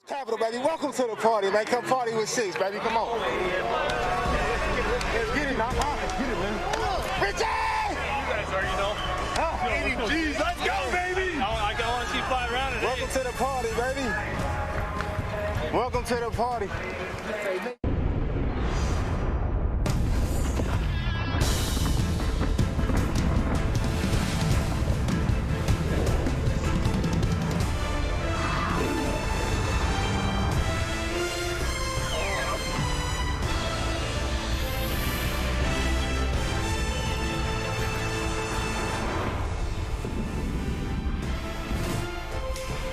Capital, baby. Welcome to the party, man. Come party with Six, baby. Come on. Let's get it now. Let's get it, man. Richie! You guys already know. Jeez, let's go, baby. I want to see 5 round today. Welcome to the party, baby. Welcome to the party.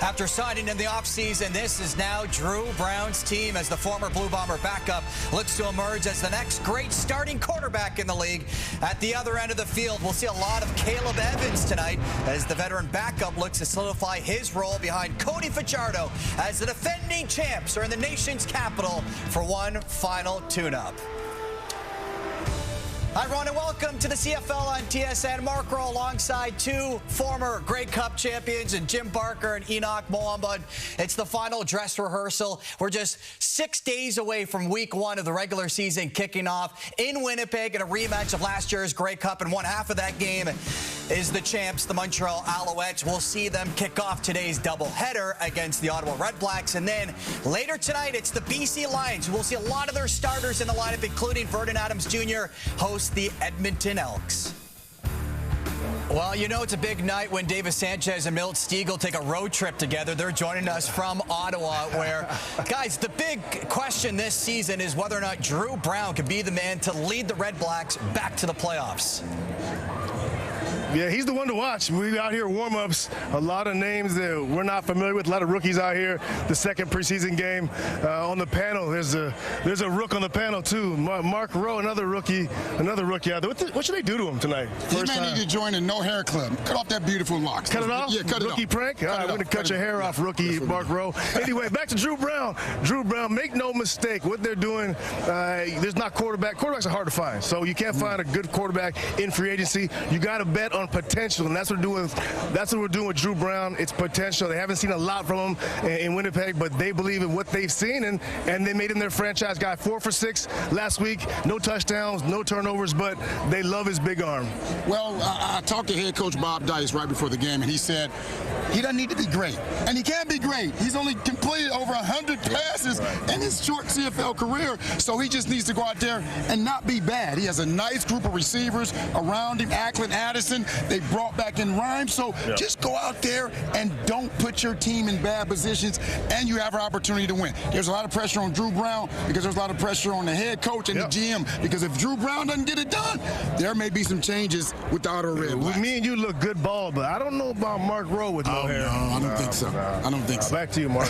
After signing in the offseason, this is now Drew Brown's team as the former Blue Bomber backup looks to emerge as the next great starting quarterback in the league. At the other end of the field, we'll see a lot of Caleb Evans tonight as the veteran backup looks to solidify his role behind Cody Fajardo as the defending champs are in the nation's capital for one final tune-up. Hi, everyone, and welcome to the CFL on TSN. Mark Rowe alongside two former Grey Cup champions and Jim Barker and Enoch Moambud. It's the final dress rehearsal. We're just 6 days away from week 1 of the regular season kicking off in Winnipeg in a rematch of last year's Grey Cup, and one half of that game is the champs, the Montreal Alouettes. We'll see them kick off today's doubleheader against the Ottawa RedBlacks, and then later tonight it's the BC Lions, who will see a lot of their starters in the lineup, including Vernon Adams Jr., host the Edmonton Elks. Well, you know it's a big night when Davis Sanchez and Milt Stiegel take a road trip together. They're joining us from Ottawa, where, guys, the big question this season is whether or not Drew Brown can be the man to lead the RedBlacks back to the playoffs. Yeah, he's the one to watch. We out here warm-ups, a lot of names that we're not familiar with, a lot of rookies out here. The second preseason game on the panel, there's a rook on the panel too. Mark Rowe, another rookie out there. What should they do to him tonight? He may need to join a no hair club. Cut off that beautiful locks. Cut it off? Yeah, cut it off. Rookie prank? All right, we're going to cut your hair off, rookie Mark Rowe. Anyway, back to Drew Brown. Drew Brown, make no mistake, what they're doing, there's not quarterback. Quarterbacks are hard to find, so you can't find a good quarterback in free agency. You got to bet on potential, and that's what we're doing with Drew Brown. It's potential. They haven't seen a lot from him in Winnipeg, but they believe in what they've seen, and they made him their franchise guy. 4 for 6 last week. No touchdowns, no turnovers, but they love his big arm. Well, I talked to head coach Bob Dice right before the game, and he said he doesn't need to be great, and he can't be great. He's only completed over 100 passes in his short CFL career, so he just needs to go out there and not be bad. He has a nice group of receivers around him. Ackland, Addison, they brought back in Rhymes, so just go out there and don't put your team in bad positions, and you have an opportunity to win. There's a lot of pressure on Drew Brown because there's a lot of pressure on the head coach and the GM, because if Drew Brown doesn't get it done, there may be some changes with the Ottawa RedBlacks. With me and you look good ball, but I don't know about Mark Rowe with no hair. No, I don't think so. I don't think so. Back to you, Mark.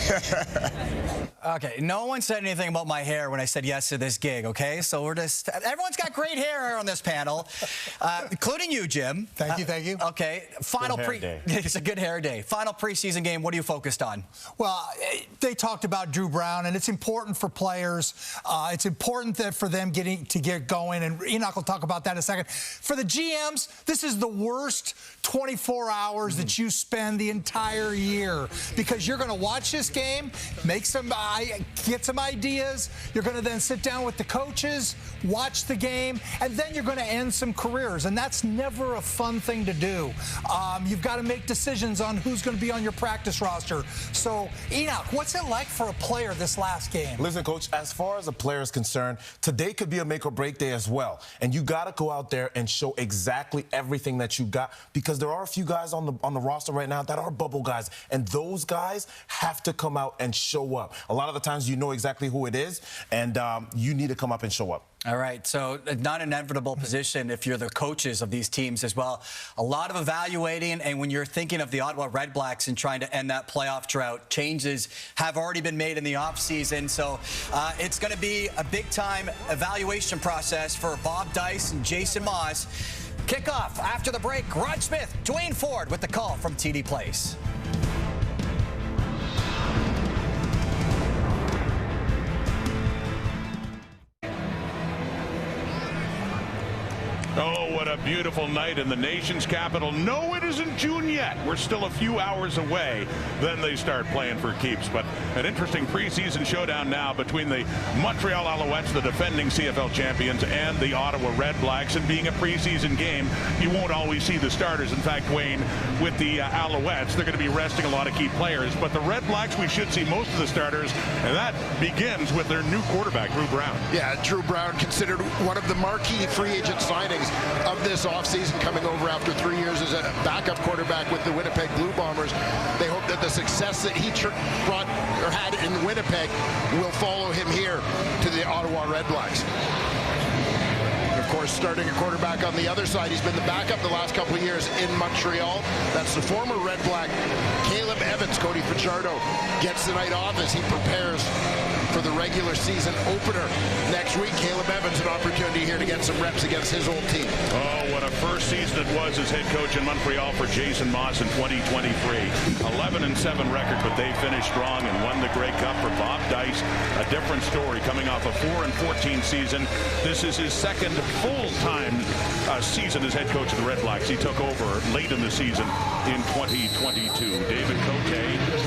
Okay, no one said anything about my hair when I said yes to this gig, okay? So everyone's got great hair on this panel, including you, Jim. Thank you, thank you. Okay, it's a good hair day. Final preseason game, what are you focused on? Well, they talked about Drew Brown, and it's important for players. It's important for them to get going, and Enoch will talk about that in a second. For the GMs, this is the worst 24 hours that you spend the entire year, because you're going to watch this game, get some ideas. You're going to then sit down with the coaches, watch the game, and then you're going to end some careers, and that's never a fun thing to do. You've got to make decisions on who's going to be on your practice roster. So, Enoch, what's it like for a player this last game? Listen, Coach, as far as a player is concerned, today could be a make or break day as well. And you got to go out there and show exactly everything that you got, because there are a few guys on the roster right now that are bubble guys, and those guys have to come out and show up. A lot of the times you know exactly who it is, and you need to come up and show up. All right, so not an inevitable position if you're the coaches of these teams as well. A lot of evaluating, and when you're thinking of the Ottawa RedBlacks and trying to end that playoff drought, changes have already been made in the offseason. So it's going to be a big-time evaluation process for Bob Dice and Jason Moss. Kickoff after the break. Rod Smith, Dwayne Ford with the call from TD Place. Oh, what a beautiful night in the nation's capital. No, it isn't June yet. We're still a few hours away. Then they start playing for keeps. But an interesting preseason showdown now between the Montreal Alouettes, the defending CFL champions, and the Ottawa RedBlacks. And being a preseason game, you won't always see the starters. In fact, Wayne, with the Alouettes, they're going to be resting a lot of key players. But the RedBlacks, we should see most of the starters. And that begins with their new quarterback, Drew Brown. Yeah, Drew Brown, considered one of the marquee free agent signings of this offseason, coming over after 3 years as a backup quarterback with the Winnipeg Blue Bombers. They hope that the success that he brought or had in Winnipeg will follow him here to the Ottawa RedBlacks. Of course, starting a quarterback on the other side, he's been the backup the last couple of years in Montreal. That's the former Red Black, Caleb Evans. Cody Fajardo gets the night off as he prepares for the regular season opener next week. Caleb Evans, an opportunity here to get some reps against his old team. Oh, what a first season it was as head coach in Montreal for Jason Moss in 2023. 11-7 record, but they finished strong and won the Grey Cup for Bob Dice. A different story coming off a 4-14 season. This is his second full-time season as head coach of the RedBlacks. He took over late in the season in 2022. David Cote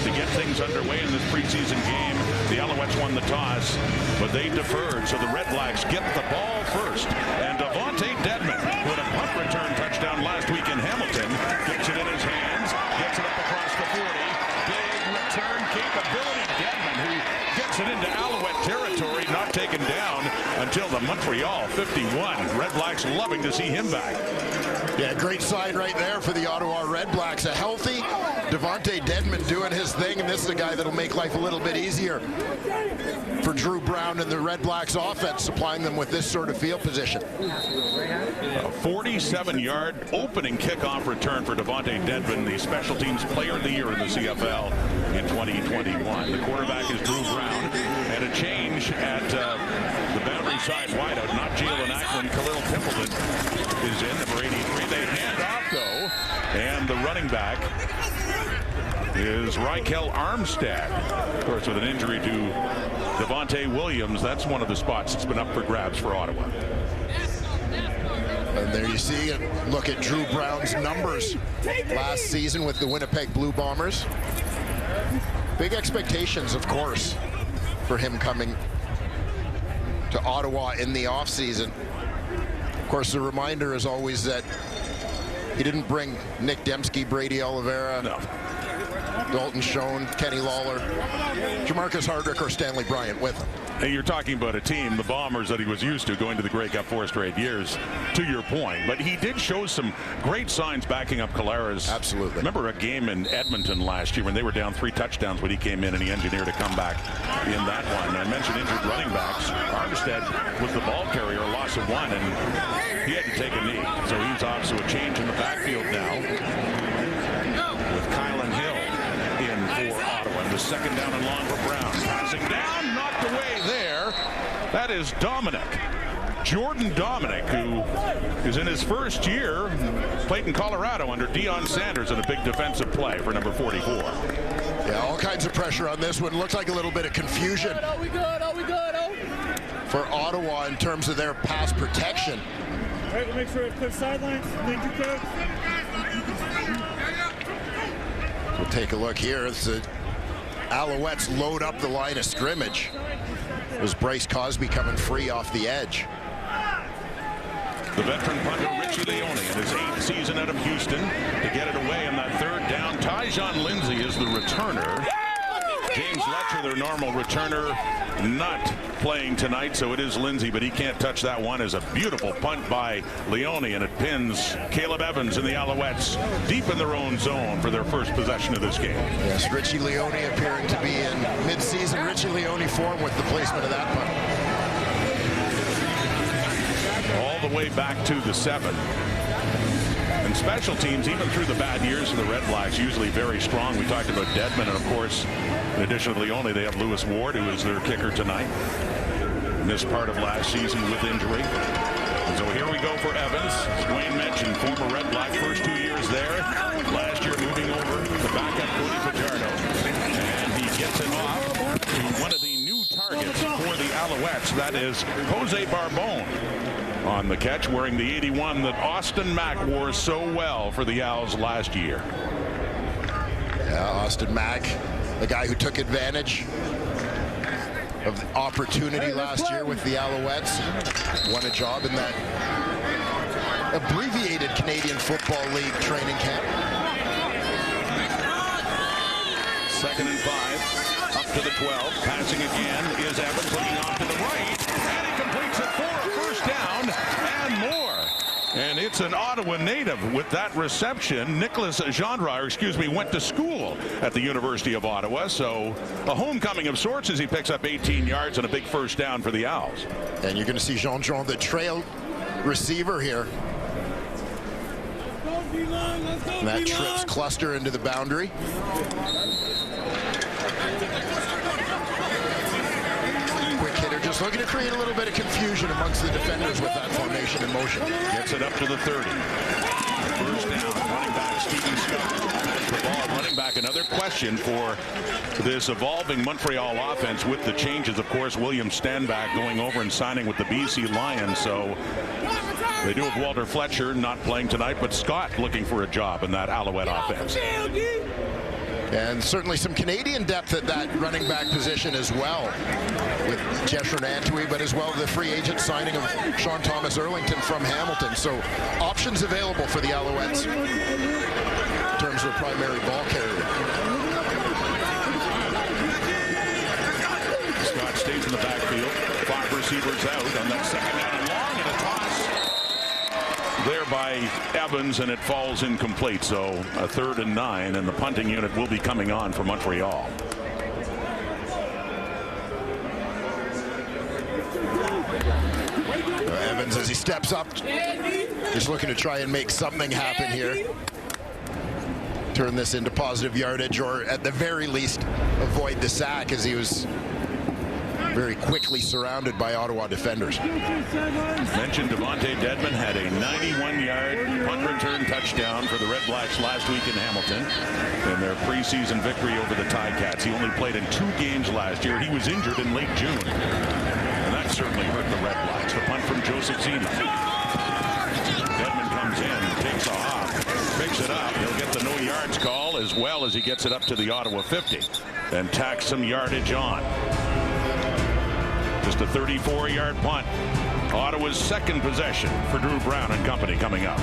to get things underway in this preseason game. The Alouettes won the toss, but they deferred, so the RedBlacks get the ball first. And Devontae Dedman, who had a punt return touchdown last week in Hamilton, gets it in his hands, gets it up across the 40. Big return capability. Dedman, who gets it into Alouette territory, not taken down until the Montreal 51. RedBlacks loving to see him back. Yeah, great sign right there for the Ottawa RedBlacks. A healthy Devontae Dedman doing his thing, and this is a guy that'll make life a little bit easier for Drew Brown and the RedBlacks offense, supplying them with this sort of field position. A 47-yard opening kickoff return for Devontae Dedman, the special teams player of the year in the CFL in 2021. The quarterback is Drew Brown, and a change at the boundary side wideout. Not Jalen Ackland, Khalil Pimpleton is in, number 83. They hand off, though, and the running back is Rykel Armstead. Of course, with an injury to Devontae Williams, that's one of the spots that's been up for grabs for Ottawa. And there you see it. Look at Drew Brown's numbers last season with the Winnipeg Blue Bombers. Big expectations, of course, for him coming to Ottawa in the offseason. Of course, the reminder is always that he didn't bring Nick Dembski, Brady Oliveira, No. Dalton Schoen, Kenny Lawler, Jamarcus Hardrick, or Stanley Bryant with him. Hey, you're talking about a team, the Bombers, that he was used to going to the Grey Cup 4 straight years, to your point. But he did show some great signs backing up Collaros. Absolutely. Remember a game in Edmonton last year when they were down 3 touchdowns when he came in and he engineered a comeback in that one. I mentioned injured running backs. Armstead was the ball carrier, a loss of 1, and he had to take a knee. So he's off, so a change in the backfield now with Kylan Hill in for Ottawa. And the second down and long for Brown. Passing down, knocked away there. That is Dominic. Jordan Dominic, who is in his first year, played in Colorado under Deion Sanders in a big defensive play for number 44. Yeah, all kinds of pressure on this one. Looks like a little bit of confusion for Ottawa in terms of their pass protection. All right, we'll make sure it's clear sidelines. Thank you, coach. We'll take a look here as the Alouettes load up the line of scrimmage. It was Bryce Cosby coming free off the edge. The veteran punter Richie Leone in his 8th season out of Houston to get it away on that third down. Tyjon Lindsay is the returner. James Letcher, their normal returner, not playing tonight, so it is Lindsay, but he can't touch that one. As a beautiful punt by Leone, and it pins Caleb Evans and the Alouettes deep in their own zone for their first possession of this game. Yes, Richie Leone appearing to be in mid-season Richie Leone form with the placement of that punt. All the way back to the 7. And special teams, even through the bad years of the RedBlacks, usually very strong. We talked about Dedman, and of course, in addition to Leone, they have Lewis Ward, who is their kicker tonight. Missed part of last season with injury. So here we go for Evans. As Dwayne mentioned, former RedBlack, first 2 years there. Last year moving over to backup Cody Fajardo. And he gets it off to one of the new targets for the Alouettes. That is Jose Barbone. on the catch, wearing the 81 that Austin Mack wore so well for the Owls last year. Yeah, Austin Mack, the guy who took advantage of the opportunity last year with the Alouettes, won a job in that abbreviated Canadian Football League training camp. 2nd and 5, up to the 12, passing again is Evans, looking off to the right, and he completes it for a first down and more. And it's an Ottawa native with that reception. Nicholas Gendron, went to school at the University of Ottawa, so a homecoming of sorts as he picks up 18 yards and a big first down for the Owls. And you're going to see Gendron, the trail receiver here. And that trips Cluster into the boundary. Quick hitter, just looking to create a little bit of confusion amongst the defenders with that formation in motion. Gets it up to the 30. First down, running back Stephen Scott has the ball. Running back, another question for this evolving Montreal offense with the changes. Of course, William Stanback going over and signing with the BC Lions. So they do have Walter Fletcher not playing tonight, but Scott looking for a job in that Alouette offense. And certainly some Canadian depth at that running back position as well, with Jeshurun Antwi, but as well the free agent signing of Sean Thomas Erlington from Hamilton. So options available for the Alouettes in terms of primary ball carrier. Scott stays in the backfield. 5 receivers out on that second down and long, and a toss there by Evans, and it falls incomplete. So a 3rd and 9, and the punting unit will be coming on for Montreal. Evans, as he steps up, just looking to try and make something happen here. Turn this into positive yardage, or at the very least avoid the sack, as he was very quickly surrounded by Ottawa defenders. Mentioned Devontae Dedmon had a 91-yard punt return touchdown for the RedBlacks last week in Hamilton in their preseason victory over the Ticats. He only played in 2 games last year. He was injured in late June, and that certainly hurt the RedBlacks. The punt from Joseph Zena. Dedmon comes in, takes a hop, picks it up. He'll get the no yards call as well as he gets it up to the Ottawa 50 and tacks some yardage on. Just a 34-yard punt. Ottawa's 2nd possession for Drew Brown and company coming up.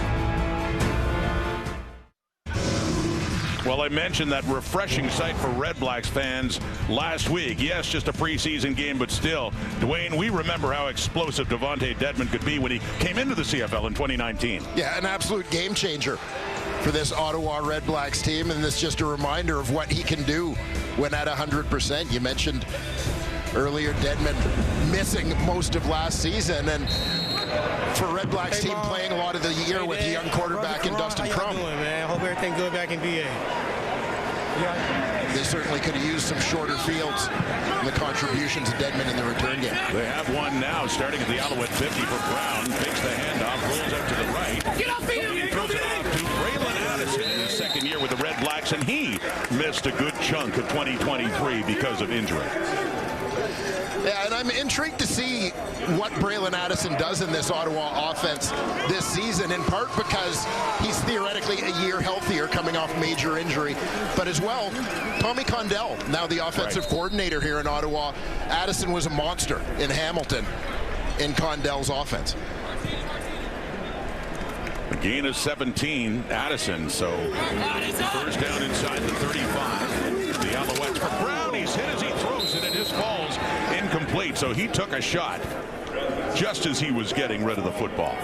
Well, I mentioned that refreshing sight for RedBlacks fans last week. Yes, just a preseason game, but still, Dwayne, we remember how explosive Devontae Dedmon could be when he came into the CFL in 2019. Yeah, an absolute game changer for this Ottawa RedBlacks team, and this just a reminder of what he can do when at 100%. You mentioned earlier Dedmon missing most of last season, and for RedBlacks team playing a lot of the year with the young quarterback in Dustin Crum. Man, hope everything good back in VA. They certainly could have used some shorter fields in the contributions of Dedmon in the return game. They have one now, starting at the Alouette 50 for Brown. Takes the handoff, rolls up to the right. Get off field! Throws it off to Braylon Addison in his 2nd year with the RedBlacks, and he missed a good chunk of 2023 because of injury. Yeah, and I'm intrigued to see what Braylon Addison does in this Ottawa offense this season, in part because he's theoretically a year healthier coming off major injury, but as well, Tommy Condell, now the offensive coordinator here in Ottawa. Addison was a monster in Hamilton in Condell's offense. A gain of 17, Addison, so first down inside the 35. The Alouettes for Brown. He's hit as he throws it, and his falls incomplete, so he took a shot just as he was getting rid of the football.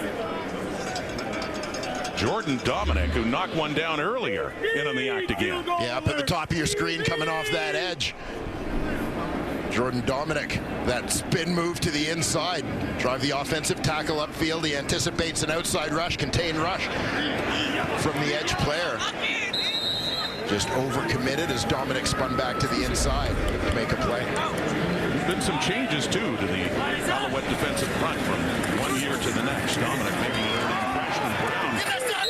Jordan Dominic, who knocked one down earlier, in on the act again. Yeah, up at the top of your screen coming off that edge. Jordan Dominic, that spin move to the inside, drive the offensive tackle upfield. He anticipates an outside rush, contained rush from the edge player. Just overcommitted as Dominic spun back to the inside to make a play. There's been some changes, too, to the Alouette defensive front from one year to the next. Dominic making an early impression. Brown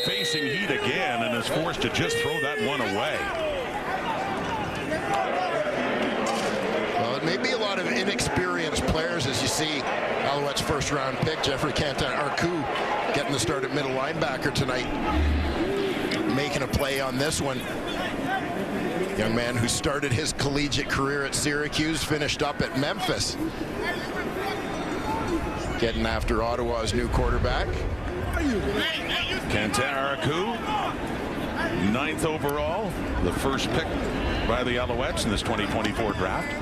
facing heat again and is forced to just throw that one away. Well, it may be a lot of inexperienced players as you see Alouettes first-round pick, Jeffrey Cantin-Arcu, getting the start at middle linebacker tonight, making a play on this one. Young man who started his collegiate career at Syracuse, finished up at Memphis. Getting after Ottawa's new quarterback. Cantin-Arcu, 9th overall, the first pick by the Alouettes in this 2024 draft.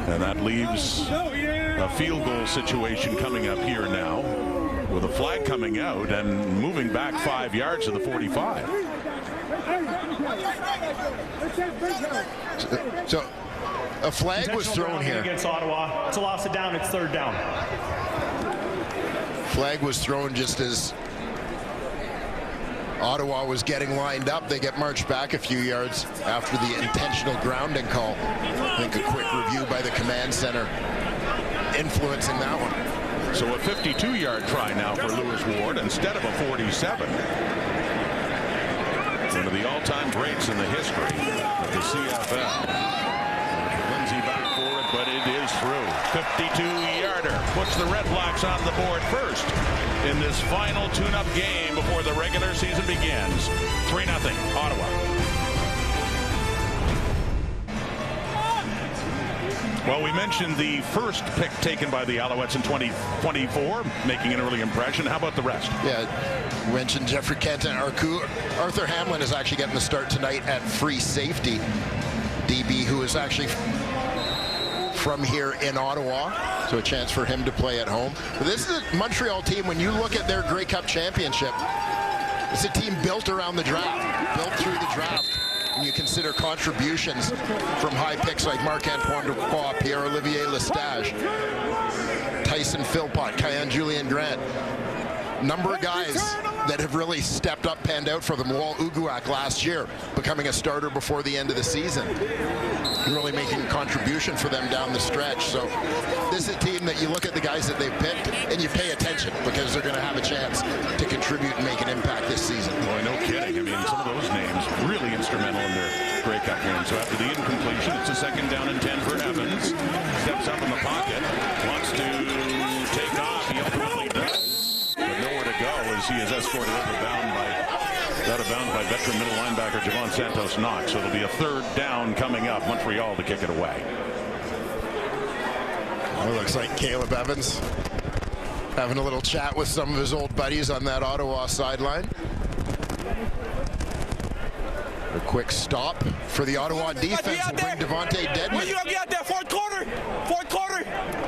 And that leaves a field goal situation coming up here now, with a flag coming out and moving back 5 yards to the 45. So a flag was thrown here against Ottawa. It's a loss of down. It's 3rd down. Flag was thrown just as Ottawa was getting lined up. They get marched back a few yards after the intentional grounding call. I think a quick review by the command center influencing that one. So a 52-yard try now for Lewis Ward instead of a 47. One of the all-time greats in the history of the CFL. Lindsay back for it, but it is through. 52-yarder puts the RedBlacks on the board first in this final tune-up game before the regular season begins. 3-0, Ottawa. Well, we mentioned the first pick taken by the Alouettes in 2024, making an early impression. How about the rest? Yeah, we mentioned Jeffrey Cantin-Arcu. Arthur Hamlin is actually getting the start tonight at free safety. DB who is actually from here in Ottawa, so a chance for him to play at home. But this is a Montreal team, when you look at their Grey Cup championship, it's a team built around the draft, built through the draft. When you consider contributions from high picks like Marc-Antoine Dubois, Pierre-Olivier Lestage, Tyson Philpott, Kian Julian Grant. Number of guys that have really stepped up, panned out for them. Wal Uguak last year, becoming a starter before the end of the season. And really making a contribution for them down the stretch. So this is a team that you look at the guys that they've picked and you pay attention, because they're going to have a chance to contribute and make an impact this season. Boy, no kidding. I mean, some of those names really instrumental in their Grey Cup game. So after the incompletion, it's a 2nd down and 10 for Evans. Steps up in the pocket, wants to take off. He ultimately does, but nowhere to go as he is escorted out of bounds by veteran middle linebacker Javon Santos-Knox. So it'll be a 3rd down coming up. Montreal to kick it away. It looks like Caleb Evans having a little chat with some of his old buddies on that Ottawa sideline. A quick stop for the Ottawa defense will bring Devontae Dedman. When you gonna be out there, fourth quarter?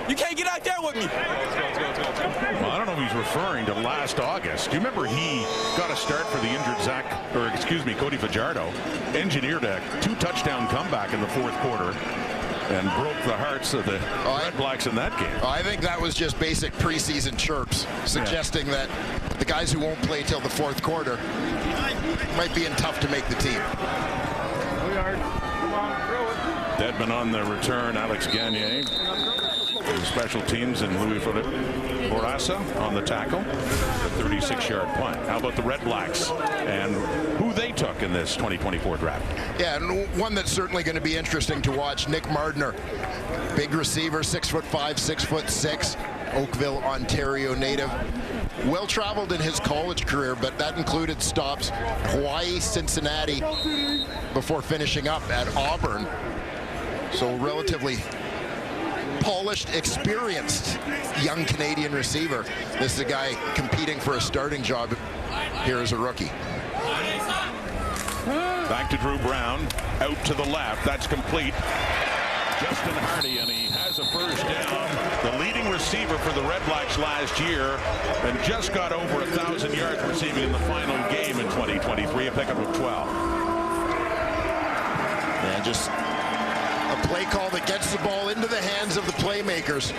You can't get out there with me. Well, I don't know if he's referring to last August. Do you remember he got a start for the injured Cody Fajardo, engineered a 2-touchdown comeback in the 4th quarter, and broke the hearts of the RedBlacks in that game. I think that was just basic preseason chirps, suggesting that the guys who won't play till the 4th quarter might be tough to make the team. Dedman on the return, Alex Gagné. Special teams, and Louis Bourassa on the tackle. A 36-yard punt. How about the RedBlacks and who they took in this 2024 draft? Yeah, and one that's certainly going to be interesting to watch, Nick Mardner. Big receiver, 6'5", 6'6", Oakville, Ontario native. Well traveled in his college career, but that included stops Hawaii, Cincinnati, before finishing up at Auburn. So relatively polished, experienced young Canadian receiver. This is a guy competing for a starting job here as a rookie. Back to Drew Brown, out to the left. That's complete. Justin Hardy, and he has a 1st down. The leading receiver for the RedBlacks last year, and just got over 1,000 yards receiving in the final game in 2023, a pickup of 12. And just a play call that gets the ball into the hands of the playmakers.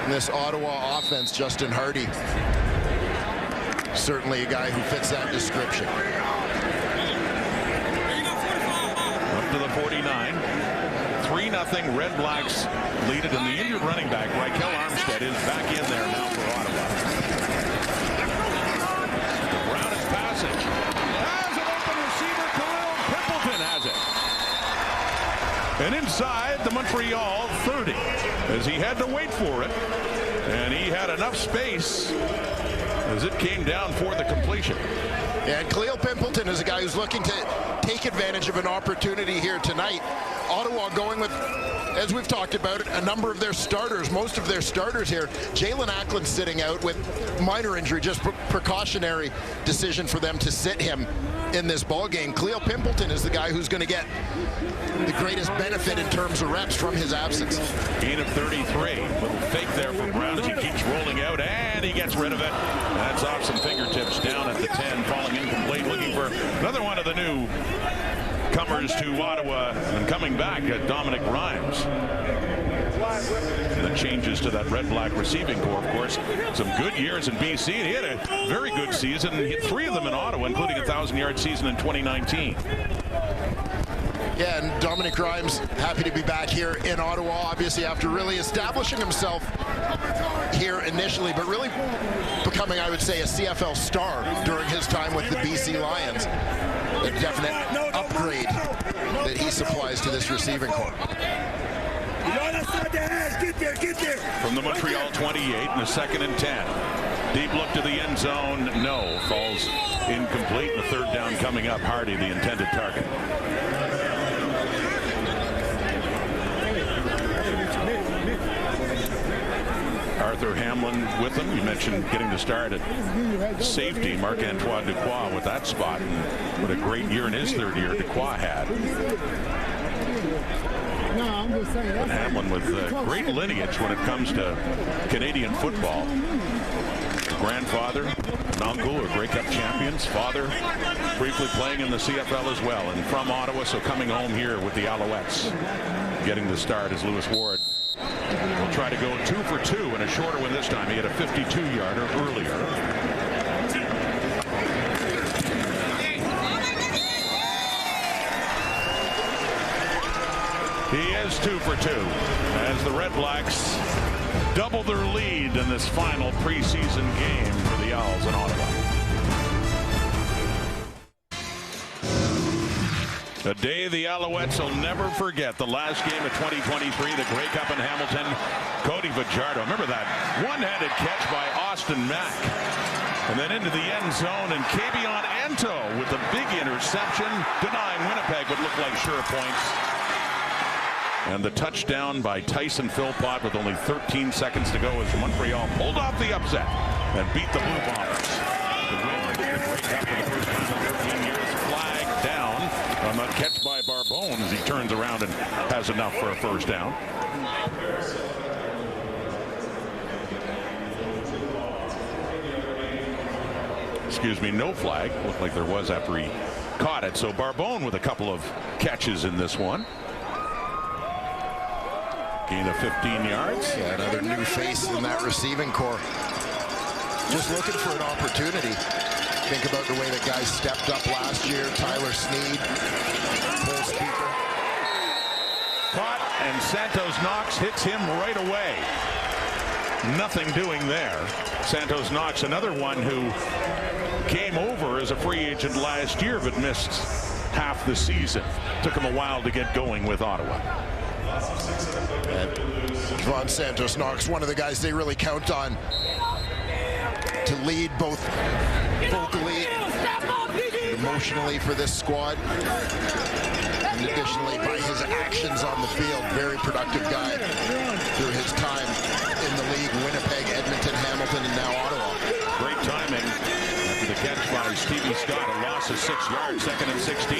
In this Ottawa offense, Justin Hardy, certainly a guy who fits that description. Up to the 49. 3-0 RedBlacks lead it, and the injured running back, Raquel Armstead, is back in there now for Ottawa. Brown is passing. Has an open receiver. Khalil Pimpleton has it. And inside the Montreal 30, as he had to wait for it. And he had enough space as it came down for the completion. And Cleo Pimpleton is a guy who's looking to take advantage of an opportunity here tonight. Ottawa going with, as we've talked about, a number of their starters, most of their starters here. Jalen Ackland sitting out with minor injury, just precautionary decision for them to sit him in this ball game. Cleo Pimpleton is the guy who's going to get the greatest benefit in terms of reps from his absence. Gain of 33. Little fake there for Brown as he keeps rolling out, and he gets rid of it. That's off some fingertips down at the 10, falling incomplete, looking for another one of the new comers to Ottawa, and coming back at Dominic Rhymes. And the changes to that RedBlack receiving corps, of course. Some good years in BC. He had a very good season. He hit 3 of them in Ottawa, including a 1,000-yard season in 2019. Yeah, and Dominic Rhymes happy to be back here in Ottawa, obviously after really establishing himself here initially, but really becoming, I would say, a CFL star during his time with the BC Lions. A definite upgrade that he supplies to this receiving corps. From the Montreal 28 and a 2nd and 10. Deep look to the end zone. No. Falls incomplete. The 3rd down coming up. Hardy, the intended target. Arthur Hamlin with him. You mentioned getting to start at safety. Marc-Antoine Duquois with that spot. And what a great year in his 3rd year Duquois had. But Hamlin with great lineage when it comes to Canadian football. Grandfather, an uncle are Grey Cup champions. Father briefly playing in the CFL as well. And from Ottawa, so coming home here with the Alouettes. Getting the start as Lewis Ward will try to go 2 for 2 and a shorter one this time. He had a 52-yarder earlier. He is 2 for 2 as the RedBlacks double their lead in this final preseason game for the Owls in Ottawa. A day the Alouettes will never forget. The last game of 2023, the Grey Cup in Hamilton. Cody Fajardo, remember that one-handed catch by Austin Mack. And then into the end zone, and Kabion Anto with a big interception, denying Winnipeg what looked like sure points. And the touchdown by Tyson Philpott with only 13 seconds to go as Montreal pulled off the upset and beat the Blue Bombers. The win of the Grey Cup for the first time in 13 years. Flag down on that catch by Barbone as he turns around and has enough for a 1st down. Excuse me, no flag. Looked like there was after he caught it. So Barbone with a couple of catches in this one. Gain of 15 yards. Yeah, another new face in that receiving corps. Just looking for an opportunity. Think about the way the guys stepped up last year. Tyler Sneed, Cole Speaker. Caught, and Santos Knox hits him right away. Nothing doing there. Santos Knox, another one who came over as a free agent last year but missed half the season. Took him a while to get going with Ottawa. Ron Santos Knox, one of the guys they really count on to lead both vocally and emotionally for this squad. And additionally, by his actions on the field, very productive guy through his time in the league, Winnipeg, Edmonton, Hamilton, and now Ottawa. Great timing after the catch by Stevie Scott. A loss of 6 yards, 2nd and 16.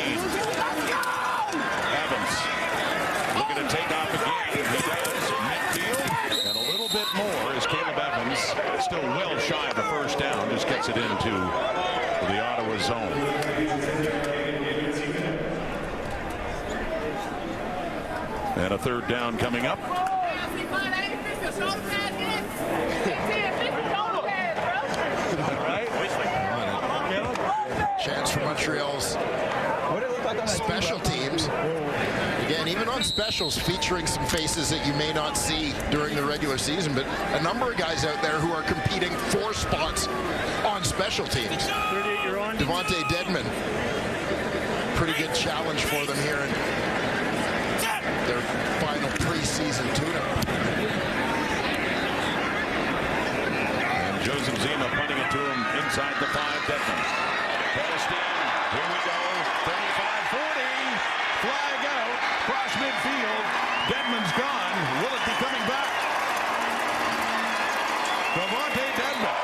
Evans looking to take off again. He does. Midfield and a little bit more as Caleb Evans, still well shy of the 1st down, just gets it into the Ottawa zone. And a 3rd down coming up. Chance for Montreal's special teams. Again, even on specials, featuring some faces that you may not see during the regular season, but a number of guys out there who are competing for spots on special teams. Devontae Dedman, pretty good challenge for them here in their final preseason tune-up. Zima punting it to him inside the 5. Dedmon. Pedestin. Here we go. 35-40. Flag out. Cross midfield. Dedmon's gone. Will it be coming back? Devontae Dedmon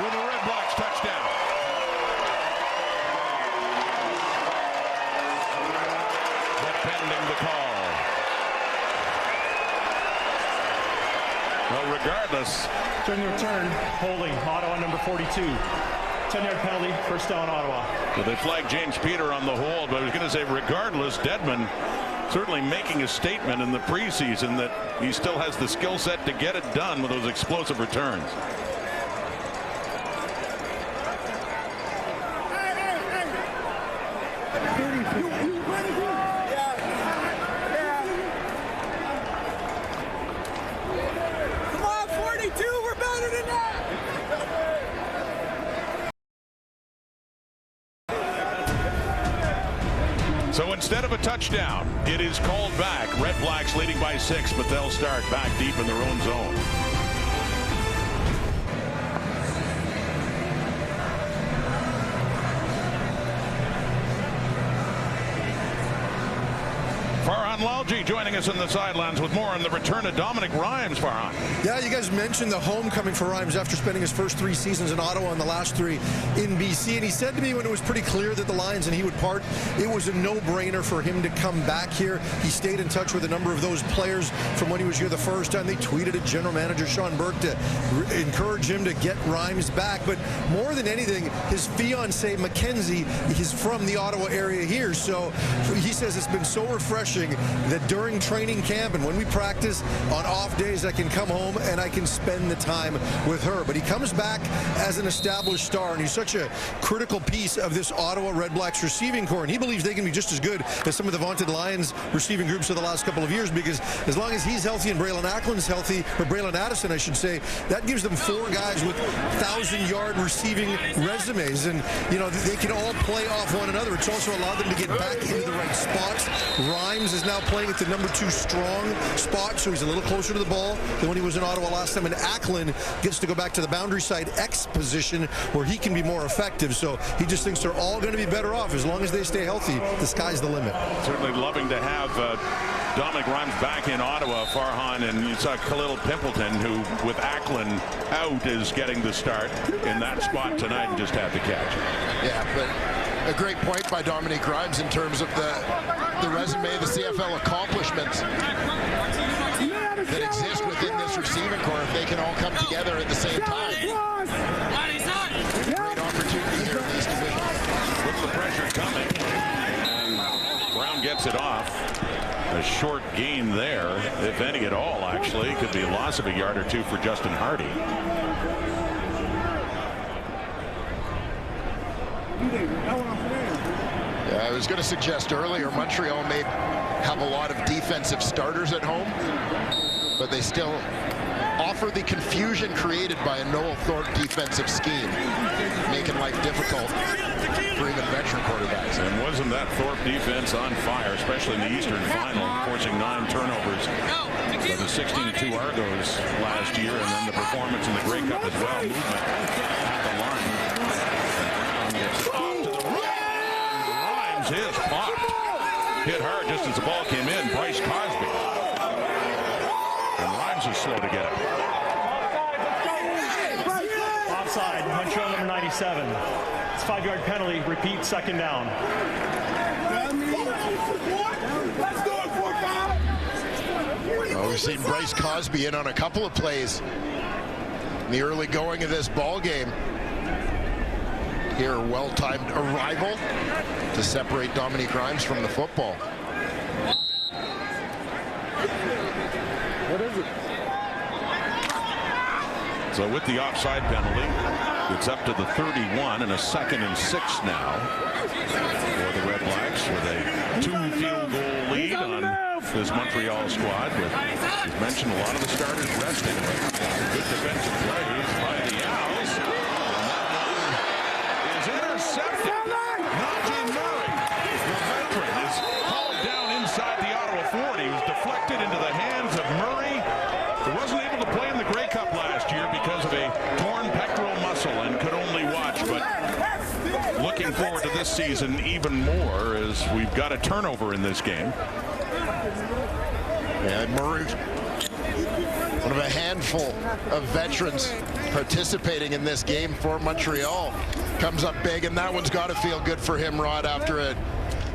with a RedBlacks touchdown. But pending the call. Well, regardless. During the return, holding Ottawa number 42. 10-yard penalty, first down Ottawa. So they flagged James Peter on the hold, but I was going to say regardless, Dedmon certainly making a statement in the preseason that he still has the skill set to get it done with those explosive returns. Come on, 42, we're better than that. So instead of a touchdown, it is called back. RedBlacks leading by 6, but they'll start back deep in their own zone. Farhan Lalji joining us on the sidelines with more on the return of Dominic Rhymes. Farhan. Yeah, you guys mentioned the homecoming for Rhymes after spending his first 3 seasons in Ottawa and the last 3 in BC. And he said to me when it was pretty clear that the Lions and he would part, it was a no-brainer for him to come back here. He stayed in touch with a number of those players from when he was here the first time. They tweeted at general manager Sean Burke to encourage him to get Rhymes back. But more than anything, his fiancée, Mackenzie, is from the Ottawa area here. So he says it's been so refreshing that during training camp and when we practice on off days, I can come home and I can spend the time with her. But he comes back as an established star, and he's such a critical piece of this Ottawa RedBlacks receiving core. And he believes they can be just as good as some of the vaunted Lions receiving groups of the last couple of years, because as long as he's healthy and Braylon Ackland's healthy, or Braylon Addison, I should say, that gives them 4 guys with 1,000-yard receiving resumes. And, you know, they can all play off one another. It's also allowed them to get back into the right spots. Rhymes is now playing at the number 2 strong spot, so he's a little closer to the ball than when he was in Ottawa last time. And Ackland gets to go back to the boundary side X position where he can be more effective. So he just thinks they're all going to be better off as long as they stay healthy. The sky's the limit. Certainly loving to have Dominic Rhymes back in Ottawa, Farhan, and you saw Khalil Pimpleton, who with Ackland out is getting the start in that spot tonight and just had the catch. Yeah, but a great point by Dominic Rhymes in terms of the resume, the CFL accomplishments that exist within this receiving core if they can all come together at the same time. Great opportunity here in these divisions. With the pressure coming, and Brown gets it off. A short gain there, if any at all, actually. Could be a loss of a yard or 2 for Justin Hardy. I was going to suggest earlier, Montreal may have a lot of defensive starters at home, but they still offer the confusion created by a Noel Thorpe defensive scheme, making life difficult for even veteran quarterbacks. And wasn't that Thorpe defense on fire, especially in the Eastern Final, forcing 9 turnovers by the 16-2 Argos last year, and then the performance in the Grey Cup as well. Movement at the line. Rhymes is popped. Hit hard just as the ball came in. Bryce Cosby. And Rhymes is slow to get it. Offside, Montreal number 97. It's 5-yard penalty, repeat, second down. Well, we've seen Bryce Cosby in on a couple of plays in the early going of this ball game. Here, a well-timed arrival to separate Dominic Rhymes from the football. What is it? So with the offside penalty, it's up to the 31 and a 2nd and 6 now for the RedBlacks with a 2-field goal lead on this Montreal squad. But as mentioned, a lot of the starters resting. Good defensive plays by the Owls. Is intercepted. Najee Murray, the veteran, is hauled down inside the Ottawa 40. He was deflected into the hands of Murray. He wasn't able to play in the Grey Cup last year because of a torn pectoral muscle and could only watch, but looking forward to this season even more as we've got a turnover in this game. Yeah, Murray, one of a handful of veterans participating in this game for Montreal, comes up big, and that one's got to feel good for him, Rod, after an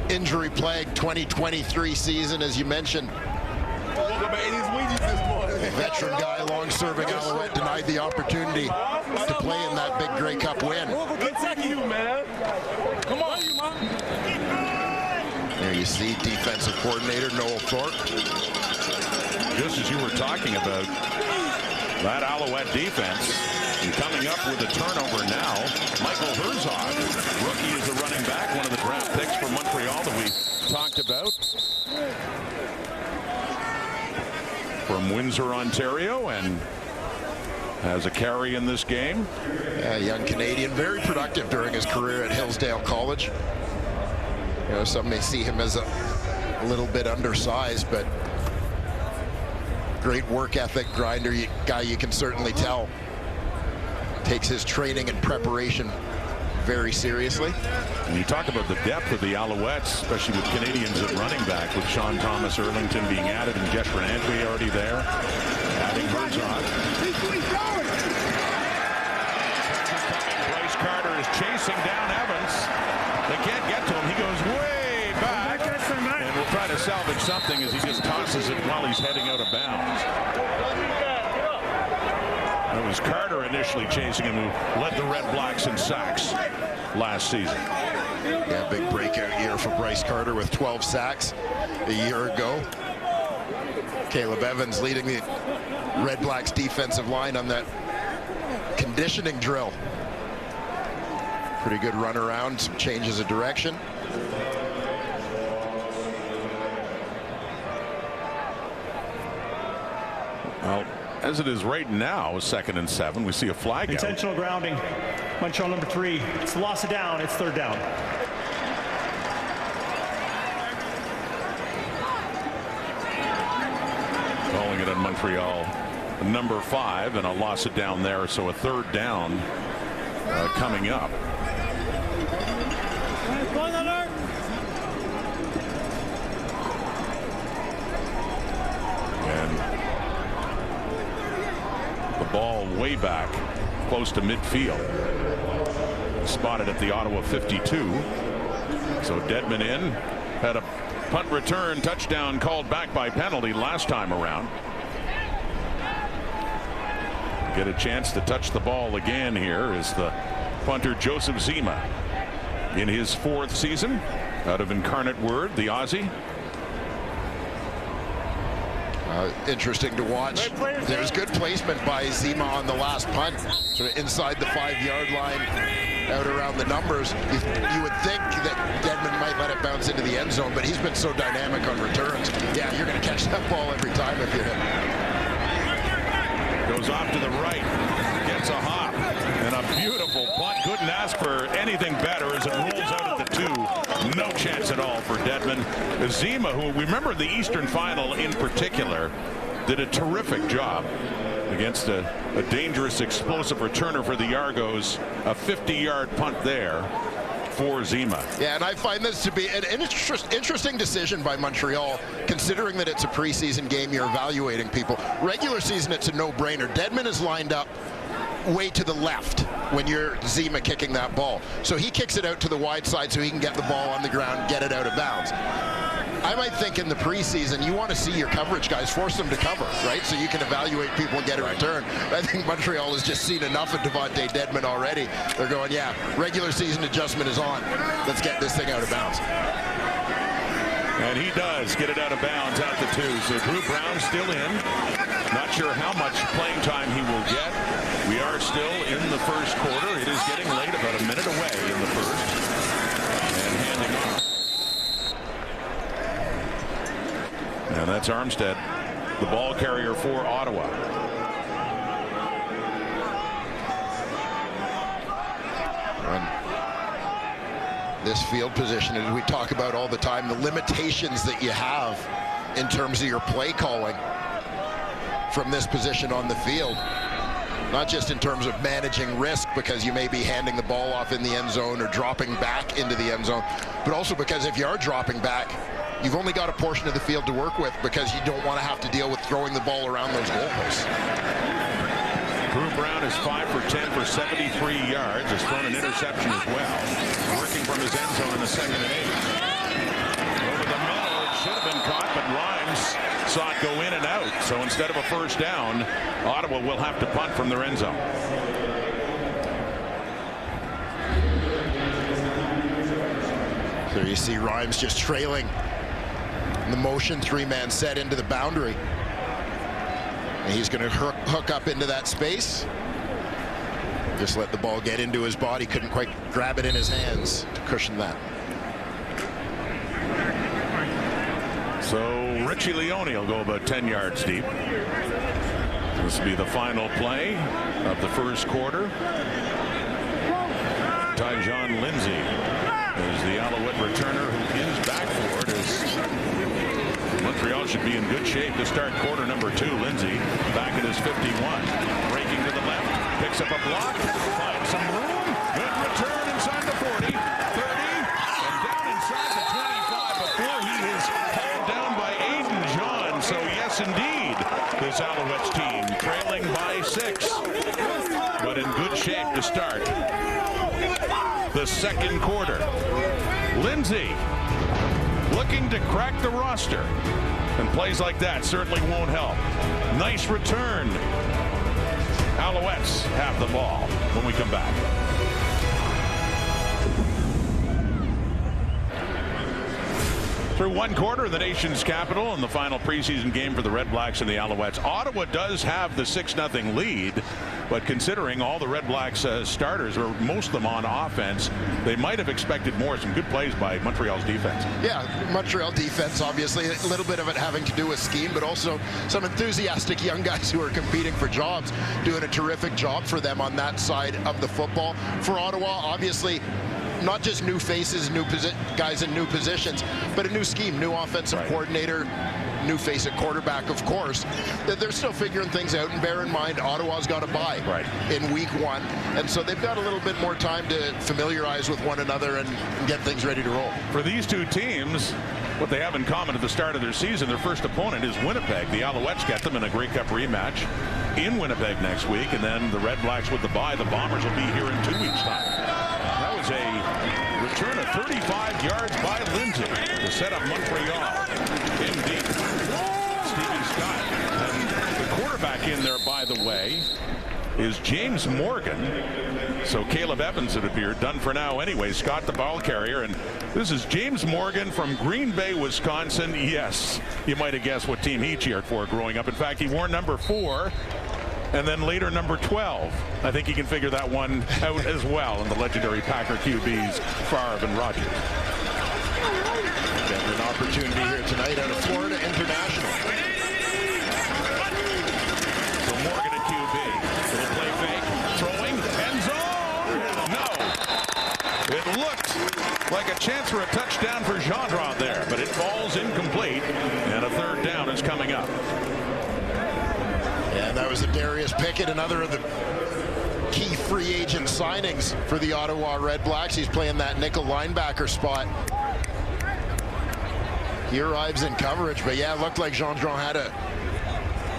injury-plagued 2023 season, as you mentioned. A veteran guy, long-serving Alouette, denied the opportunity to play in that big Grey Cup win. Come on. There you see defensive coordinator Noel Thorpe. Just as you were talking about that Alouette defense, and coming up with a turnover now, Michael Herzog, rookie as a running back, one of the draft picks for Montreal that we talked about. From Windsor, Ontario, and has a carry in this game. Yeah, young Canadian, very productive during his career at Hillsdale College. You know, some may see him as a little bit undersized, but great work ethic, grinder guy, you can certainly tell. Takes his training and preparation very seriously. And you talk about the depth of the Alouettes, especially with Canadians at running back, with Sean Thomas Erlington being added and Jeff Rantry already there. Adding Herzog. Bryce Carter is chasing down Evans. They can't get to him. He goes way back. And will try to salvage something as he just tosses it while he's heading out of bounds. It was Carter initially chasing him, who led the RedBlacks in sacks last season. Yeah, big breakout year for Bryce Carter with 12 sacks a year ago. Caleb Evans leading the RedBlacks defensive line on that conditioning drill. Pretty good run around, some changes of direction. Well, as it is right now, 2nd and 7, we see a flag out. Intentional grounding. Montreal number 3. It's a loss of down. It's 3rd down. Calling it on Montreal number 5, and a loss of down there, so a 3rd down coming up. Ball way back, close to midfield. Spotted at the Ottawa 52. So Dedman in, had a punt return touchdown called back by penalty last time around. Get a chance to touch the ball again here is the punter Joseph Zima in his 4th season out of Incarnate Word, the Aussie. Interesting to watch. There's good placement by Zima on the last punt, sort of inside the 5-yard line, out around the numbers. You would think that Dedman might let it bounce into the end zone, but he's been so dynamic on returns. Yeah, you're going to catch that ball every time if you're him. Goes off to the right, gets a hop, and a beautiful punt. Couldn't ask for anything better as it rolls out at the 2. No chance at all for Dedman. Zima, who we remember the Eastern Final in particular, did a terrific job against a dangerous, explosive returner for the Argos. A 50-yard punt there for Zima. Yeah, and I find this to be an interesting decision by Montreal, considering that it's a preseason game. You're evaluating people. Regular season, it's a no-brainer. Dedman is lined up way to the left when you're Zima kicking that ball. So he kicks it out to the wide side so he can get the ball on the ground, get it out of bounds. I might think in the preseason, you want to see your coverage guys, force them to cover, right? So you can evaluate people and get a return. I think Montreal has just seen enough of Devontae Dedman already. They're going, yeah, regular season adjustment is on. Let's get this thing out of bounds. And he does get it out of bounds at the 2. So Drew Brown still in. Not sure how much playing time he will get. We are still in the first quarter. It is getting late, about a minute away in the first. And handing off. And that's Armstead, the ball carrier for Ottawa. This field position, as we talk about all the time, the limitations that you have in terms of your play calling. from this position on the field. Not just in terms of managing risk, because you may be handing the ball off in the end zone or dropping back into the end zone, but also because if you are dropping back, you've only got a portion of the field to work with, because you don't want to have to deal with throwing the ball around those goalposts. Drew Brown is 5 for 10 for 73 yards. Has thrown an interception as well. Working from his end zone in the 2nd and 8. Over the middle, it should have been caught, but Rhymes saw it go in and out. So instead of a first down, Ottawa will have to punt from their end zone. There you see Rhymes just trailing in the motion, 3-man set into the boundary. And he's going to hook up into that space. Just let the ball get into his body. Couldn't quite grab it in his hands to cushion that. So Richie Leone will go about 10 yards deep. This will be the final play of the first quarter. Tyjon Lindsay is the Alouette returner who is back for it, as Montreal should be in good shape to start quarter number 2. Lindsay back at his 51. Breaking to the left. Picks up a block. Finds some room. Good return inside the 40. 30. And down inside the 25 before he is hauled down by Aiden John. So yes, indeed, this Alouettes team trailing by 6. But in good shape to start the second quarter. Lindsay looking to crack the roster, and plays like that certainly won't help. Nice return. Alouettes have the ball when we come back. Through one quarter of the nation's capital in the final preseason game for the RedBlacks and the Alouettes. Ottawa does have the 6-0 lead, but considering all the RedBlacks starters, or most of them on offense, they might have expected more. Some good plays by Montreal's defense. Yeah, Montreal defense, obviously, a little bit of it having to do with scheme, but also some enthusiastic young guys who are competing for jobs, doing a terrific job for them on that side of the football. For Ottawa, obviously, not just new faces, guys in new positions, but a new scheme, new offensive coordinator, new face at quarterback, of course. They're still figuring things out, and bear in mind, Ottawa's got a bye in week 1, and so they've got a little bit more time to familiarize with one another and get things ready to roll. For these two teams, what they have in common at the start of their season, their first opponent is Winnipeg. The Alouettes get them in a Grey Cup rematch in Winnipeg next week, and then the RedBlacks with the bye. The Bombers will be here in 2 weeks' time. That was a return of 35 yards by Lindsay to set up Montreal in deep. Stephen Scott. And the quarterback in there, by the way, is James Morgan. So Caleb Evans, it appeared, done for now anyway. Scott, the ball carrier. And this is James Morgan from Green Bay, Wisconsin. Yes, you might have guessed what team he cheered for growing up. In fact, he wore number 4. And then later number 12. I think he can figure that one out as well in the legendary Packer QBs Favre and Rodgers. Getting an opportunity here tonight out of Florida International. So Morgan at QB. Little play fake. Throwing. End zone. No. It looked like a chance for a touchdown for Gendron there, but it falls incomplete, and a third down is coming up. And that was a Darius Pickett, another of the key free agent signings for the Ottawa RedBlacks. He's playing that nickel linebacker spot. He arrives in coverage, but yeah, it looked like Gendron had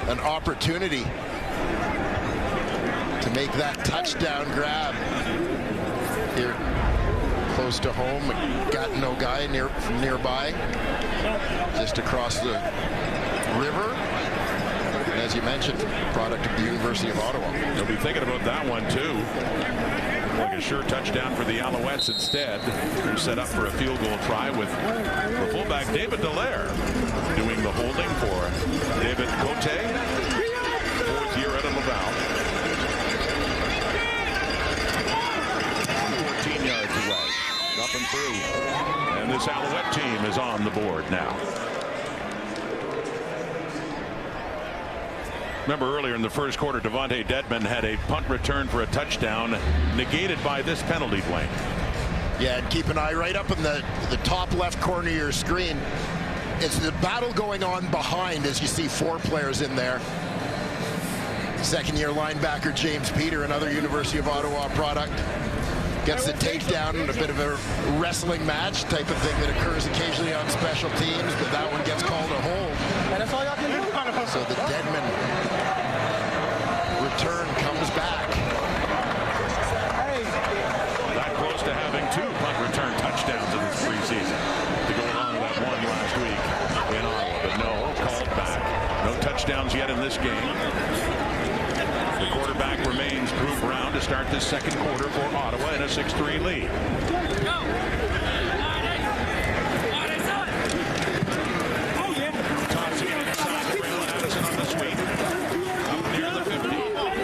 an opportunity to make that touchdown grab here close to home. Got no guy from nearby, just across the river. As you mentioned, product of the University of Ottawa. They'll be thinking about that one too. Like a sure touchdown for the Alouettes instead. They're set up for a field goal try with the fullback David Dallaire doing the holding for David Cote. 4th year out of Laval. 14 yards away. Up and through. And this Alouette team is on the board now. Remember earlier in the first quarter, Devontae Dedmon had a punt return for a touchdown negated by this penalty, Dwayne. Yeah, and keep an eye right up in the top left corner of your screen. It's the battle going on behind as you see 4 players in there. Second-year linebacker James Peter, another University of Ottawa product, gets the takedown in a bit of a wrestling match type of thing that occurs occasionally on special teams, but that one gets called a hold. So the Deadman return comes back. That close to having 2 punt return touchdowns in this preseason to go along with that one last week in Ottawa, but no, called back. No touchdowns yet in this game. The quarterback remains Drew Brown to start this second quarter for Ottawa in a 6-3 lead. Tossing it inside. Braylon Addison on the sweep. Up near the 50.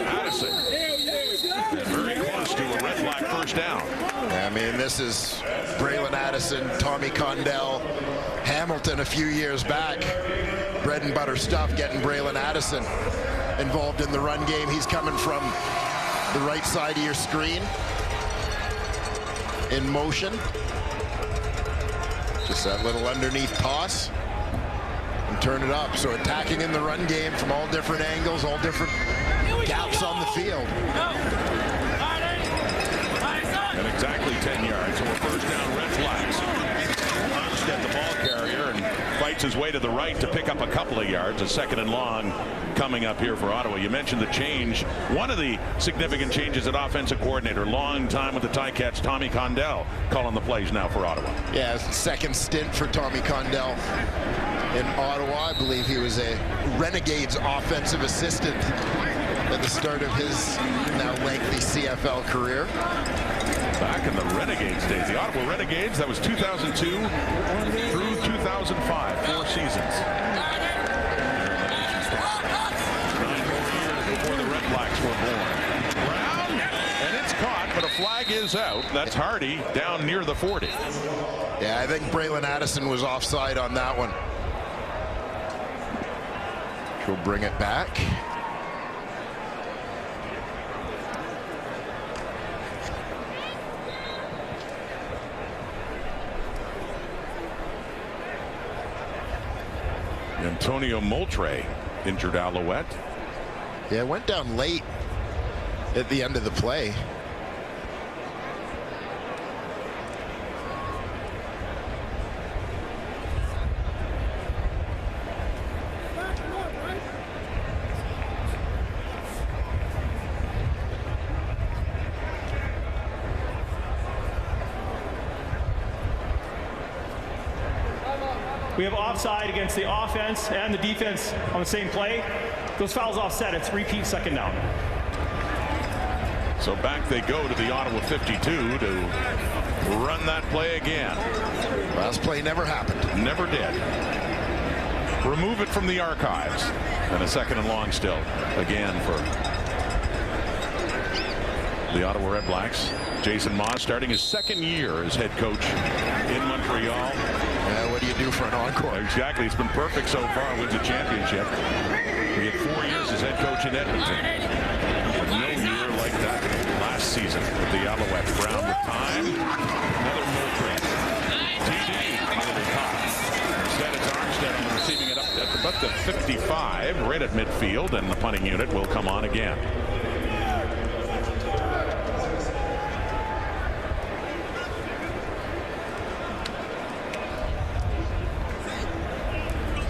Addison. Very close to a red-black first down. I mean, this is Braylon Addison, Tommy Condell, Hamilton a few years back. Bread and butter stuff getting Braylon Addison involved in the run game. He's coming from the right side of your screen in motion. Just that little underneath toss and turn it up. So attacking in the run game from all different angles, all different gaps on the field. And exactly 10 yards. So a first down, RedBlacks. Armstead, the ball carrier, and fights his way to the right to pick up a couple of yards. A second and long coming up here for Ottawa. You mentioned the change. One of the significant changes at offensive coordinator, long time with the Ticats, Tommy Condell, calling the plays now for Ottawa. Yeah, second stint for Tommy Condell in Ottawa. I believe he was a Renegades offensive assistant at the start of his now lengthy CFL career. Back in the Renegades days, the Ottawa Renegades, that was 2002 through 2005, 4 seasons. 9 more years before the RedBlacks were born. Brown, and it's caught, but a flag is out. That's Hardy down near the 40. Yeah, I think Braylon Addison was offside on that one. She'll bring it back. Antonio Moultrie, injured Alouette. Yeah, it went down late at the end of the play. We have offside against the offense and the defense on the same play. Those fouls offset. It's repeat second down. So back they go to the Ottawa 52 to run that play again. Last play never happened. Never did. Remove it from the archives. And a second and long still. Again for the Ottawa RedBlacks. Jason Maas starting his second year as head coach in Montreal. Yeah, what do you do for an encore? Exactly. It's been perfect so far. Wins a championship. He had 4 years as head coach in Edmonton. But no year like that last season with the Alouettes. Brown with time. Another Moultrie. TD. Nearly caught. Instead it's Armstead on receiving it up at about the 55, right at midfield, and the punting unit will come on again.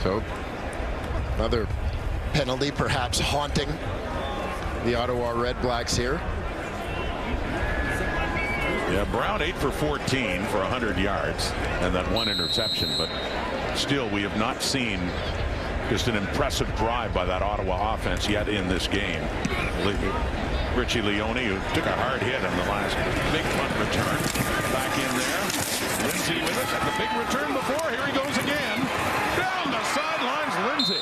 So another penalty perhaps haunting the Ottawa RedBlacks here. Yeah, Brown 8 for 14 for 100 yards and that one interception, but still we have not seen just an impressive drive by that Ottawa offense yet in this game. Richie Leone, who took a hard hit on the last big punt return, back in there. Lindsay with it. The big return before. Here he goes again. Down the sidelines, Lindsay.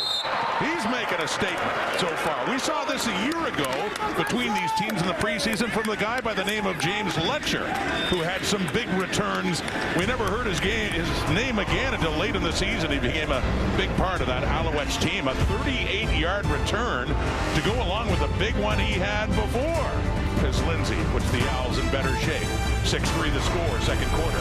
He's making a statement so far. We saw this a year ago between these teams in the preseason from the guy by the name of James Letcher, who had some big returns. We never heard his name again until late in the season. He became a big part of that Alouettes team. A 38-yard return to go along with the big one he had before. Because Lindsay puts the Owls in better shape. 6-3 the score, second quarter.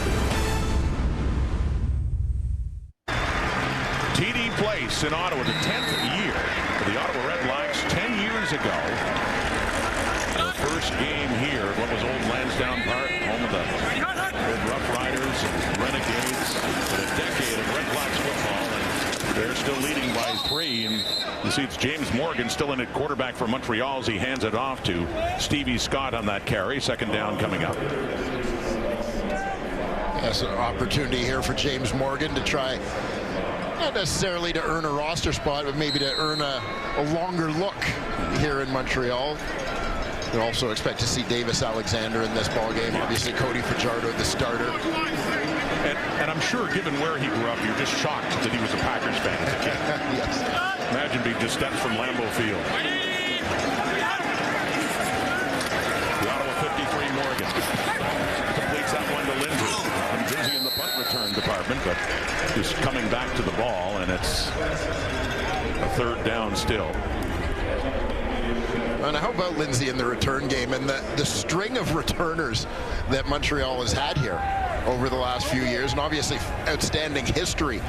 TD Place in Ottawa, the 10th year for the Ottawa RedBlacks. 10 years ago, Lansdowne Park, home of the Rough Riders and Renegades. For a decade of RedBlacks football, and they're still leading by 3. And you see it's James Morgan still in at quarterback for Montreal as he hands it off to Stevie Scott on that carry. Second down coming up. That's an opportunity here for James Morgan to try, not necessarily to earn a roster spot, but maybe to earn a longer look here in Montreal. You also expect to see Davis Alexander in this ball game. Obviously, Cody Fajardo, the starter. And I'm sure, given where he grew up, you're just shocked that he was a Packers fan as a kid. Yes. Imagine being just steps from Lambeau Field. The Ottawa 53, Morgan. Completes that one to Lindsay. I'm busy in the punt return department, but just coming back to the ball, and it's a third down still. And how about Lindsay in the return game and the string of returners that Montreal has had here over the last few years, and obviously outstanding history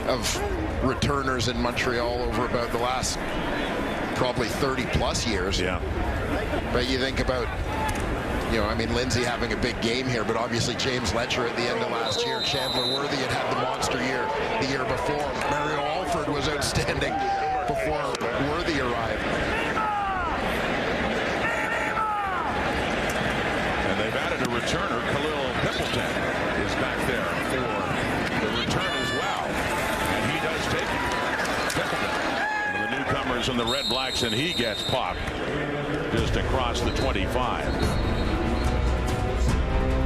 of returners in Montreal over about the last probably 30+ years. Yeah. But you think about, you know, I mean, Lindsay having a big game here, but obviously James Letcher at the end of last year. Chandler Worthy had the monster year the year before. Mario Alford was outstanding before Worthy arrived. And they've added a returner. Khalil Pimpleton is back there for the return as well. And he does take Pimpleton. One of the newcomers in the RedBlacks, and he gets popped just across the 25.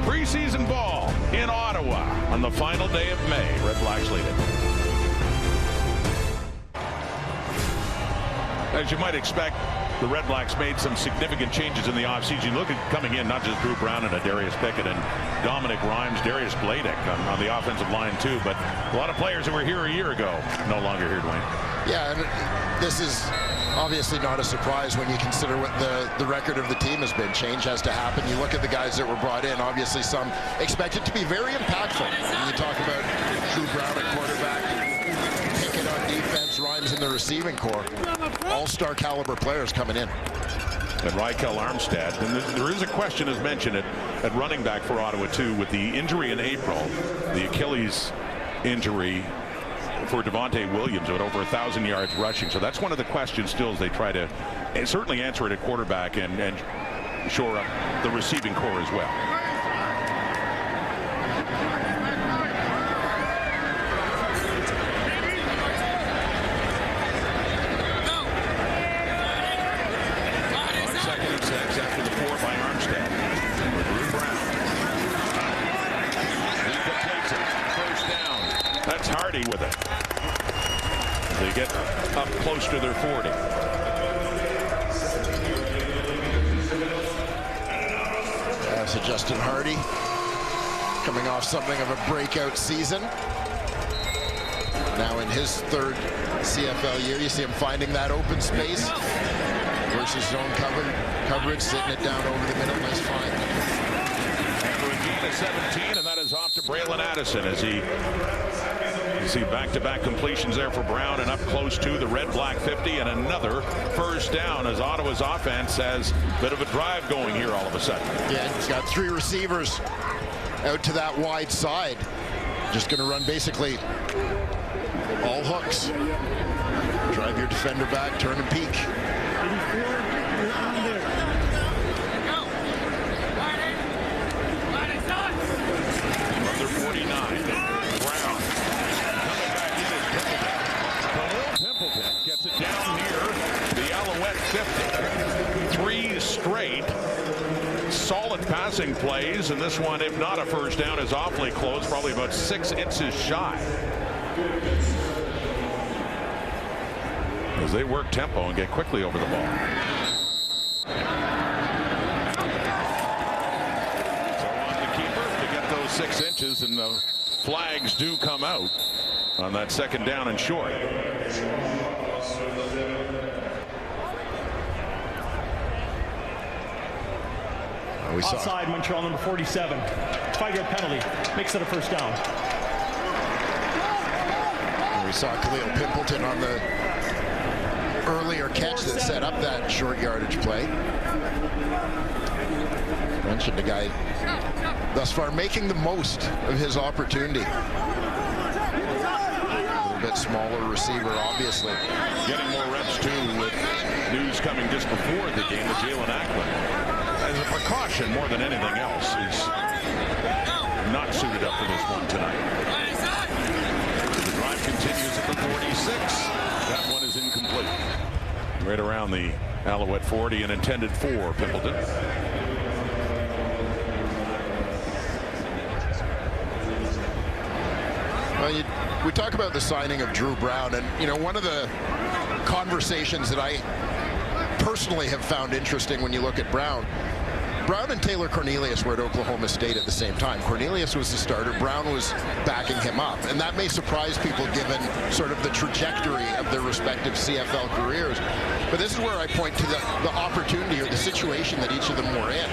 Preseason ball in Ottawa on the final day of May. RedBlacks lead it. As you might expect, the RedBlacks made some significant changes in the offseason. Look at coming in, not just Drew Brown and Darius Pickett and Dominic Rhymes, Darius Bladek on the offensive line too, but a lot of players who were here a year ago no longer here, Dwayne. Yeah, and this is obviously not a surprise when you consider what the record of the team has been. Change has to happen. You look at the guys that were brought in, obviously some expected to be very impactful. When you talk about Drew Brown at quarterback, Pickett on defense, Rhymes in the receiving corps, all-star caliber players coming in. And Rykel Armstead. And there is a question, as mentioned, at running back for Ottawa too, with the injury in April, the Achilles injury for Devontae Williams at over 1,000 yards rushing. So that's one of the questions still as they try to certainly answer it at quarterback and shore up the receiving corps as well. With it. They get up close to their 40. So Justin Hardy coming off something of a breakout season. Now in his third CFL year, you see him finding that open space versus zone coverage, sitting it down over the middle. Nice find. And Regina 17, and that is off to Braylon Addison as he. You see back-to-back completions there for Brown and up close to the RedBlack 50, and another first down as Ottawa's offense has a bit of a drive going here all of a sudden. Yeah, he's got 3 receivers out to that wide side. Just going to run basically all hooks. Drive your defender back, turn and peek. Number 49, Brown. Pimpleton gets it down near the Alouette 50. 3 straight solid passing plays, and this one, if not a first down, is awfully close, probably about 6 inches shy. As they work tempo and get quickly over the ball. So on the keeper to get those 6 inches, and the flags do come out on that second down and short. Offside, Montreal number 47. 5-yard penalty. Makes it a first down. And we saw Khalil Pimpleton on the earlier catch that set up that short yardage play. Mentioned a guy thus far making the most of his opportunity. A little bit smaller receiver, obviously. Getting more reps, too, with news coming just before the game that Jalen Ackland, as a precaution more than anything else, is not suited up for this one tonight. The drive continues at the 46. That one is incomplete. Right around the Alouette 40 and intended for Pimpleton. Well, we talk about the signing of Drew Brown, and one of the conversations that I personally have found interesting when you look at Brown and Taylor Cornelius were at Oklahoma State at the same time. Cornelius was the starter, Brown was backing him up, and that may surprise people given sort of the trajectory of their respective CFL careers. But this is where I point to the opportunity or the situation that each of them were in.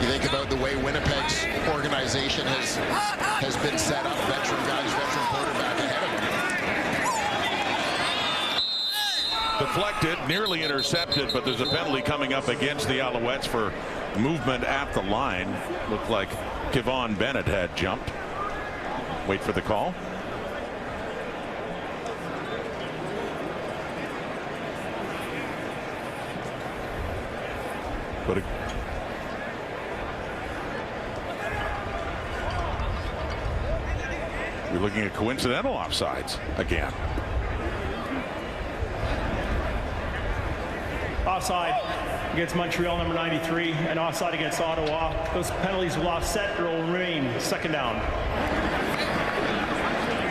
You think about the way Winnipeg's organization has been set up, veteran guys, veteran quarterback ahead of them. Deflected, nearly intercepted, but there's a penalty coming up against the Alouettes for movement at the line. Looked like Kevon Bennett had jumped. Wait for the call. But we're looking at coincidental offsides again. Offside against Montreal, number 93, and offside against Ottawa. Those penalties will offset or will remain second down.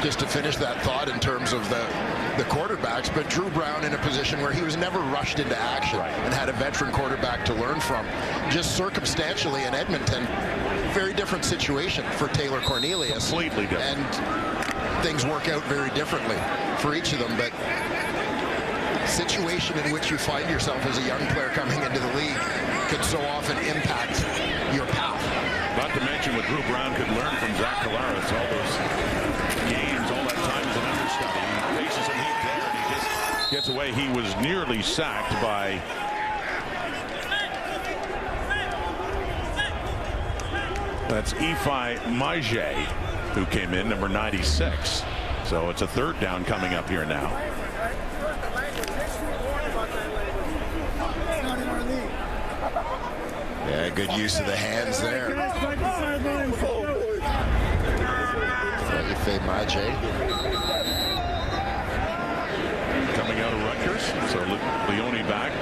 Just to finish that thought in terms of the quarterbacks, but Drew Brown in a position where he was never rushed into action and had a veteran quarterback to learn from. Just circumstantially in Edmonton, very different situation for Taylor Cornelius. Completely different. And things work out very differently for each of them, but situation in which you find yourself as a young player coming into the league could so often impact your path. Not to mention what Drew Brown could learn from Zach Collaros, all those games, all that time as an understudy. He faces some heat there, and he just gets away. He was nearly sacked by that's Ifai Maje, who came in, number 96. So it's a third down coming up here now. Yeah, good use of the hands there. Ifai Maje. Coming out of Rutgers, so Leone back,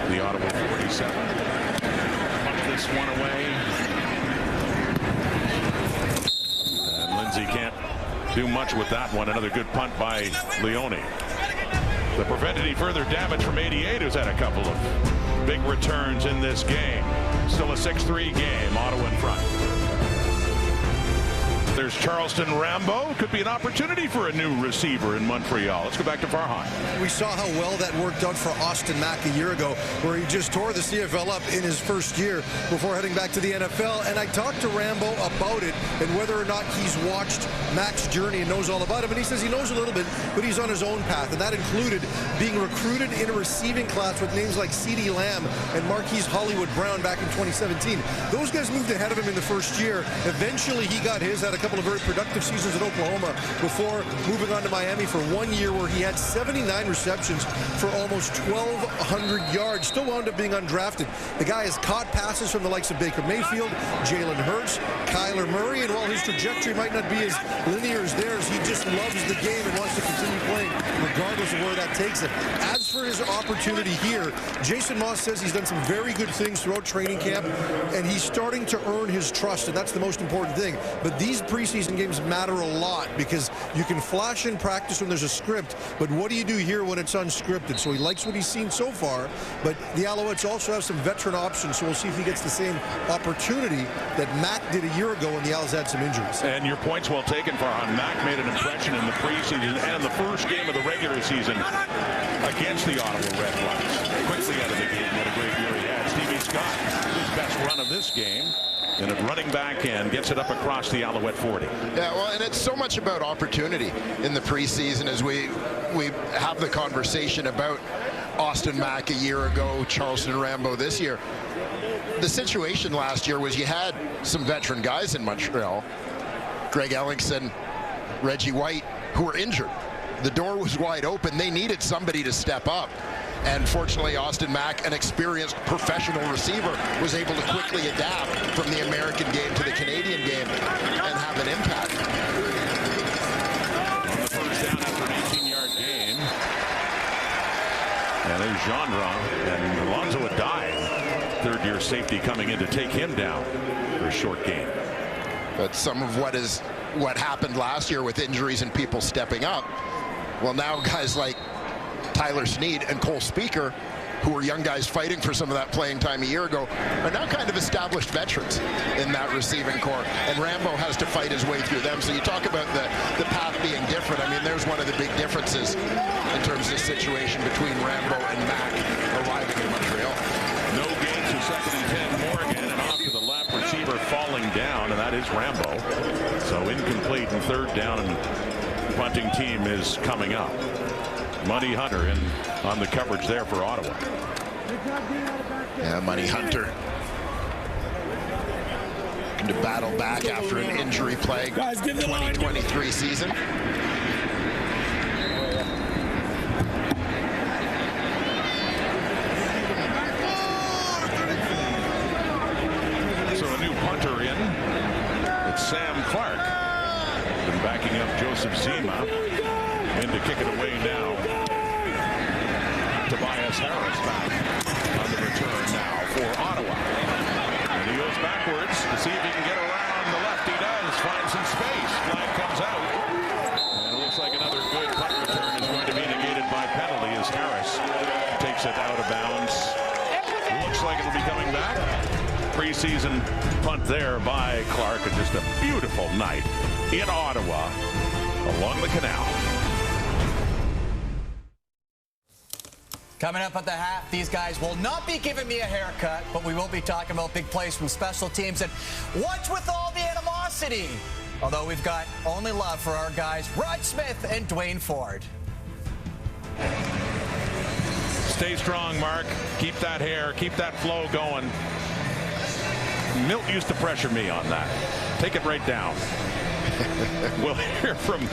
the Ottawa 47. Punt this one away. And Lindsay can't do much with that one. Another good punt by Leone. To prevent any further damage from 88, who's had a couple of big returns in this game. Still a 6-3 game, Ottawa in front. There's Charleston Rambo. Could be an opportunity for a new receiver in Montreal. Let's go back to Farhan. We saw how well that worked out for Austin Mack a year ago, where he just tore the CFL up in his first year before heading back to the NFL. And I talked to Rambo about it and whether or not he's watched Mack's journey and knows all about him. And he says he knows a little bit, but he's on his own path. And that included being recruited in a receiving class with names like CeeDee Lamb and Marquise Hollywood Brown back in 2017. Those guys moved ahead of him in the first year. Eventually, he got his, had a couple of very productive seasons in Oklahoma before moving on to Miami for 1 year where he had 79 receptions for almost 1,200 yards. Still wound up being undrafted. The guy has caught passes from the likes of Baker Mayfield, Jalen Hurts, Kyler Murray, and while his trajectory might not be as linear as theirs, he just loves the game and wants to continue playing regardless of where that takes him. As for his opportunity here, Jason Moss says he's done some very good things throughout training camp, and he's starting to earn his trust, and that's the most important thing. But these preseason games matter a lot because you can flash in practice when there's a script, but what do you do here when it's unscripted? So he likes what he's seen so far, but the Alouettes also have some veteran options, so we'll see if he gets the same opportunity that Mack did a year ago when the Owls had some injuries. And your point's well taken, Farhan. Mack made an impression in the preseason and the first game of the regular season against the Ottawa RedBlacks. Quickly out of the game, what a great year he had. Stevie Scott, his best run of this game. And at running back and gets it up across the Alouette 40. Yeah, well, and it's so much about opportunity in the preseason as we have the conversation about Austin Mack a year ago, Charleston Rambo this year. The situation last year was you had some veteran guys in Montreal, Greg Ellingson, Reggie White, who were injured. The door was wide open. They needed somebody to step up. And fortunately, Austin Mack, an experienced professional receiver, was able to quickly adapt from the American game to the Canadian game and have an impact. On the first down after an 18-yard gain. And there's Genre and Alonzo Adai, third-year safety, coming in to take him down for a short gain. But some of what happened last year with injuries and people stepping up, well, now guys like Tyler Snead and Cole Speaker, who were young guys fighting for some of that playing time a year ago, are now kind of established veterans in that receiving corps. And Rambo has to fight his way through them. So you talk about the path being different. I mean, there's one of the big differences in terms of the situation between Rambo and Mack arriving in Montreal. No gain to 2nd and 10. Morgan, and off to the left, receiver falling down, and that is Rambo. So incomplete, and third down, and punting team is coming up. Money Hunter in on the coverage there for Ottawa. Yeah, Money Hunter to battle back after an injury plagued 2023 season. So a new punter in. It's Sam Clark. Been backing up Joseph Zima. In to kick it away now. Tobias Harris back on the return now for Ottawa. And he goes backwards to see if he can get around the left. He does. Finds some space. Flag comes out. And it looks like another good punt return is going to be negated by penalty as Harris takes it out of bounds. Looks like it'll be coming back. Preseason punt there by Clark. And just a beautiful night in Ottawa along the canal. Coming up at the half, these guys will not be giving me a haircut, but we will be talking about big plays from special teams. And what's with all the animosity? Although we've got only love for our guys, Rod Smith and Dwayne Ford. Stay strong, Mark. Keep that hair. Keep that flow going. Milt used to pressure me on that. Take it right down. We'll hear from,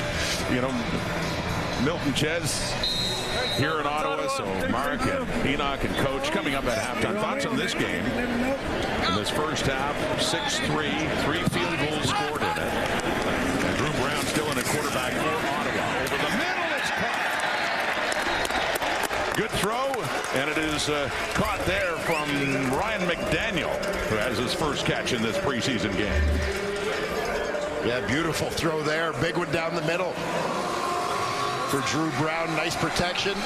Milt and Ches here in Ottawa. So Mark and Enoch and Coach coming up at halftime. Thoughts on this game? In this first half, 6-3, 3 field goals scored in it. And Drew Brown still in at quarterback for Ottawa. Over the middle, it's caught. Good throw, and it is caught there from Ryan McDaniel, who has his first catch in this preseason game. Yeah, beautiful throw there. Big one down the middle for Drew Brown. Nice protection.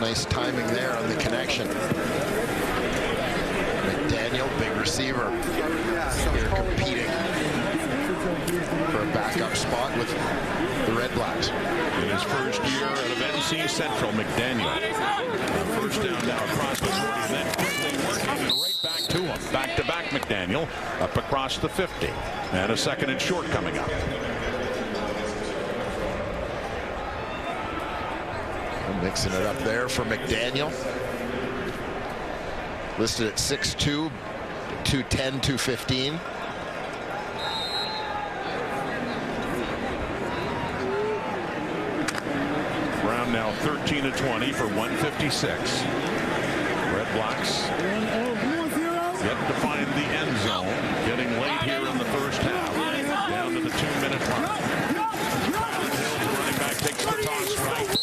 Nice timing there on the connection. McDaniel, big receiver, here competing for a backup spot with the RedBlacks. In his first year out of NC Central, McDaniel. First down now across the 40, then quickly working it right back to him. Back-to-back McDaniel up across the 50. And a second and short coming up. Mixing it up there for McDaniel. Listed at 6'2", 210, 215. Brown now 13 of 20 for 156. RedBlacks yet to find the end zone. Getting late here in the first half. Down to the 2-minute mark. Running back takes the toss right.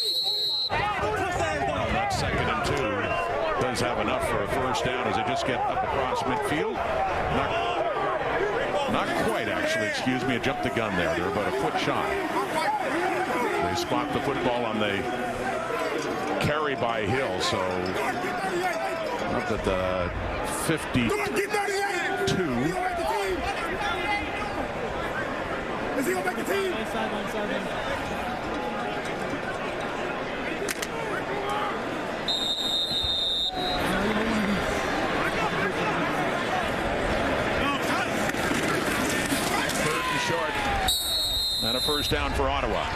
That 2nd and 2 does have enough for a first down as they just get up across midfield. Not quite, actually. Excuse me. I jumped the gun there. They're about a foot shy. They spot the football on the carry by Hill, so up at the 52. Is he gonna make a team? Short. And a first down for Ottawa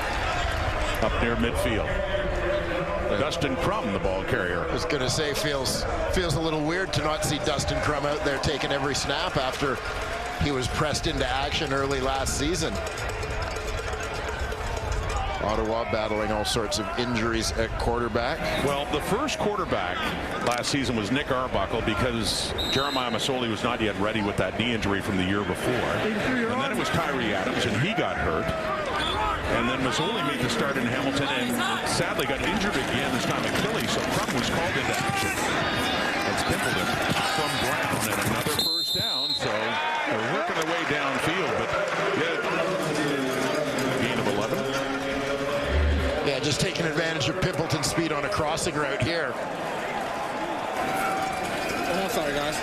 up near midfield. Dustin Crum, the ball carrier. I was going to say, feels a little weird to not see Dustin Crum out there taking every snap after he was pressed into action early last season. Ottawa battling all sorts of injuries at quarterback. Well, the first quarterback last season was Nick Arbuckle because Jeremiah Masoli was not yet ready with that knee injury from the year before. And then it was Tyree Adams, and he got hurt. And then Masoli made the start in Hamilton and sadly got injured again, this time Achilles, so Crum was called into action. It's Pimpleton from Brown and another first down, so they're working their way downfield, but gain of 11. Yeah, just taking advantage of Pimpleton's speed on a crossing route here. Oh, sorry, guys.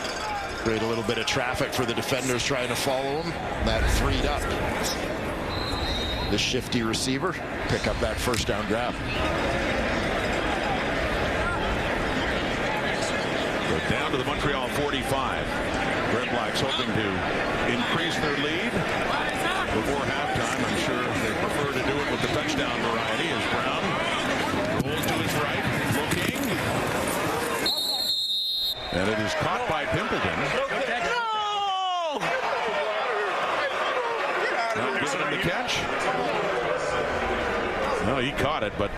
Create a little bit of traffic for the defenders trying to follow him. That freed up the shifty receiver. Pick up that first down grab. So down to the Montreal 45. RedBlacks hoping to increase their lead before halftime. I'm sure they prefer to do it with the touchdown variety as Brown rolls to his right, looking. And it is caught by Pimpleton. Not giving him the catch. No, he caught it, but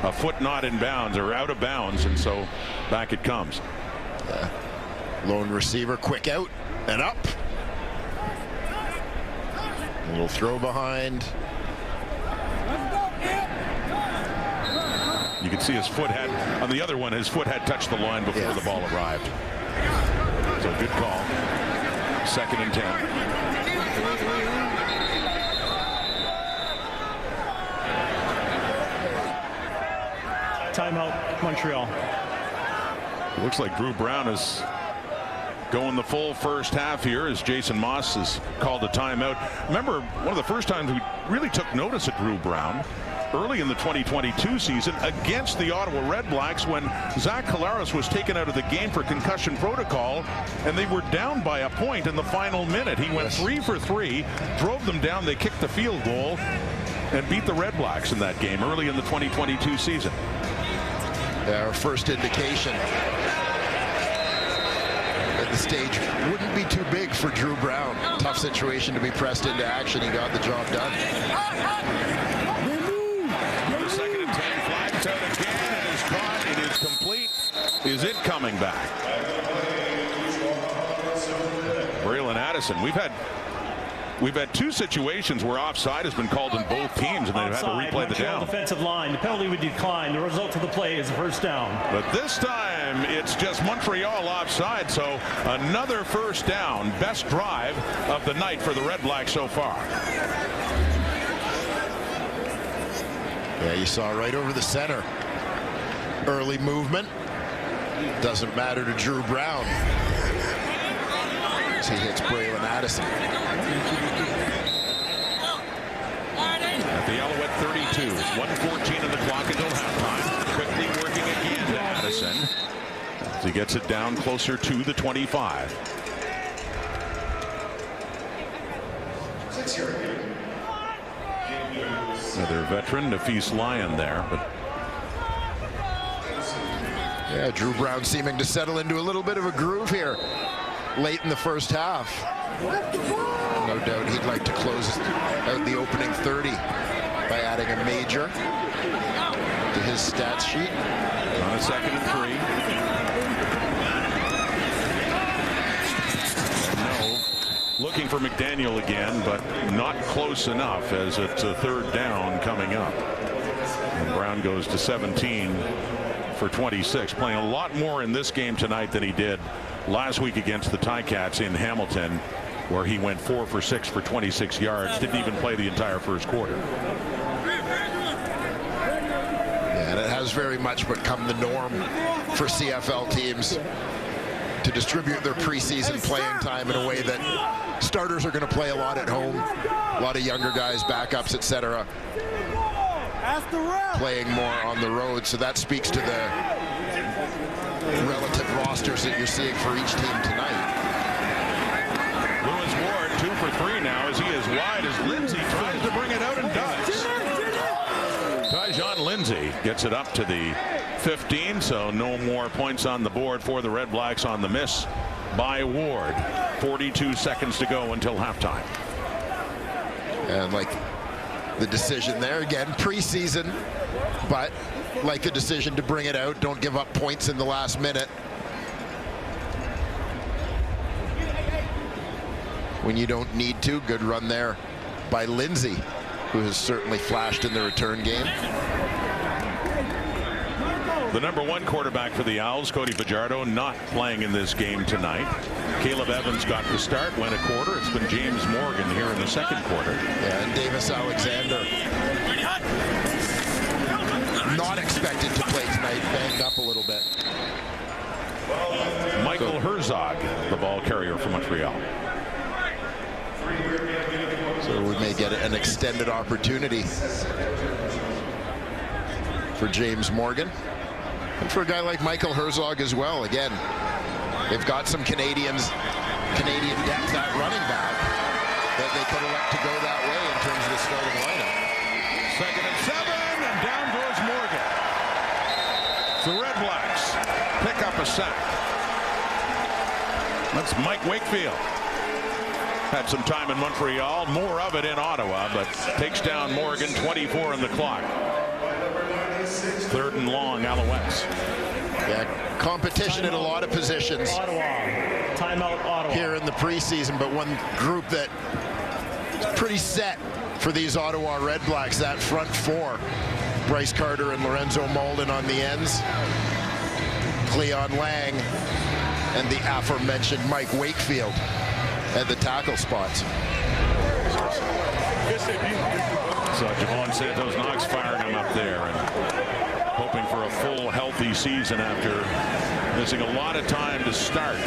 a foot not in bounds or out of bounds, and so back it comes. Lone receiver, quick out and up. A little throw behind. You can see his foot had, on the other one, his foot had touched the line before the ball arrived. So good call. 2nd and 10. Timeout, Montreal. It looks like Drew Brown is going the full first half here as Jason Moss has called a timeout. Remember, one of the first times we really took notice of Drew Brown early in the 2022 season against the Ottawa RedBlacks when Zach Collaros was taken out of the game for concussion protocol, and they were down by a point in the final minute. He went 3 for 3, drove them down. They kicked the field goal and beat the RedBlacks in that game early in the 2022 season. Our first indication that the stage wouldn't be too big for Drew Brown. Tough situation to be pressed into action. He got the job done. The 2nd and 10, flags out again, and is caught. It is complete. Is it coming back? Braylon Addison. We've had 2 situations where offside has been called in both teams, and they've had to replay the down. Defensive line. The penalty would decline. The result of the play is a first down. But this time, it's just Montreal offside, so another first down. Best drive of the night for the RedBlacks so far. Yeah, you saw right over the center. Early movement. Doesn't matter to Drew Brown. As he hits Braylon Addison. At the Alouette 32, it's 1:14 in the clock until halftime. Quickly working again to Addison as he gets it down closer to the 25. Another veteran, Nafis Lyon there, but yeah, Drew Brown seeming to settle into a little bit of a groove here late in the first half. No doubt he'd like to close out the opening 30 by adding a major to his stats sheet. On a 2nd and 3. No, looking for McDaniel again, but not close enough as it's a 3rd down coming up. And Brown goes to 17 for 26, playing a lot more in this game tonight than he did last week against the Ticats in Hamilton, where he went 4 for 6 for 26 yards. Didn't even play the entire first quarter. Yeah, and it has very much become the norm for CFL teams to distribute their preseason playing time in a way that starters are going to play a lot at home. A lot of younger guys, backups, etc. playing more on the road. So that speaks to the relative rosters that you're seeing for each team tonight. Lewis Ward 2 for 3 now as he is wide as Lindsay tries to bring it out and does. Tyjon Lindsay gets it up to the 15, so no more points on the board for the RedBlacks on the miss by Ward. 42 seconds to go until halftime. And like the decision there again, preseason, but like the decision to bring it out, don't give up points in the last minute. When you don't need to. Good run there by Lindsay, who has certainly flashed in the return game. The number 1 quarterback for the Owls, Cody Fajardo, not playing in this game tonight. Caleb Evans got the start, went a quarter. It's been James Morgan here in the second quarter. Yeah, and Davis Alexander not expected to play tonight, banged up a little bit. Michael Herzog, the ball carrier for Montreal. So we may get an extended opportunity for James Morgan. And for a guy like Michael Herzog as well. Again, they've got some Canadian depth at running back that they could elect to go that way in terms of the starting lineup. 2nd and 7, and down goes Morgan. The RedBlacks pick up a sack. That's Mike Wakefield. Had some time in Montreal, more of it in Ottawa, but takes down Morgan, 24 on the clock. 3rd and long, Alouettes. Yeah, competition in a lot of positions. Ottawa. Timeout, Ottawa. Here in the preseason, but one group that is pretty set for these Ottawa RedBlacks, that front 4. Bryce Carter and Lorenzo Malden on the ends. Cleon Lang and the aforementioned Mike Wakefield at the tackle spots. So Javon Santos Knox firing him up there and hoping for a full healthy season after missing a lot of time to start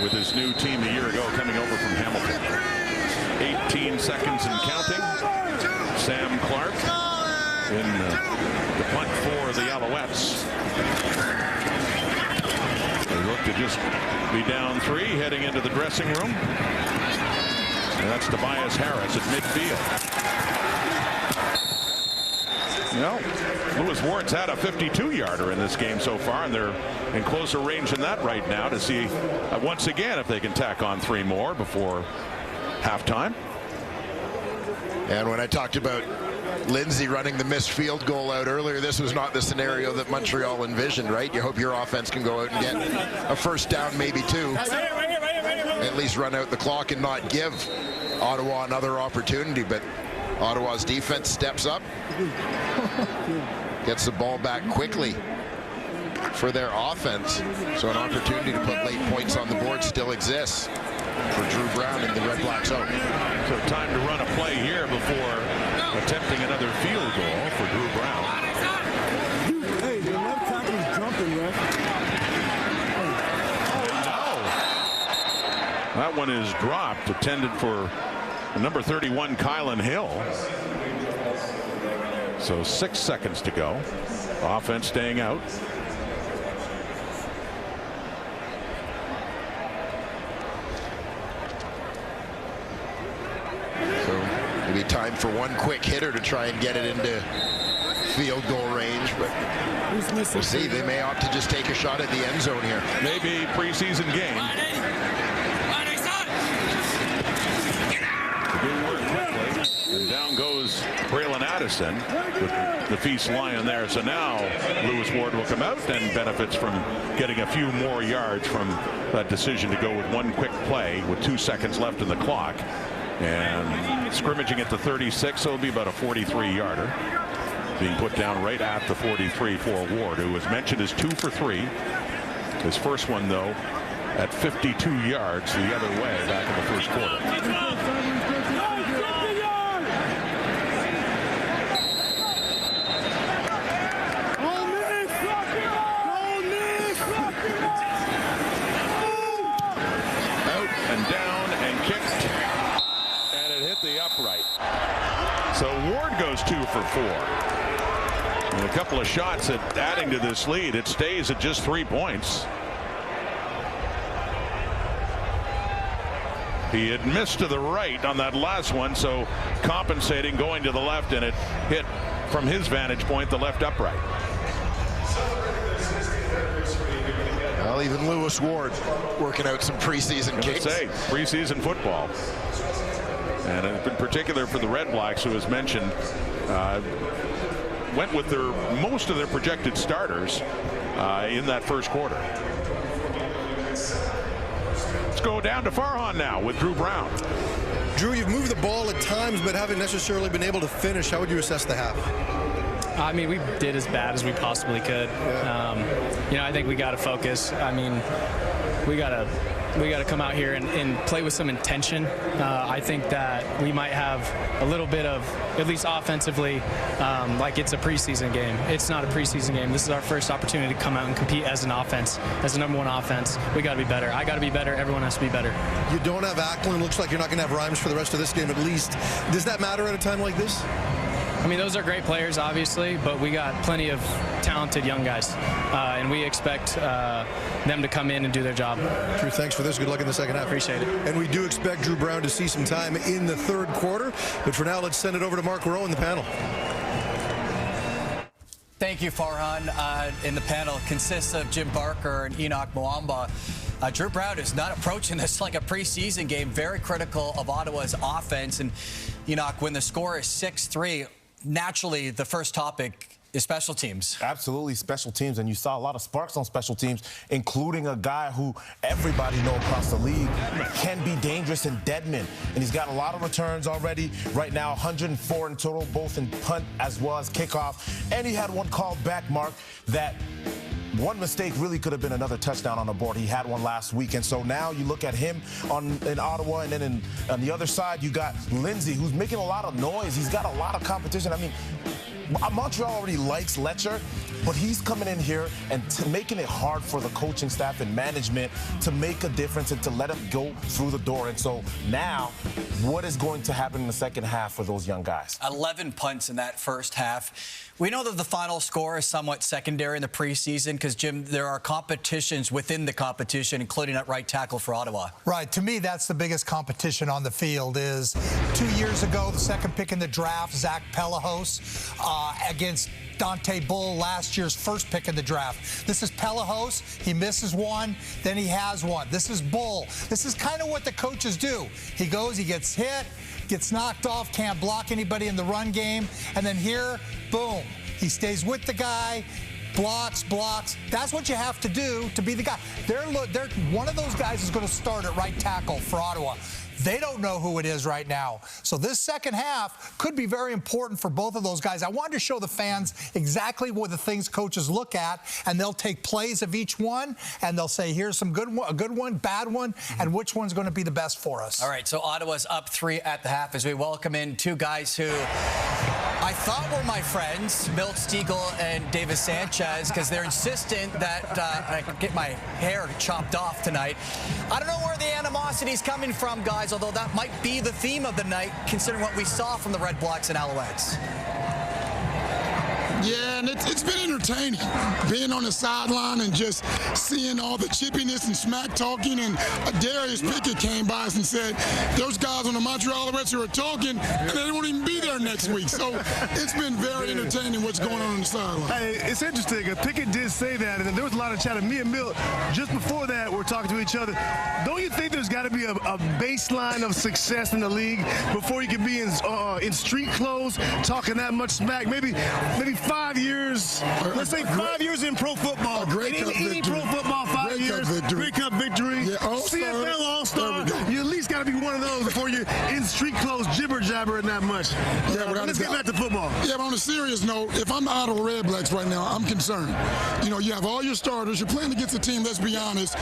with his new team a year ago coming over from Hamilton. 18 seconds and counting. Sam Clark in the punt for the Alouettes. They look to just be down 3 heading into the dressing room. And that's Tobias Harris at midfield. No, Lewis Ward's had a 52-yarder in this game so far, and they're in closer range than that right now to see once again if they can tack on 3 more before halftime. And when I talked about Lindsay running the missed field goal out earlier, this was not the scenario that Montreal envisioned, right? You hope your offense can go out and get a first down, maybe 2. At least run out the clock and not give Ottawa another opportunity, but Ottawa's defense steps up, gets the ball back quickly for their offense. So an opportunity to put late points on the board still exists for Drew Brown in the RedBlacks zone. So time to run a play here before attempting another field goal for Drew Brown. Hey, the left tackle is jumping, right? That one is dropped, intended for number 31, Kylan Hill. So 6 seconds to go. Offense staying out. So maybe time for one quick hitter to try and get it into field goal range, but we'll see. They may opt to just take a shot at the end zone here. Maybe preseason game. Good work quickly. And down goes Braylon Addison with the feast lion there. So now Lewis Ward will come out and benefits from getting a few more yards from that decision to go with one quick play with 2 seconds left in the clock. And scrimmaging at the 36, so it'll be about a 43-yarder. Being put down right at the 43 for Ward, who was mentioned as 2 for 3. His first one, though, at 52 yards the other way back in the first quarter. Out and down and kicked. And it hit the upright. So Ward goes 2 for 4. And a couple of shots at adding to this lead. It stays at just 3 points. He had missed to the right on that last one, so compensating, going to the left, and it hit from his vantage point, the left upright. Well, even Lewis Ward working out some preseason kicks. Preseason football. And in particular for the RedBlacks, who was mentioned, went with most of their projected starters in that first quarter. Let's go down to Farhan now with Drew Brown. Drew, you've moved the ball at times, but haven't necessarily been able to finish. How would you assess the half? I mean, we did as bad as we possibly could. I think we got to focus. I mean, we got to come out here and play with some intention. I think that we might have a little bit of, at least offensively, like it's a preseason game. It's not a preseason game. This is our first opportunity to come out and compete as an offense, as a #1 offense. We got to be better. I got to be better. Everyone has to be better. You don't have Ackland. Looks like you're not going to have Rhymes for the rest of this game at least. Does that matter at a time like this? I mean, those are great players, obviously, but we got plenty of talented young guys, and we expect them to come in and do their job. Drew, thanks for this. Good luck in the second half. Appreciate it. And we do expect Drew Brown to see some time in the third quarter. But for now, let's send it over to Mark Rowe in the panel. Thank you, Farhan. In the panel consists of Jim Barker and Enoch Mwamba. Drew Brown is not approaching this like a preseason game. Very critical of Ottawa's offense. And Enoch, when the score is 6-3, naturally the first topic is special teams. Absolutely, special teams. And you saw a lot of sparks on special teams, including a guy who everybody knows across the league can be dangerous in Dedman. And he's got a lot of returns already. Right now, 104 in total, both in punt as well as kickoff. And he had one called back, Mark, that one mistake really could have been another touchdown on the board. He had one last week. And so now you look at him in Ottawa, and then on the other side, you got Lindsay, who's making a lot of noise. He's got a lot of competition. I mean, Montreal already likes Letcher, but he's coming in here and making it hard for the coaching staff and management to make a difference and to let him go through the door. And so now, what is going to happen in the second half for those young guys? 11 punts in that first half. We know that the final score is somewhat secondary in the preseason because, Jim, there are competitions within the competition, including at right tackle for Ottawa. Right. To me, that's the biggest competition on the field is 2 years ago, the second pick in the draft, Zach Pelahos, against Dante Bull, last year's first pick in the draft. This is Pelahos. He misses one, then he has one. This is Bull. This is kind of what the coaches do. He goes, he gets hit, gets knocked off, can't block anybody in the run game, and then here, boom, he stays with the guy, blocks. That's what you have to do to be the guy. One of those guys is going to start at right tackle for Ottawa. They don't know who it is right now. So this second half could be very important for both of those guys. I wanted to show the fans exactly what the things coaches look at, and they'll take plays of each one, and they'll say, here's some a good one, bad one, and which one's going to be the best for us. All right, so Ottawa's up 3 at the half as we welcome in two guys who I thought were my friends, Milt Stiegel and Davis Sanchez, because they're insistent that I could get my hair chopped off tonight. I don't know where the animosity's coming from, guys, although that might be the theme of the night, considering what we saw from the RedBlacks and Alouettes. Yeah, and it's been entertaining, being on the sideline and just seeing all the chippiness and smack talking. And Darius Pickett came by us and said, those guys on the Montreal Alouettes who are talking, and they won't even be there next week. So it's been very entertaining what's going on the sideline. Hey, it's interesting. Pickett did say that, and there was a lot of chatter. Me and Milt, just before that, we're talking to each other. Don't you think there's got to be a baseline of success in the league before you can be in street clothes talking that much smack? Maybe 5 years. Let's say 5 years in pro football. Any pro football, 5 years. Grey Cup victory. Yeah, CFL All-Star. You at least got to be one of those before you're in street clothes jibber-jabbering that much. Yeah, let's get back to football. Yeah, but on a serious note, if I'm the Ottawa RedBlacks right now, I'm concerned. You know, you have all your starters. You're playing against a team, let's be honest,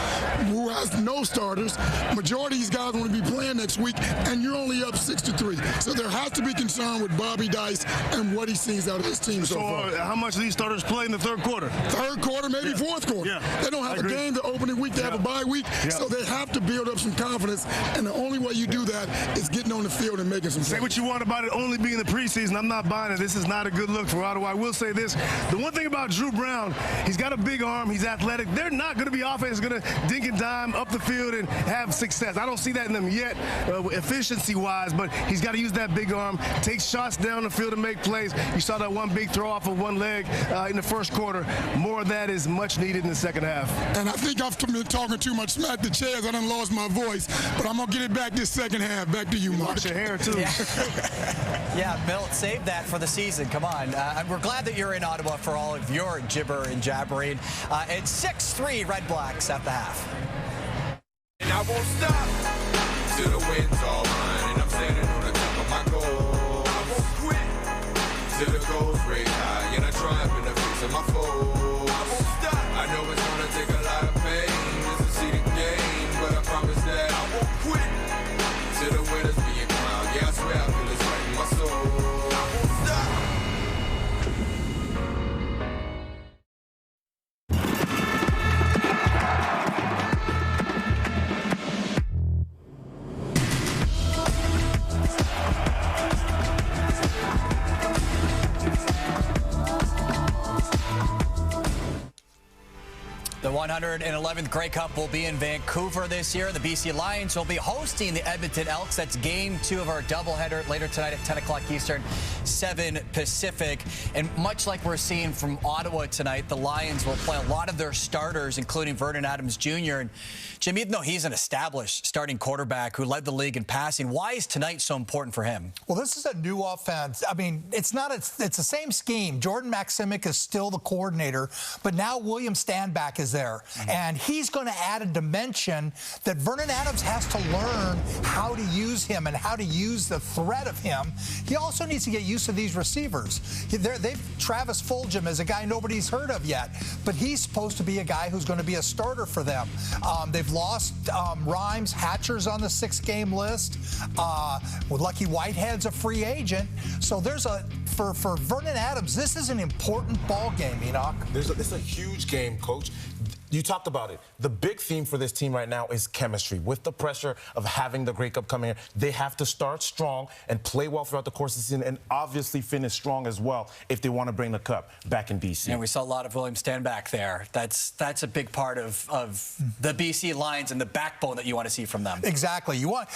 who has no starters. Majority of these guys want to be playing next week, and you're only up 6-3. So there has to be concern with Bobby Dice and what he sees out of his team so far. How much do these starters play in the third quarter? Third quarter, maybe fourth quarter. Yeah, they don't have a game the opening week. They have a bye week, so they have to build up some confidence. And the only way you you do that is getting on the field and making some Say plays. what you want about it only being the preseason. I'm not buying it. This is not a good look for Ottawa. I will say this. The one thing about Drew Brown, he's got a big arm. He's athletic. They're not going to be offense going to dink and dime up the field and have success. I don't see that in them yet, efficiency-wise, but he's got to use that big arm, take shots down the field and make plays. You saw that one big throw off of one leg in the first quarter. More of that is much needed in the second half. And I think I've been talking too much smack to Chaz. I done lost my voice, but I'm going to get it back this second half. Back to you, Mark. Watch your hair, too. Yeah, Milt, save that for the season. Come on. We're glad that you're in Ottawa for all of your gibber and jabbering. It's 6-3 RedBlacks at the half. And I won't stop till the wind's all mine, and I'm standing on the top of my goal. I won't quit till the goal's raised high, and I triumph in the face of my foe. I won't stop. I know it's gonna take a lot of pain. It's a seeded game, but I promise that I won't quit till the winners being crowned. Yeah, I swear I feel it's right in my soul. I won't stop. The 111th Grey Cup will be in Vancouver this year. The BC Lions will be hosting the Edmonton Elks. That's game 2 of our doubleheader later tonight at 10 o'clock Eastern, 7 Pacific. And much like we're seeing from Ottawa tonight, the Lions will play a lot of their starters, including Vernon Adams Jr. And Jim, even though he's an established starting quarterback who led the league in passing, why is tonight so important for him? Well, this is a new offense. I mean, it's the same scheme. Jordan Maximic is still the coordinator, but now William Standback is there. And he's going to add a dimension that Vernon Adams has to learn how to use him and how to use the threat of him. He also needs to get used to these receivers. Travis Fulgham is a guy nobody's heard of yet, but he's supposed to be a guy who's going to be a starter for them. They've lost Rhymes. Hatcher's on the 6-game list. Lucky Whitehead's a free agent. So there's for Vernon Adams, this is an important ball game, Enoch. It's a huge game, Coach. You talked about it. The big theme for this team right now is chemistry. With the pressure of having the Grey Cup coming in, they have to start strong and play well throughout the course of the season and obviously finish strong as well if they want to bring the cup back in BC. And we saw a lot of William Standback there. That's a big part of the BC Lions and the backbone that you want to see from them. Exactly. You want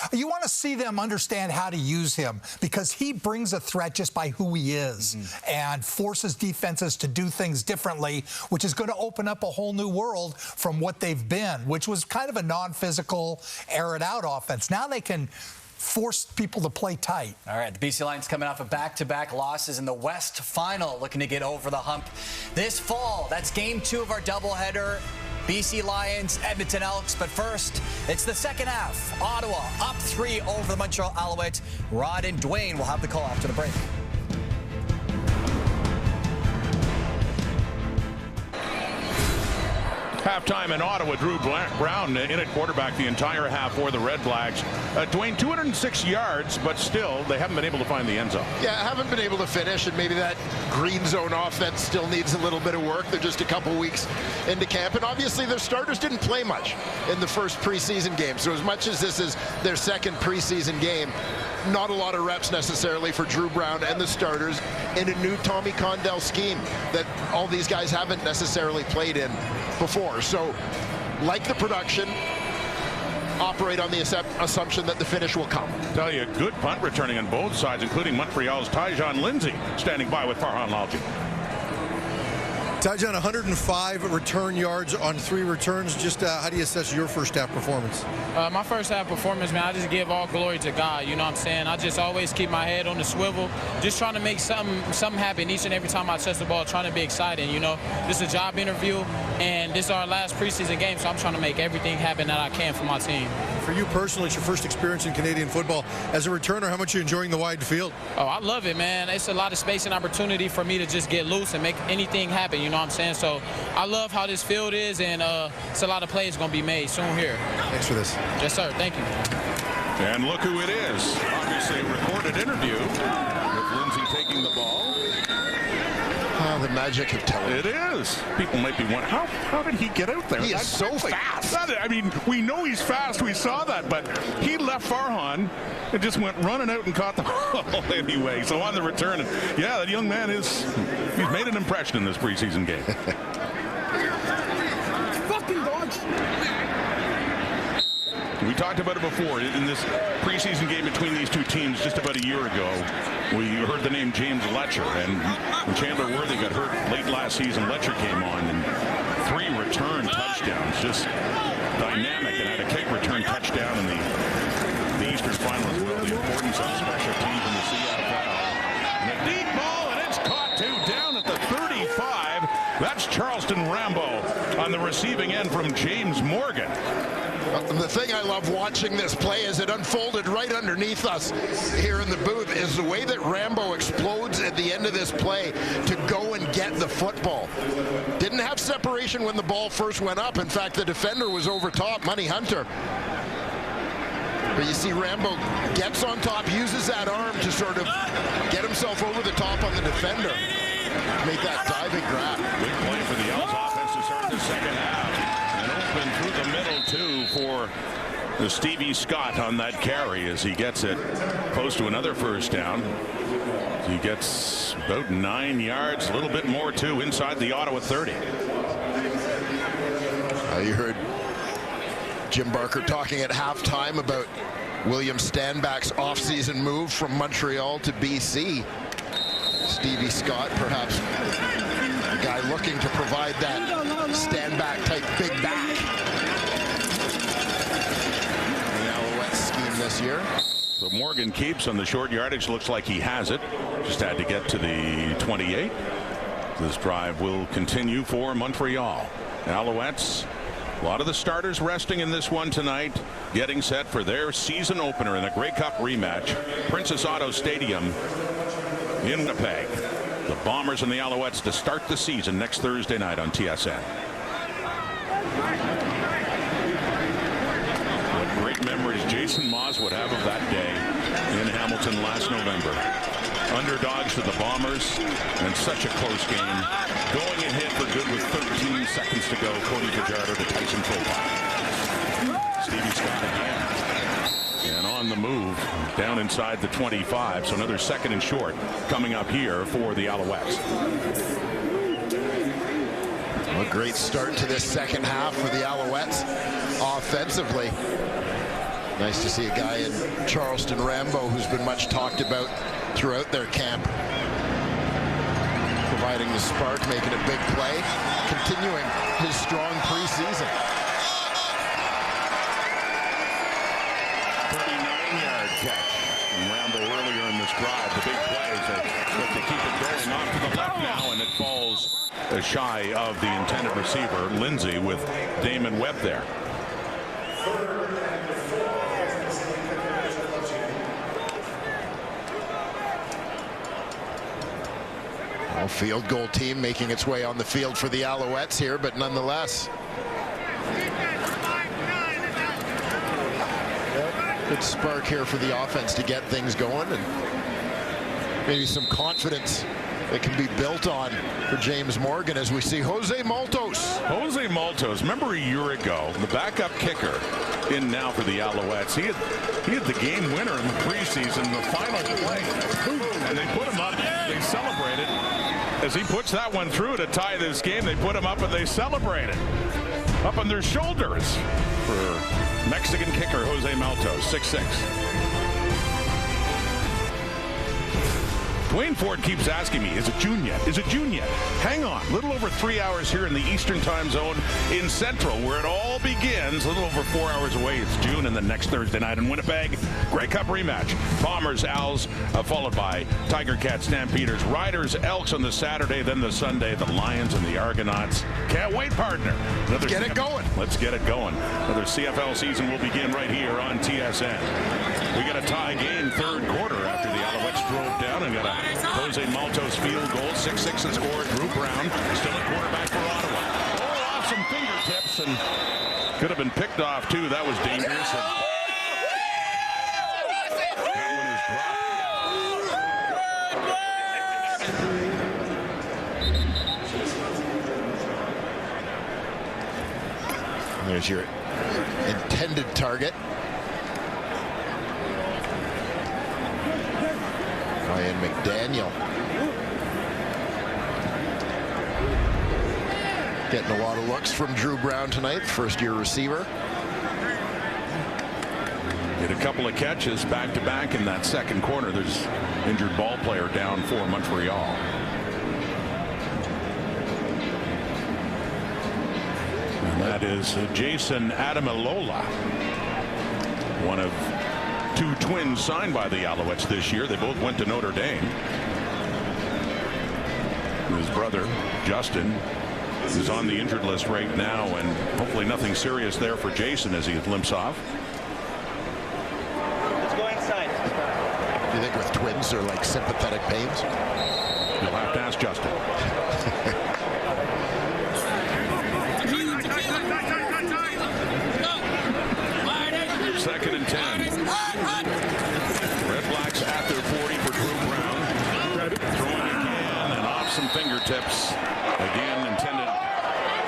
to see them understand how to use him because he brings a threat just by who he is and forces defenses to do things differently, which is going to open up a whole new world from what they've been, which was kind of a non-physical, air-it-out offense. Now they can force people to play tight. All right, the BC Lions coming off of back-to-back losses in the West Final, looking to get over the hump this fall. That's game 2 of our doubleheader. BC Lions, Edmonton Elks. But first, it's the second half. Ottawa up 3 over the Montreal Alouettes. Rod and Dwayne will have the call after the break. Halftime in Ottawa, Drew Brown in at quarterback the entire half for the RedBlacks. Dwayne, 206 yards, but still, they haven't been able to find the end zone. Yeah, haven't been able to finish, and maybe that green zone offense still needs a little bit of work. They're just a couple weeks into camp, and obviously their starters didn't play much in the first preseason game. So as much as this is their second preseason game, not a lot of reps necessarily for Drew Brown and the starters in a new Tommy Condell scheme that all these guys haven't necessarily played in before. So, like the production, operate on the assumption that the finish will come. Tell you, good punt returning on both sides, including Montreal's Tyjon Lindsay standing by with Farhan Lalji. Tyjon, 105 return yards on 3 returns. Just how do you assess your first half performance? My first half performance, man, I just give all glory to God. You know what I'm saying? I just always keep my head on the swivel, just trying to make something happen each and every time I touch the ball, trying to be exciting. You know, this is a job interview, and this is our last preseason game, so I'm trying to make everything happen that I can for my team. For you personally, it's your first experience in Canadian football. As a returner, how much are you enjoying the wide field? Oh, I love it, man. It's a lot of space and opportunity for me to just get loose and make anything happen, you know what I'm saying? So I love how this field is, and it's a lot of plays going to be made soon here. Thanks for this. Yes, sir. Thank you. And look who it is. Obviously a recorded interview with Lindsay taking the ball. The magic of television. It is. People might be wondering, how did he get out there? He is so fast. I mean, we know he's fast. We saw that, but he left Farhan and just went running out and caught the ball anyway. So on the return, yeah, that young man he's made an impression in this preseason game. Fucking dogs. We talked about it before in this preseason game between these two teams just about a year ago. We heard the name James Letcher, and when Chandler Worthy got hurt late last season, Letcher came on, and 3 return touchdowns, just dynamic, and had a kick return touchdown in the Eastern Final as well. The importance of special teams in the CFL. And a deep ball, and it's caught down at the 35. That's Charleston Rambo on the receiving end from James Morgan. The thing I love watching this play as it unfolded right underneath us here in the booth is the way that Rambo explodes at the end of this play to go and get the football. Didn't have separation when the ball first went up. In fact, the defender was over top, Money Hunter. But you see Rambo gets on top, uses that arm to sort of get himself over the top on the defender. Make that diving grab. Big play for the Owls offense to start the second half. Open through the middle, too, for the Stevie Scott on that carry as he gets it close to another first down. He gets about 9 yards, a little bit more, too, inside the Ottawa 30. You heard Jim Barker talking at halftime about William Stanback's offseason move from Montreal to BC. Stevie Scott, perhaps a guy looking to provide that Stanback type big back. The Alouettes scheme this year. So Morgan keeps on the short yardage. Looks like he has it. Just had to get to the 28. This drive will continue for Montreal. Alouettes, a lot of the starters resting in this one tonight, getting set for their season opener in the Grey Cup rematch. Princess Auto Stadium in Winnipeg. The Bombers and the Alouettes to start the season next Thursday night on TSN. What great memories Jason Maas would have of that day in Hamilton last November. Underdogs to the Bombers, and such a close game. Going ahead for good with 13 seconds to go. Cody Fajardo to Tyson Philpott. Stevie Scott again. And on the move, down inside the 25. So another second and short coming up here for the Alouettes. A great start to this second half for the Alouettes offensively. Nice to see a guy in Charleston Rambo who's been much talked about throughout their camp. Providing the spark, making a big play, continuing his strong preseason. 39-yard catch. And Rambo earlier in this drive, the big plays that to keep it going off to the left now, and it falls shy of the intended receiver, Lindsay, with Damon Webb there. Well, field goal team making its way on the field for the Alouettes here, but nonetheless. Good spark here for the offense to get things going, and maybe some confidence that can be built on for James Morgan as we see Jose Maltos. Jose Maltos, remember a year ago, the backup kicker in now for the Alouettes. He had the game winner in the preseason, the final play, and they put him up. They celebrated as he puts that one through to tie this game. They put him up and they celebrated up on their shoulders for Mexican kicker Jose Maltos, 6'6". Dwayne Ford keeps asking me, is it June yet? Is it June yet? Hang on. A little over 3 hours here in the Eastern time zone in Central, where it all begins. A little over 4 hours away. It's June, and the next Thursday night in Winnipeg, Grey Cup rematch. Bombers, Owls, followed by Tiger Cats, Stampeders, Riders, Elks on the Saturday, then the Sunday, the Lions and the Argonauts. Can't wait, partner. Let's get it going. Let's get it going. Another CFL season will begin right here on TSN. We got a tie game third quarter after the Alouettes drove down and got a Jose Maltos field goal. 6-6 and scored. Drew Brown still at quarterback for Ottawa. Oh, off some fingertips and could have been picked off too. That was dangerous. There's your intended target. Ryan McDaniel. Getting a lot of looks from Drew Brown tonight, first-year receiver. Did a couple of catches back-to-back in that second quarter. There's injured ball player down for Montreal. And that is Jason Adamilola, one of two twins signed by the Alouettes this year. They both went to Notre Dame. His brother, Justin, is on the injured list right now, and hopefully nothing serious there for Jason as he limps off. Let's go inside. Do you think with twins they're like sympathetic pains? You'll have to ask Justin. Second and 10. RedBlacks at their 40 for Drew Brown. Throwing again and off some fingertips. Again intended.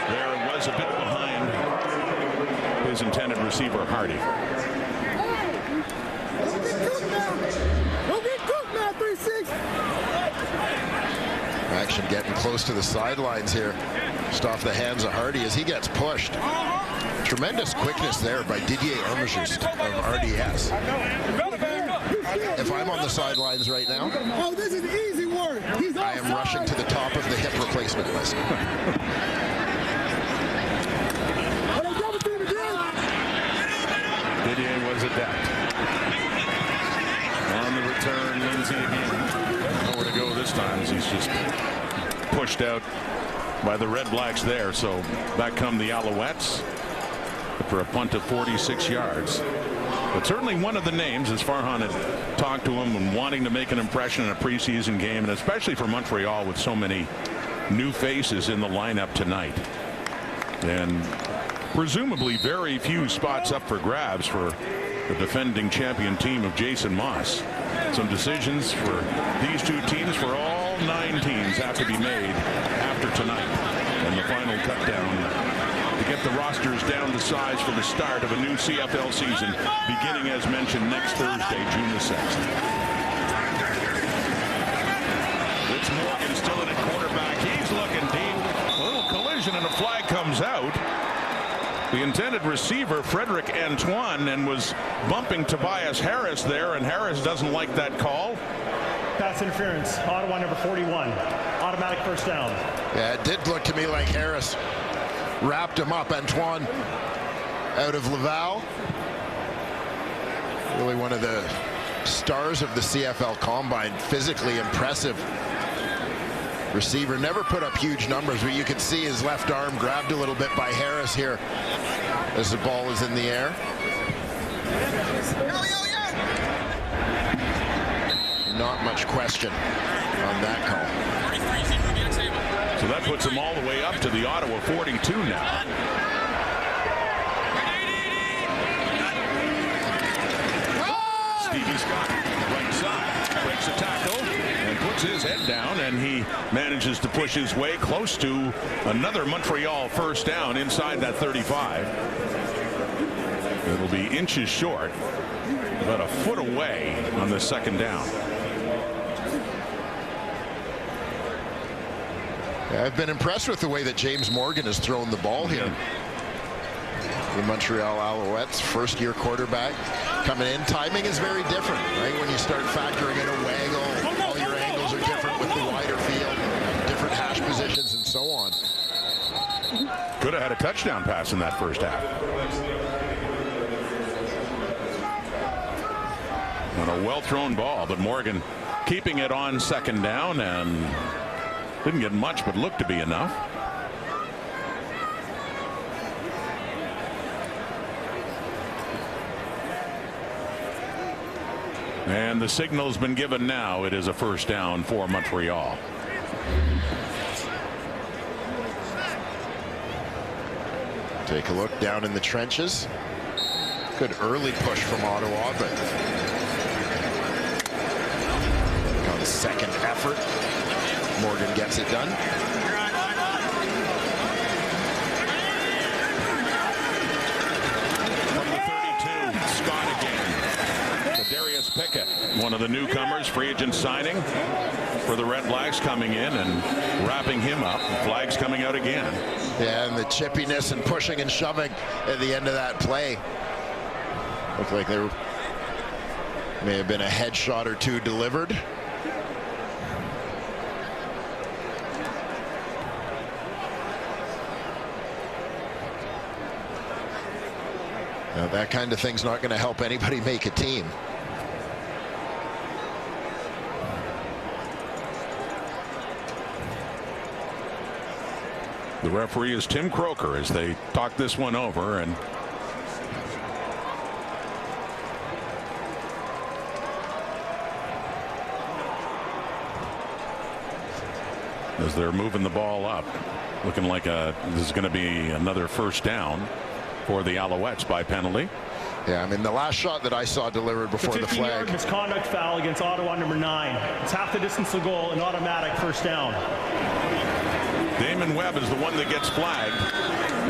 There was a bit behind his intended receiver, Hardy. Action getting close to the sidelines here. Just off the hands of Hardy as he gets pushed. Tremendous quickness there by Didier Armagist of RDS. If I'm on the sidelines right now, oh, this is easy work. I am rushing to the top of the hip replacement list. Didier was adept. On the return, Lindsay again. Nowhere to go this time as he's just pushed out by the RedBlacks there. So back come the Alouettes for a punt of 46 yards. But certainly one of the names, as Farhan had talked to him and wanting to make an impression in a preseason game, and especially for Montreal with so many new faces in the lineup tonight. And presumably very few spots up for grabs for the defending champion team of Jason Moss. Some decisions for these two teams, for all 9 teams, have to be made after tonight. And the final cut down to get the rosters down to size for the start of a new CFL season, beginning, as mentioned, next Thursday, June the 6th. It's Morgan still in at quarterback. He's looking deep. A little collision and a flag comes out. The intended receiver, Frederick Antoine, and was bumping Tobias Harris there, and Harris doesn't like that call. Pass interference. Ottawa number 41. Automatic first down. Yeah, it did look to me like Harris wrapped him up. Antoine out of Laval. Really one of the stars of the CFL Combine. Physically impressive receiver. Never put up huge numbers, but you can see his left arm grabbed a little bit by Harris here as the ball is in the air. Not much question on that call. So that puts them all the way up to the Ottawa 42 now. Stevie Scott, right side, breaks a tackle and puts his head down, and he manages to push his way close to another Montreal first down inside that 35. It'll be inches short, about a foot away on the second down. I've been impressed with the way that James Morgan has thrown the ball here. The Montreal Alouettes, first-year quarterback coming in. Timing is very different, right? When you start factoring in a waggle, all your angles are different with the wider field, different hash positions, and so on. Could have had a touchdown pass in that first half. On a well-thrown ball, but Morgan keeping it on second down, and didn't get much, but looked to be enough. And the signal's been given now. It is a first down for Montreal. Take a look down in the trenches. Good early push from Ottawa, but on the second effort, Morgan gets it done. one of the newcomers, free agent signing for the RedBlacks, coming in and wrapping him up. Flags coming out again. Yeah, and the chippiness and pushing and shoving at the end of that play. Looked like there may have been a headshot or two delivered. Now, that kind of thing's not going to help anybody make a team. The referee is Tim Croker as they talk this one over, and as they're moving the ball up, looking like this is going to be another first down for the Alouettes by penalty. Yeah, I mean, the last shot that I saw delivered before the flag. 15-yard misconduct foul against Ottawa number 9. It's half the distance to goal, an automatic first down. Damon Webb is the one that gets flagged,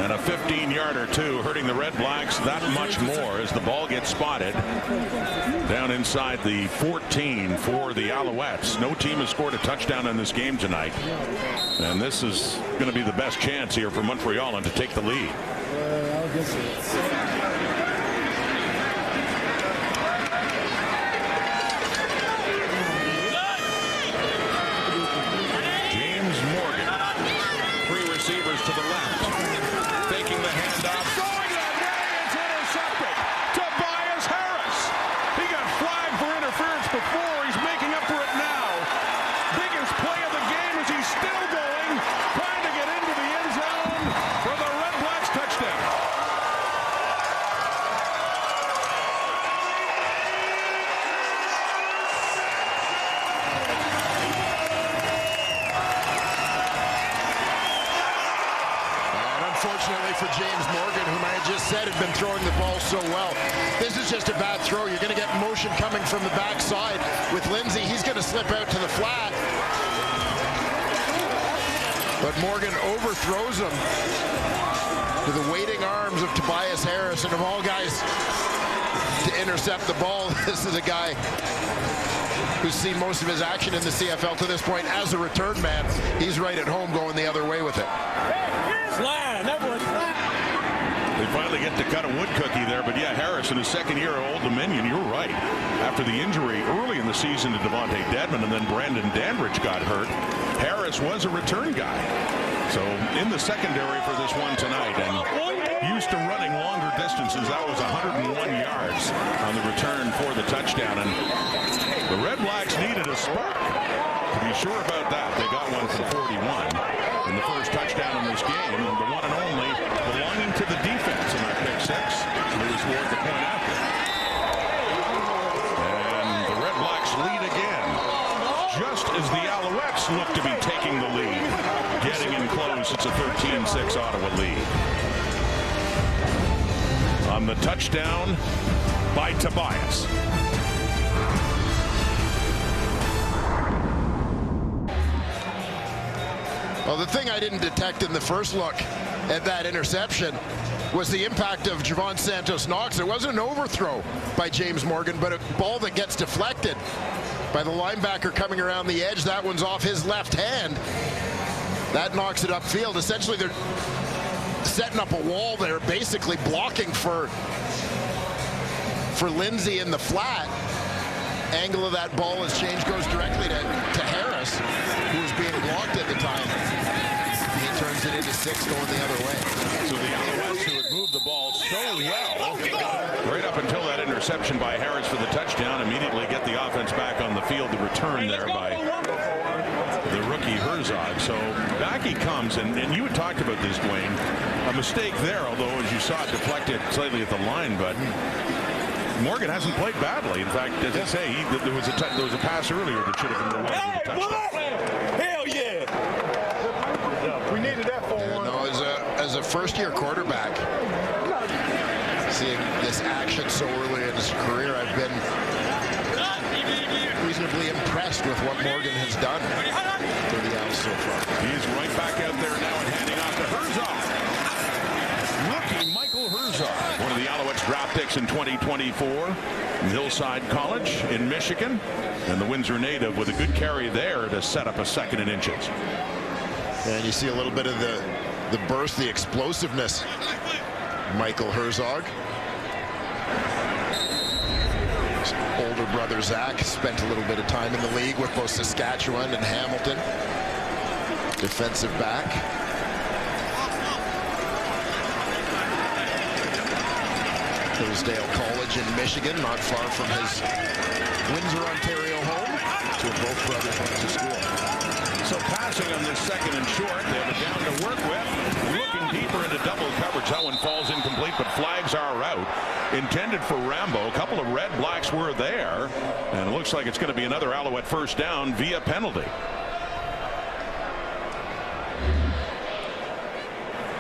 and a 15-yarder too, hurting the RedBlacks that much more as the ball gets spotted down inside the 14 for the Alouettes. No team has scored a touchdown in this game tonight, and this is going to be the best chance here for Montreal and to take the lead. Receivers to the left, taking the handoff, going that way, it's intercepted. Tobias Harris. He got flagged for interference before. He's making up for it now. Biggest play of the game as he's still going, trying to get into the end zone for the RedBlacks touchdown. Unfortunately for James Morgan, whom I had just said had been throwing the ball so well, this is just a bad throw. You're going to get motion coming from the backside with Lindsay. He's going to slip out to the flat. But Morgan overthrows him to the waiting arms of Tobias Harris. And of all guys to intercept the ball, this is a guy who's seen most of his action in the CFL to this point as a return man. He's right at home going the other way with it. They finally get to cut a wood cookie there, but yeah, Harris in his second year at Old Dominion, you're right. After the injury early in the season to Devontae Dedmon and then Brandon Dandridge got hurt, Harris was a return guy. So in the secondary for this one tonight, and used to running longer distances. That was 101 yards on the return for the touchdown, and the RedBlacks needed a spark. To be sure about that, they got one from 41 in the first touchdown in this game, and the one and only belonging to the defense in that pick six. They scored the point after. And the RedBlacks lead again, just as the Alouettes look to be taking the lead. Getting in close, it's a 13-6 Ottawa lead. On the touchdown by Tobias. Well, the thing I didn't detect in the first look at that interception was the impact of Javon Santos-Knox. It wasn't an overthrow by James Morgan, but a ball that gets deflected by the linebacker coming around the edge. That one's off his left hand. That knocks it upfield. Essentially, they're setting up a wall there, basically blocking for Lindsay in the flat. Angle of that ball has changed, goes directly to Harris, who was being blocked at the time. He turns it into 6 going the other way. So the Alouettes, who had moved the ball so well, right up until that interception by Harris for the touchdown, immediately get the offense back on the field. The return there by the rookie Herzog. So back he comes, and you had talked about this, Dwayne. A mistake there, although as you saw it deflected slightly at the line, but Morgan hasn't played badly. In fact, as I say, there was a pass earlier that should have been away from the touchdown. Hell yeah! We needed that for one. No, as a first-year quarterback, seeing this action so early in his career, I've been reasonably impressed with what Morgan has done for the Owls so far. He's right back out there now and handing off to Herzog. Rookie Michael Herzog, one of the Alouettes draft picks RedBlacks in 2024. Hillside College in Michigan. And the Windsor native with a good carry there to set up a second and inches. And you see a little bit of the burst, the explosiveness. Michael Herzog. His older brother Zach spent a little bit of time in the league with both Saskatchewan and Hamilton. Defensive back. Hillsdale College in Michigan, not far from his Windsor, Ontario home. So both brothers went to school. So passing on this second and short, they have a down to work with. Looking deeper into double coverage. That one falls incomplete, but flags are out. Intended for Rambo. A couple of RedBlacks were there. And it looks like it's going to be another Alouette first down via penalty.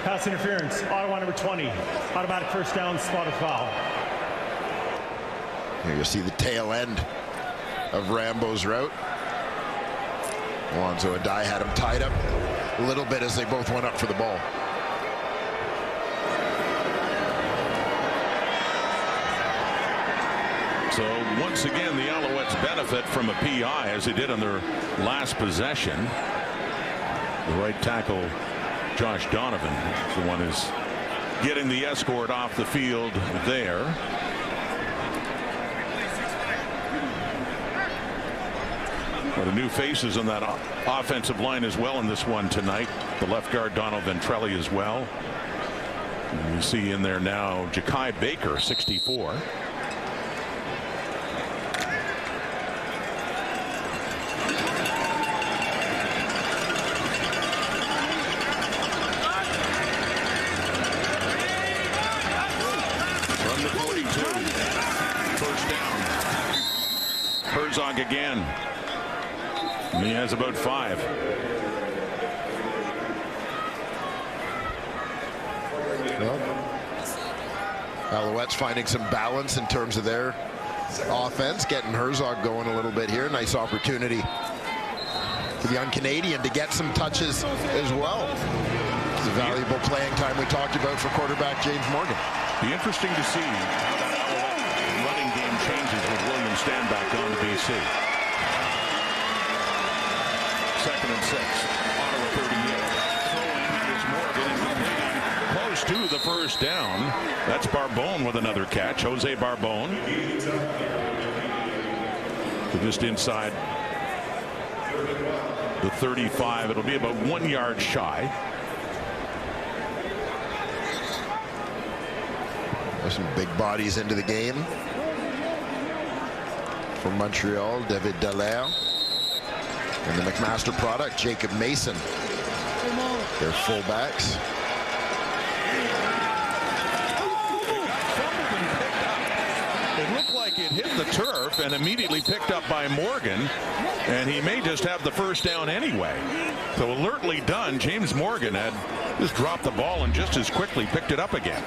Pass interference. Ottawa number 20. Automatic first down, spotted foul. Here you'll see the tail end of Rambo's route. Alonzo Adai had him tied up a little bit as they both went up for the ball. So once again, the Alouettes benefit from a PI as they did on their last possession. The right tackle, Josh Donovan, is the one who's getting the escort off the field there. But the new faces on that offensive line as well in this one tonight. The left guard Donald Ventrelli as well. And you see in there now Ja'Kai Baker, 64. From the 42. First down. Herzog again. And he has about 5. Well, Alouettes finding some balance in terms of their offense, getting Herzog going a little bit here. Nice opportunity for the un-Canadian to get some touches as well. It's a valuable playing time we talked about for quarterback James Morgan. Be interesting to see how that Alouette running game changes with William Stanback on to BC. Second and 6. Ottawa 38. Throwing is Morgan, close to the first down. That's Barbone with another catch. Jose Barbone. Just inside the 35. It'll be about 1 yard shy. There's some big bodies into the game. From Montreal, David Dallaire. And the McMaster product, Jacob Mason. Their fullbacks. It looked like it hit the turf and immediately picked up by Morgan. And he may just have the first down anyway. So alertly done. James Morgan had just dropped the ball and just as quickly picked it up again.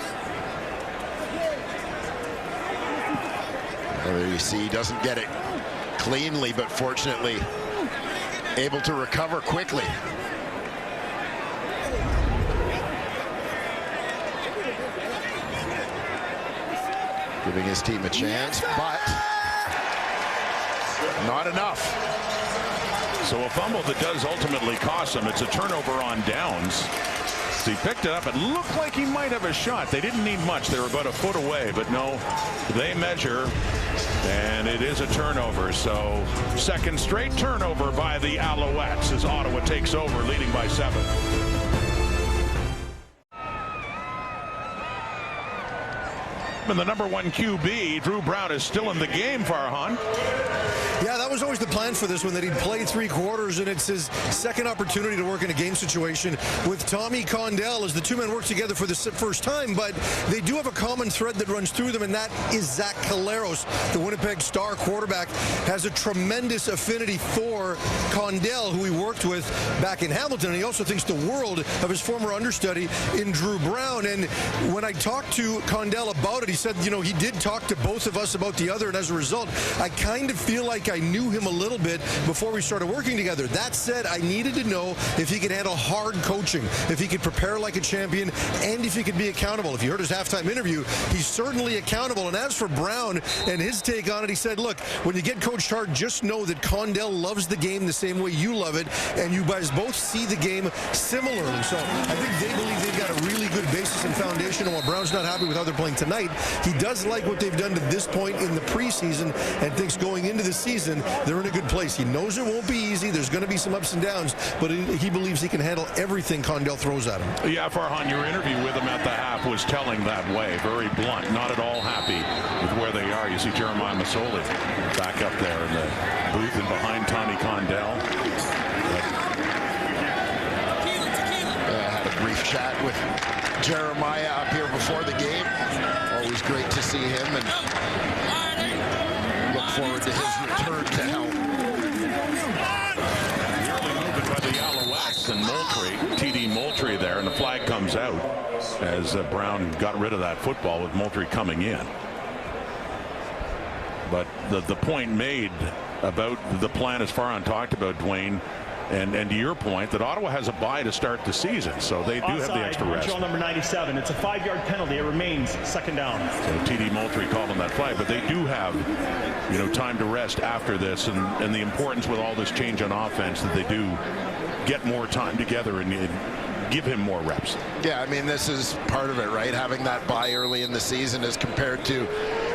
Well, there you see, he doesn't get it cleanly, but fortunately able to recover quickly. Giving his team a chance, but not enough. So a fumble that does ultimately cost him. It's a turnover on downs. So he picked it up. It looked like he might have a shot. They didn't need much. They were about a foot away, but no, they measure. And it is a turnover. So second straight turnover by the Alouettes as Ottawa takes over, leading by 7. And the number 1 QB, Drew Brown, is still in the game, Farhan. Yeah, that was always the plan for this one, that he'd play 3 quarters, and it's his second opportunity to work in a game situation with Tommy Condell as the two men work together for the first time, but they do have a common thread that runs through them, and that is Zach Caleros. The Winnipeg Star quarterback has a tremendous affinity for Condell, who he worked with back in Hamilton, and he also thinks the world of his former understudy in Drew Brown. And when I talked to Condell about it, he said, you know, he did talk to both of us about the other, and as a result, I kind of feel like I knew him a little bit before we started working together. That said, I needed to know if he could handle hard coaching, if he could prepare like a champion, and if he could be accountable. If you heard his halftime interview, he's certainly accountable. And as for Brown and his take on it, he said, look, when you get coached hard, just know that Condell loves the game the same way you love it, and you guys both see the game similarly. So I think they believe they've got a really good basis and foundation. And while Brown's not happy with how they're playing tonight, he does like what they've done to this point in the preseason and thinks going into the season, they're in a good place. He knows it won't be easy. There's going to be some ups and downs, but he believes he can handle everything Condell throws at him. Yeah, Farhan, your interview with him at the half was telling that way. Very blunt, not at all happy with where they are. You see Jeremiah Masoli back up there in the booth and behind Tommy Condell. Had a brief chat with Jeremiah up here before the game. Always great to see him, and look forward to his return to health. Early movement by the Alouettes and Moultrie, TD Moultrie there, and the flag comes out as Brown got rid of that football with Moultrie coming in. But the point made about the plan, as Farhan talked about, Dwayne, and to your point, that Ottawa has a bye to start the season, so they do have the extra rest. Montreal number 97. It's a 5-yard penalty. It remains second down. So TD Moultrie called on that flag, but they do have, time to rest after this, and the importance with all this change on offense that they do get more time together and give him more reps. Yeah, I mean, this is part of it, right? Having that bye early in the season as compared to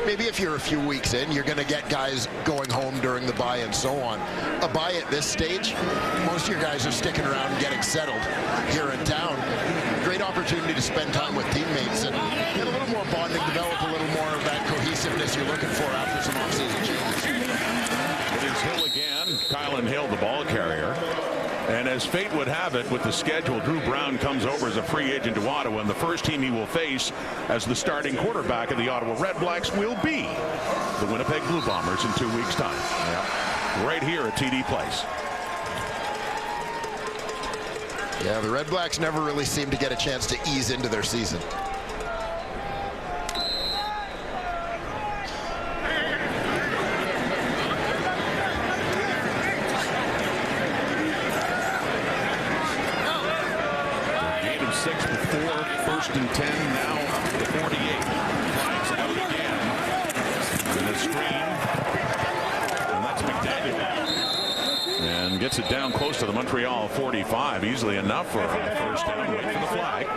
maybe if you're a few weeks in, you're going to get guys going home during the bye and so on. A bye at this stage, most of your guys are sticking around and getting settled here in town. Great opportunity to spend time with teammates and get a little more bonding, develop a little more of that cohesiveness you're looking for after some offseason changes. It is Hill again, Kylan Hill, the ball carrier. And as fate would have it with the schedule, Drew Brown comes over as a free agent to Ottawa, and the first team he will face as the starting quarterback of the Ottawa RedBlacks will be the Winnipeg Blue Bombers in 2 weeks' time. Yeah. Right here at TD Place. Yeah, the RedBlacks never really seem to get a chance to ease into their season. First and 10, now the 48. Flags out again. And the screen. And that's McDaniel. And gets it down close to the Montreal 45. Easily enough for a first down. Wait for the flag.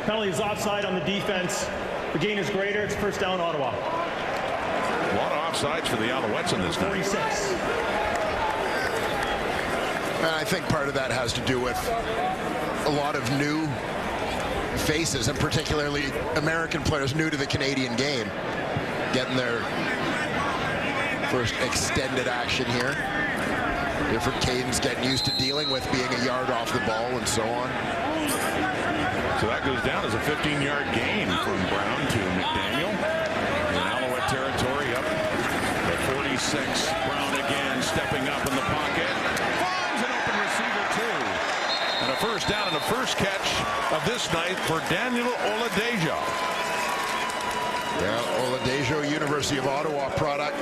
Penalty is offside on the defense. The gain is greater. It's first down, Ottawa. A lot of offsides for the Alouettes in this night. 46. I think part of that has to do with a lot of new faces, and particularly American players new to the Canadian game, getting their first extended action here. Different cadence, getting used to dealing with being a yard off the ball and so on. So that goes down as a 15-yard gain from Brown to McDaniel. In Alouette territory up at 46. Brown again stepping up in the pocket. And a first down and a first catch of this night for Daniel Oladejo. Yeah, Oladejo, University of Ottawa product,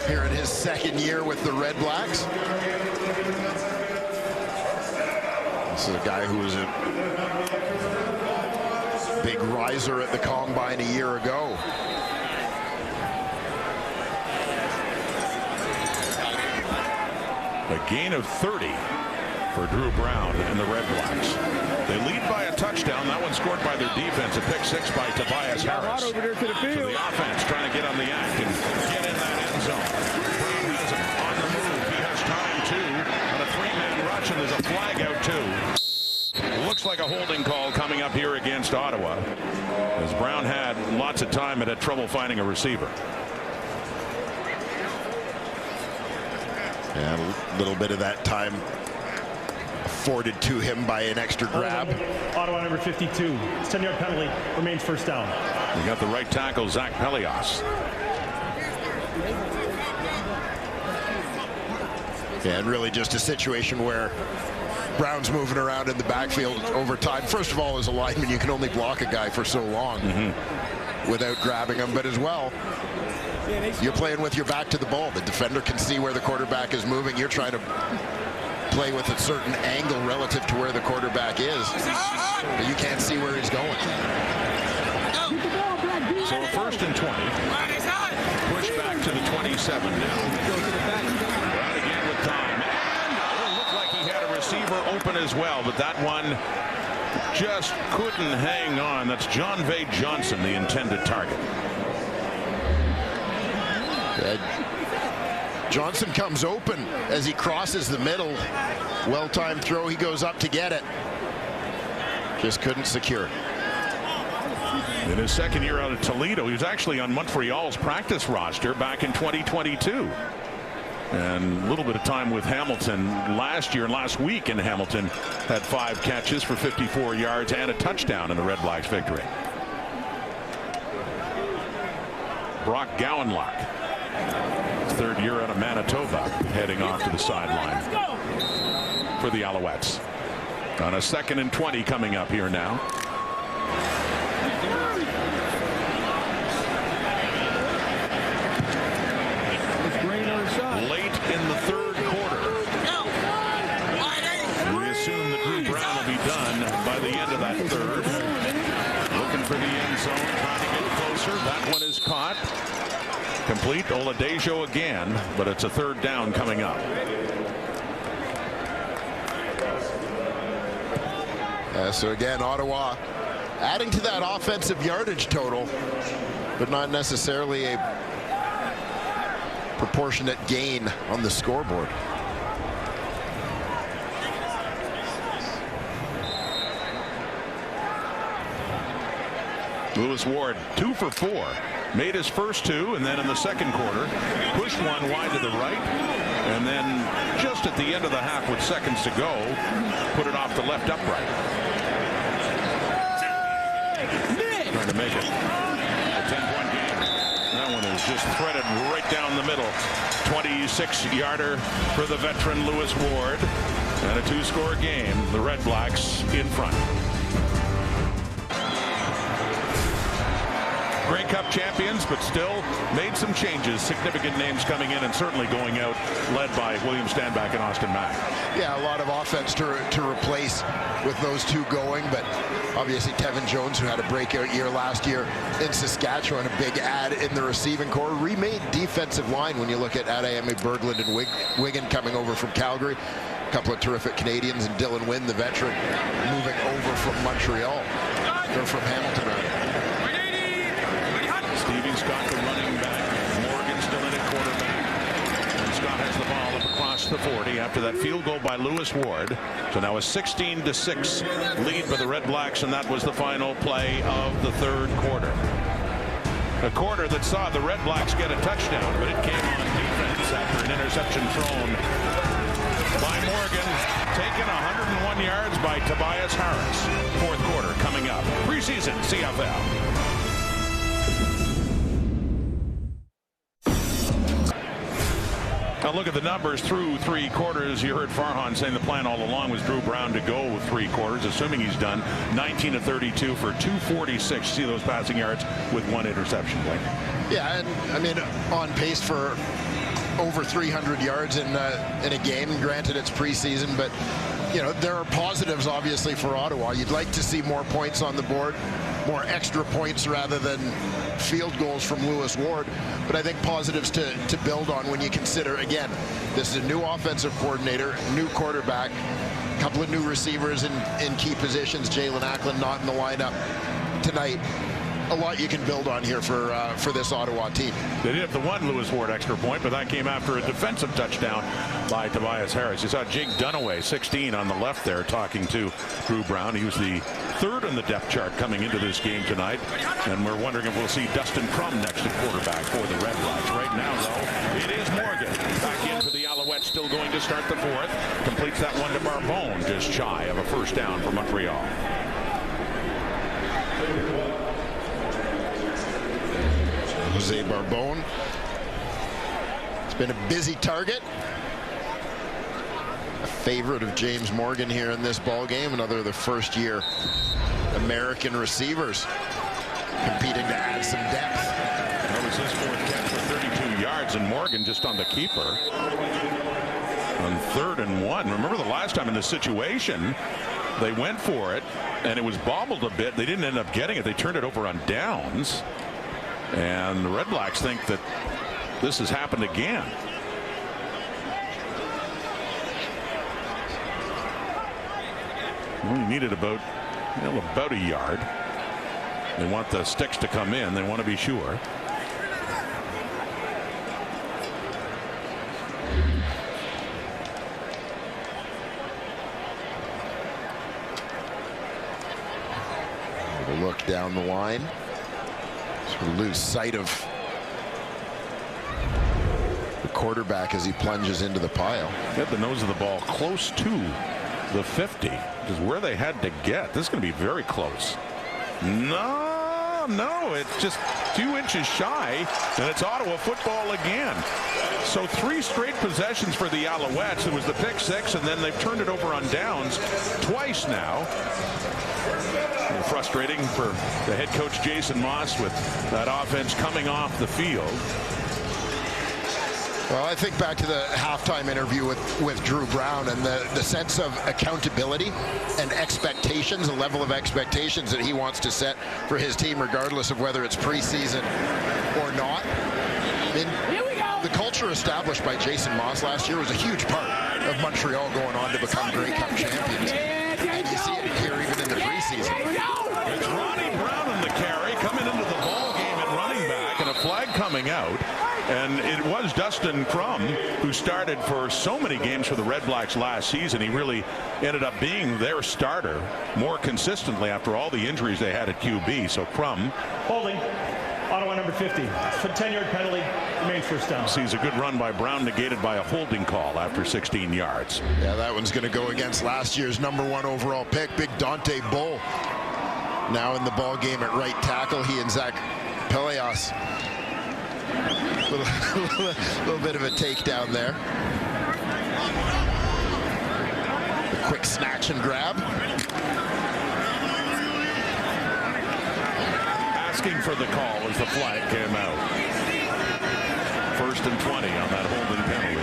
here in his second year with the RedBlacks. This is a guy who was a big riser at the Combine a year ago. A gain of 30 for Drew Brown and the RedBlacks. They lead by a touchdown. That one scored by their defense. A pick six by Tobias Harris. Over there to the field. So the offense trying to get on the act and get in that end zone. Brown has him on the move. He has time too on a three-man rush, and there's a flag out too. Looks like a holding call coming up here against Ottawa, as Brown had lots of time and had trouble finding a receiver. And a little bit of that time afforded to him by an extra grab. Ottawa number 52. It's 10-yard penalty. Remains first down. We got the right tackle, Zach Pelias. Yeah, and really just a situation where Brown's moving around in the backfield over time. First of all, as a lineman, you can only block a guy for so long. without grabbing him, but as well, you're playing with your back to the ball. The defender can see where the quarterback is moving. You're trying to play with a certain angle relative to where the quarterback is, but you can't see where he's going. So a 1st and 20. Push back to the 27 now. Right again with time. And it looked like he had a receiver open as well, but that one just couldn't hang on. That's John Vay Johnson, the intended target. Johnson comes open as he crosses the middle. Well-timed throw. He goes up to get it. Just couldn't secure it. In his second year out of Toledo, he was actually on Montreal's practice roster back in 2022. And a little bit of time with Hamilton last year and last week in Hamilton. Had 5 catches for 54 yards and a touchdown in the RedBlacks victory. Brock Gowanlock, his 3rd year out of Manitoba, heading off to the sideline for the Alouettes. On a 2nd and 20 coming up here now. Late in the 3rd quarter. We assume that Drew Brown will be done by the end of that 3rd. Looking for the end zone, trying to get closer. That one is caught. Complete. Oladejo again, but it's a 3rd down coming up. So again, Ottawa adding to that offensive yardage total, but not necessarily a proportionate gain on the scoreboard. Lewis Ward 2 for 4. Made his first 2, and then in the 2nd quarter pushed one wide to the right, and then just at the end of the half with seconds to go, put it off the left upright. Trying to make it a 10-point game. That one is just threaded right down the middle. 26-yarder for the veteran Lewis Ward, and a 2-score game. The RedBlacks in front. Grey Cup champions, but still made some changes. Significant names coming in and certainly going out, led by William Stanback and Austin Mack. Yeah, a lot of offense to replace with those 2 going, but obviously Tevin Jones, who had a breakout year last year in Saskatchewan, a big add in the receiving core. Remade defensive line when you look at Adeyemi Berglund and Wigan coming over from Calgary. A couple of terrific Canadians, and Dylan Wynn, the veteran, moving over from Montreal. They're from Hamilton, rather. Stevie Scott, the running back. Morgan still in at quarterback. And Scott has the ball up across the 40 after that field goal by Lewis Ward. So now a 16-6 lead for the RedBlacks, and that was the final play of the 3rd quarter. A quarter that saw the RedBlacks get a touchdown, but it came on defense after an interception thrown by Morgan. Taken 101 yards by Tobias Harris. 4th quarter coming up. Preseason CFL. Now look at the numbers through 3 quarters. You heard Farhan saying the plan all along was Drew Brown to go 3 quarters, assuming he's done. 19 of 32 for 246. See those passing yards with 1 interception. Blake. Yeah, and I mean, on pace for over 300 yards in a game. Granted, it's preseason, but you know there are positives obviously for Ottawa. You'd like to see more points on the board, more extra points rather than field goals from Lewis Ward. But I think positives to build on when you consider, again, this is a new offensive coordinator, new quarterback, a couple of new receivers in key positions. Jalen Acklin not in the lineup tonight. A lot you can build on here for this Ottawa team. They did have the 1 Lewis Ward extra point, but that came after a defensive touchdown by Tobias Harris. You saw Jake Dunaway, 16, on the left there, talking to Drew Brown. He was the 3rd on the depth chart coming into this game tonight, and we're wondering if we'll see Dustin Crum next at quarterback for the RedBlacks. Right now, though, it is Morgan back in for the Alouettes, still going to start the 4th. Completes that one to Barbone, just shy of a 1st down for Montreal. Jose Barbone. It's been a busy target. A favorite of James Morgan here in this ball game. Another of the 1st-year American receivers competing to add some depth. That was his fourth catch for 32 yards, and Morgan just on the keeper on 3rd and 1. Remember the last time in this situation, they went for it, and it was bobbled a bit. They didn't end up getting it. They turned it over on downs, and the RedBlacks think that this has happened again. Well, he needed about a yard. They want the sticks to come in. They want to be sure. A look down the line. Sort of lose sight of the quarterback as he plunges into the pile. Get the nose of the ball close to the 50, which is where they had to get. This is going to be very close. No, it's just 2 inches shy, and it's Ottawa football again. So 3 straight possessions for the Alouettes. It was the pick 6, and then they've turned it over on downs twice now. Frustrating for the head coach Jason Moss with that offense coming off the field. Well, I think back to the halftime interview with Drew Brown and the sense of accountability and expectations, a level of expectations that he wants to set for his team, regardless of whether it's preseason or not. I mean, the culture established by Jason Moss last year was a huge part of Montreal going on to become Grey Cup champions. And you see it here even in the preseason. It's Ronnie Brown in the carry, coming into the ball game at running back, and a flag coming out. And it was Dustin Crum who started for so many games for the RedBlacks last season. He really ended up being their starter more consistently after all the injuries they had at QB. So Crum holding. Ottawa number 50. 10-yard penalty. Remains first down. Sees a good run by Brown negated by a holding call after 16 yards. Yeah, that one's going to go against last year's #1 overall pick, big Dante Bull. Now in the ball game at right tackle, he and Zach Pelias. Little bit of a takedown there. A quick snatch and grab. Asking for the call as the flag came out. 1st and 20 on that holding penalty.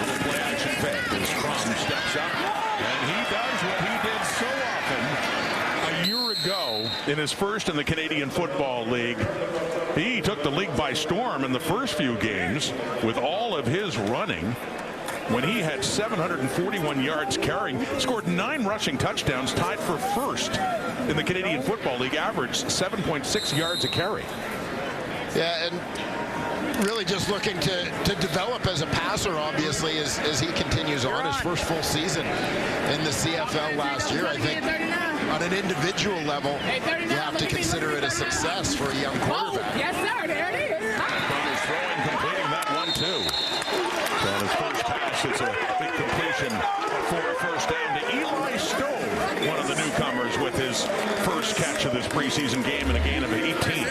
Little play action fake as Crum steps up, and he does what he did so often a year ago in his first in the Canadian Football League. He took the league by storm in the first few games with all of his running when he had 741 yards carrying, scored 9 rushing touchdowns, tied for first in the Canadian Football League, averaged 7.6 yards a carry. Yeah, and really just looking to develop as a passer, obviously, as he continues on his first full season in the CFL last year. I think on an individual level, you have to consider it a success for a young quarterback. Yes, sir. There it is. He's throwing, completing that one, too. So on his first pass, it's a big completion for a first down to Eli Stone, one of the newcomers with his first catch of this preseason game and a gain of 18.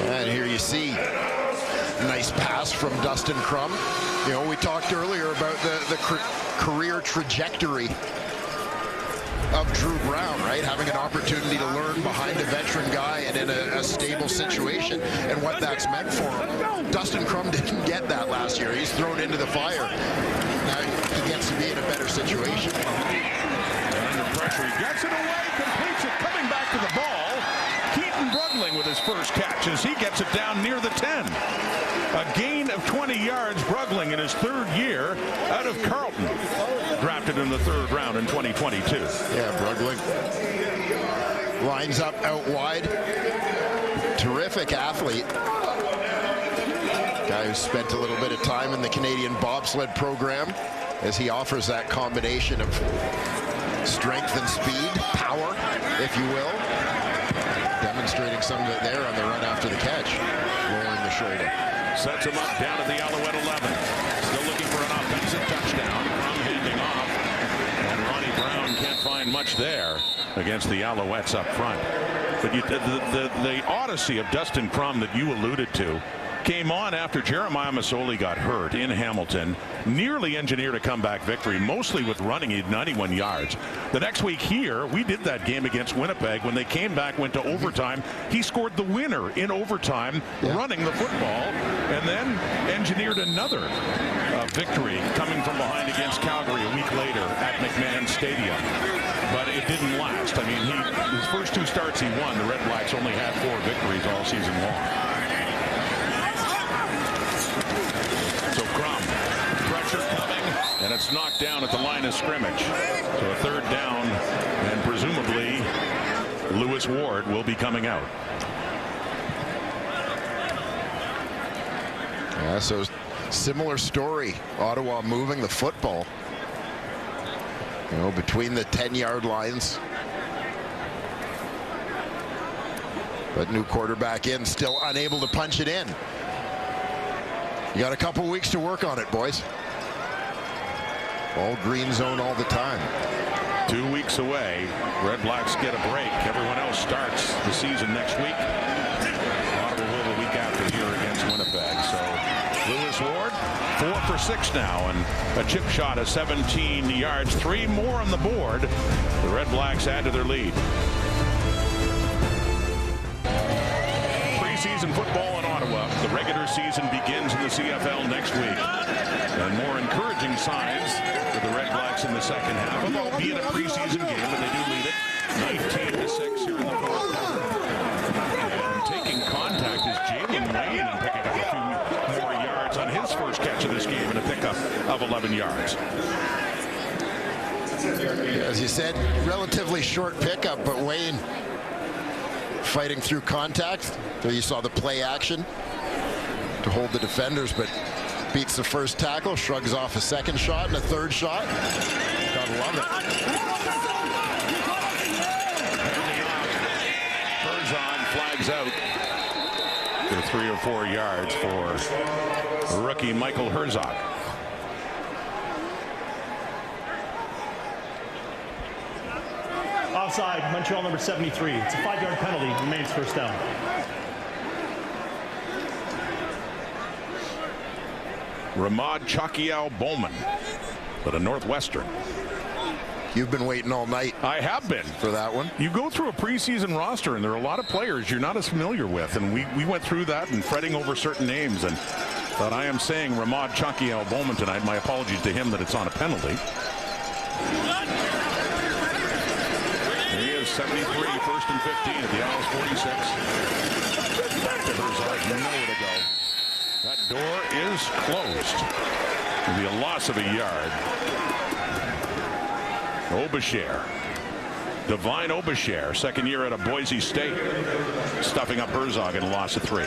And here you see a nice pass from Dustin Crum. You know, we talked earlier about the career trajectory of Drew Brown, right? Having an opportunity to learn behind a veteran guy and in a stable situation, and what that's meant for him. Dustin Crum didn't get that last year. He's thrown into the fire. Now he gets to be in a better situation. Under pressure, he gets it away, completes it, coming back to the ball. Keaton Brugling with his first catch as he gets it down near the 10. A gain of 20 yards, Brugling in his 3rd year out of Carleton, drafted in the 3rd round in 2022. Yeah, Brugling lines up out wide. Terrific athlete. Guy who spent a little bit of time in the Canadian bobsled program, as he offers that combination of strength and speed, power, if you will. Demonstrating some of it there on the run after the catch, rolling the shoulder. Sets him up down at the Alouette 11. Still looking for an offensive touchdown. Crum handing off. And Ronnie Brown can't find much there against the Alouettes up front. But the odyssey of Dustin Crum that you alluded to came on after Jeremiah Masoli got hurt in Hamilton, nearly engineered a comeback victory, mostly with running. He had 91 yards. The next week here, we did that game against Winnipeg. When they came back, went to overtime, he scored the winner in overtime, running the football, and then engineered another victory coming from behind against Calgary a week later at McMahon Stadium. But it didn't last. I mean, his first 2 starts he won. The RedBlacks only had 4 victories all season long. So Crum, pressure coming, and it's knocked down at the line of scrimmage. So a 3rd down, and presumably Lewis Ward will be coming out. Yeah, so similar story. Ottawa moving the football, you know, between the 10-yard lines. But new quarterback in, still unable to punch it in. You got a couple weeks to work on it, boys. All green zone all the time. 2 weeks away. RedBlacks get a break. Everyone else starts the season next week. Ottawa will the week after here against Winnipeg. So Lewis Ward, 4 for 6 now, and a chip shot of 17 yards. 3 more on the board. The RedBlacks add to their lead. Preseason football in Ottawa. The regular season begins in the CFL next week. And more encouraging signs for the RedBlacks in the second half, albeit a preseason game, but they do lead it 19-6 here in the 4th quarter. And taking contact is Jalen Wayne, and picking up a few more yards on his first catch of this game and a pickup of 11 yards. As you said, relatively short pickup, but Wayne fighting through contact. There you saw the play action to hold the defenders, but beats the first tackle, shrugs off a second shot and a third shot. Gotta love it. Herzog flags out for 3 or 4 yards for rookie Michael Herzog. Offside, Montreal number 73. It's a 5-yard penalty. Remains first down. Ramad Chakial Bowman for the Northwestern. You've been waiting all night. I have been. For that one. You go through a preseason roster, and there are a lot of players you're not as familiar with, and we went through that and fretting over certain names, and thought I am saying Ramad Chakial Bowman tonight. My apologies to him that it's on a penalty. Here he is, 73, 1st and 15 at the Owls 46. Back to Herzog, nowhere to go. That door is closed. It'll be a loss of a yard. Obasher. Divine Obasher, second year out of Boise State. Stuffing up Herzog and a loss of 3.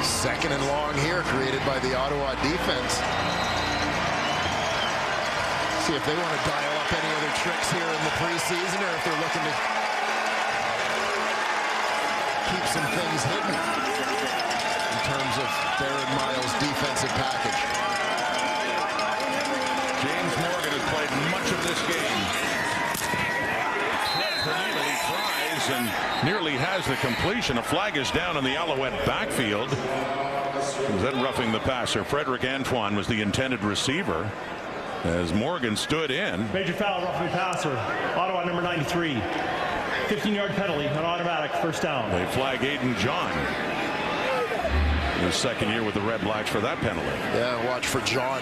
2nd and long here, created by the Ottawa defense. See if they want to dial up any other tricks here in the preseason, or if they're looking to keep some things hidden in terms of Darren Miles' defensive package. James Morgan has played much of this game. He tries and nearly has the completion. A flag is down in the Alouette backfield. Was that roughing the passer? Frederick Antoine was the intended receiver as Morgan stood in. Major foul, roughing passer. Ottawa number 93. 15-yard penalty, an automatic first down. They flag Aiden John. His second year with the RedBlacks for that penalty. Yeah, watch for John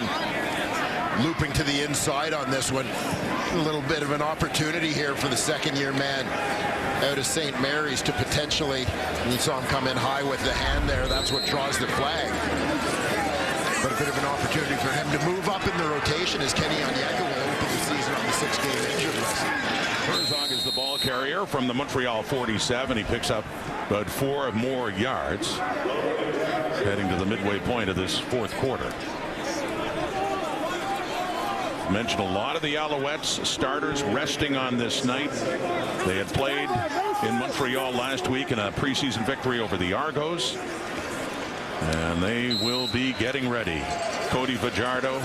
looping to the inside on this one. A little bit of an opportunity here for the second-year man out of St. Mary's to potentially, you saw him come in high with the hand there. That's what draws the flag. But a bit of an opportunity for him to move up in the rotation as Kenny Onyeka will open the season on the 6-game injured list. Herzog is the ball carrier from the Montreal 47. He picks up about 4 more yards heading to the midway point of this 4th quarter. Mentioned a lot of the Alouettes starters resting on this night. They had played in Montreal last week in a preseason victory over the Argos. And they will be getting ready. Cody Fajardo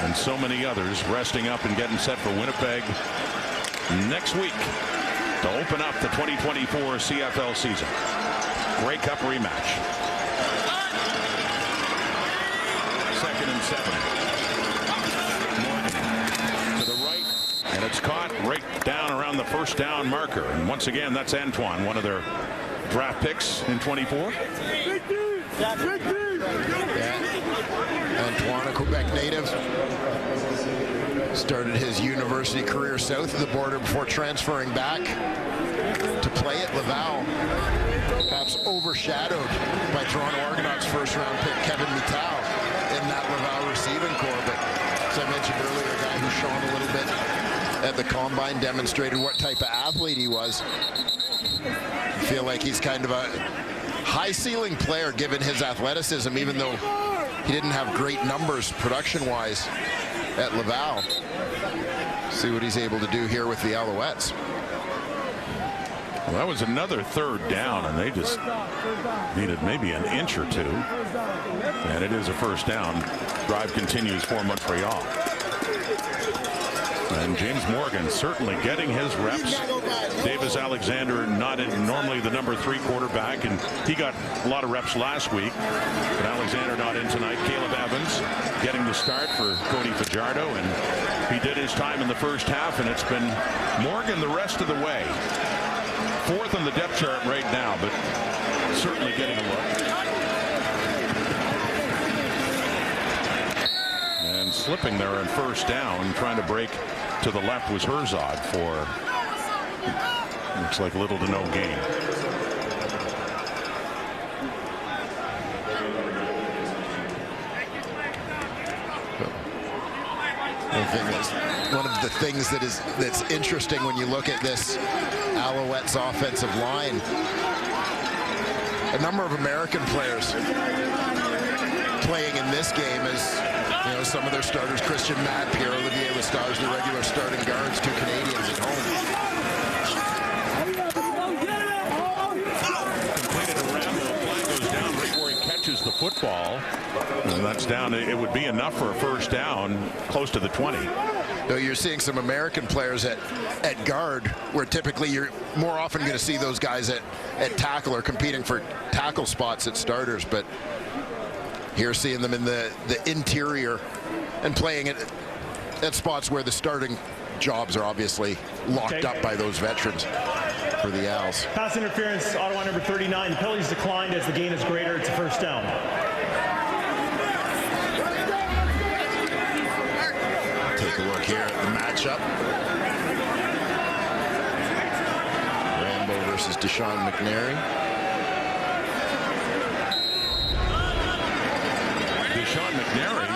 and so many others resting up and getting set for Winnipeg next week to open up the 2024 CFL season. Grey Cup rematch. 2nd and 7. Morgan to the right, and it's caught right down around the first down marker. And once again, that's Antoine, one of their draft picks in 24. Antoine, a Quebec native, started his university career south of the border before transferring back to play at Laval. Perhaps overshadowed by Toronto Argonauts first-round pick Kevin Mittal in that Laval receiving corps. But as I mentioned earlier, a guy who shone a little bit at the Combine, demonstrated what type of athlete he was. I feel like he's kind of a high-ceiling player given his athleticism, even though he didn't have great numbers production-wise at Laval. See what he's able to do here with the Alouettes. Well, that was another 3rd down, and they just needed maybe an inch or two. And it is a 1st down. Drive continues for Montreal. And James Morgan certainly getting his reps. Davis Alexander not normally the number 3 quarterback, and he got a lot of reps last week. But Alexander not in tonight. Caleb Evans getting the start for Cody Fajardo, and he did his time in the first half, and it's been Morgan the rest of the way. 4th on the depth chart right now, but certainly getting a look. And slipping there on 1st down, trying to break to the left was Herzog for looks like little to no gain. One of the things that's interesting when you look at this Alouettes offensive line, a number of American players playing in this game as some of their starters, Christian Matt, Pierre-Olivier Lestage, the regular starting guards, 2 Canadians at home. Completed a ramble. Flag goes down right where he catches the football. And that's down. It would be enough for a 1st down close to the 20. You're seeing some American players at guard, where typically you're more often going to see those guys at tackle or competing for tackle spots at starters. But here seeing them in the interior and playing at spots where the starting jobs are obviously locked up by those veterans for the Owls. Pass interference, Ottawa number 39. The penalty's declined as the gain is greater. It's a 1st down. Take a look here at the matchup. Rambo versus Deshaun McNary. Deshaun McNary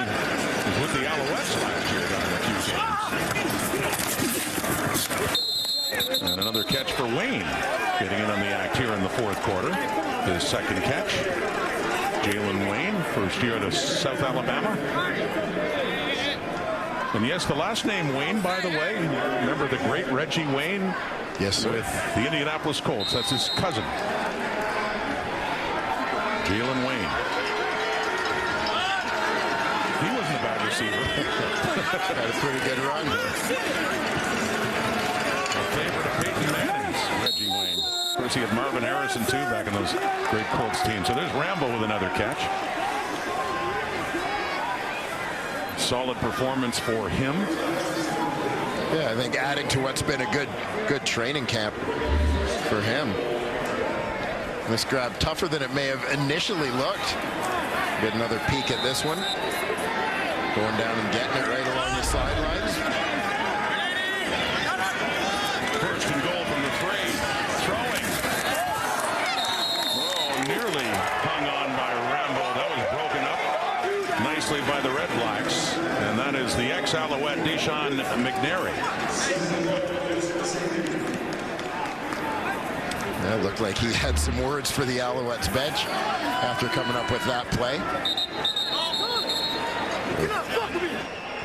was with the Alouettes last year down in a few games. And another catch for Wayne, getting in on the act here in the 4th quarter. His 2nd catch. Jalen Wayne, first year to South Alabama. And yes, the last name Wayne, by the way, remember the great Reggie Wayne? Yes, sir. With the Indianapolis Colts. That's his cousin. Jalen Wayne. He wasn't a bad receiver. Had a pretty good run. A favorite of Peyton Manning's, Reggie Wayne. Of course, he had Marvin Harrison, too, back in those great Colts teams. So there's Rambo with another catch. Solid performance for him. Yeah, I think adding to what's been a good training camp for him. This grab tougher than it may have initially looked. Get another peek at this one. Going down and getting it right along the sidelines. First and goal from the 3. Throwing. Oh, nearly hung on by Rambo. That was broken up nicely by the RedBlacks. And that is the ex-Alouette Deshaun McNary. That looked like he had some words for the Alouettes bench after coming up with that play.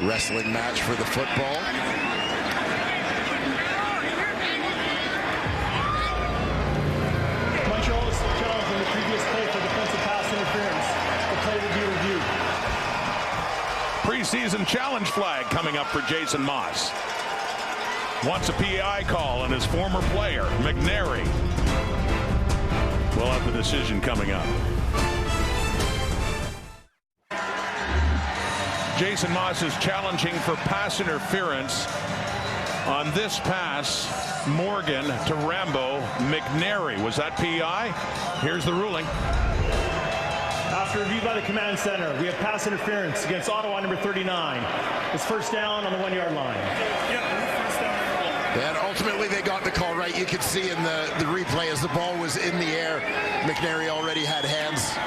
Wrestling match for the football. Montreal is challenged in the previous play for defensive pass interference. The play will be reviewed. Preseason challenge flag coming up for Jason Moss. Wants a PI call on his former player, McNary. We'll have the decision coming up. Jason Maas is challenging for pass interference on this pass. Morgan to Rambo. McNary. Was that PI? Here's the ruling. After review by the command center, we have pass interference against Ottawa number 39. It's first down on the 1-yard line. And ultimately they got the call right. You could see in the replay as the ball was in the air, McNary already had hands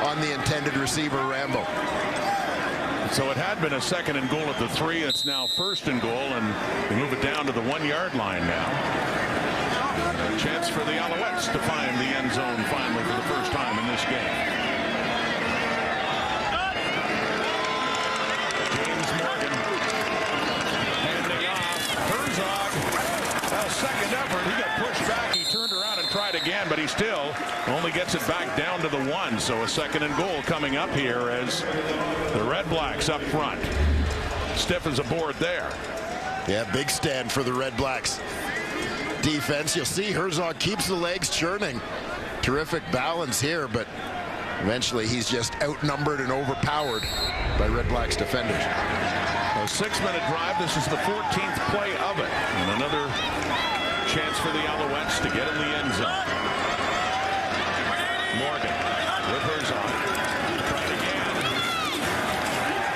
on the intended receiver, Rambo. So it had been a 2nd and goal at the 3. It's now 1st and goal, and they move it down to the 1-yard line now. A chance for the Alouettes to find the end zone finally for the first time in this game. James Morgan handing off. Herzog, a second effort. He got pushed back. He turned around and tried again, but he still only gets it back down to the 1. So a 2nd and goal coming up here as the RedBlacks up front. Stiffens aboard there. Yeah, big stand for the RedBlacks defense. You'll see Herzog keeps the legs churning. Terrific balance here, but eventually he's just outnumbered and overpowered by RedBlacks defenders. A 6-minute drive. This is the 14th play of it. And another chance for the Alouettes to get in the end zone. Morgan with Herzog. Tried again.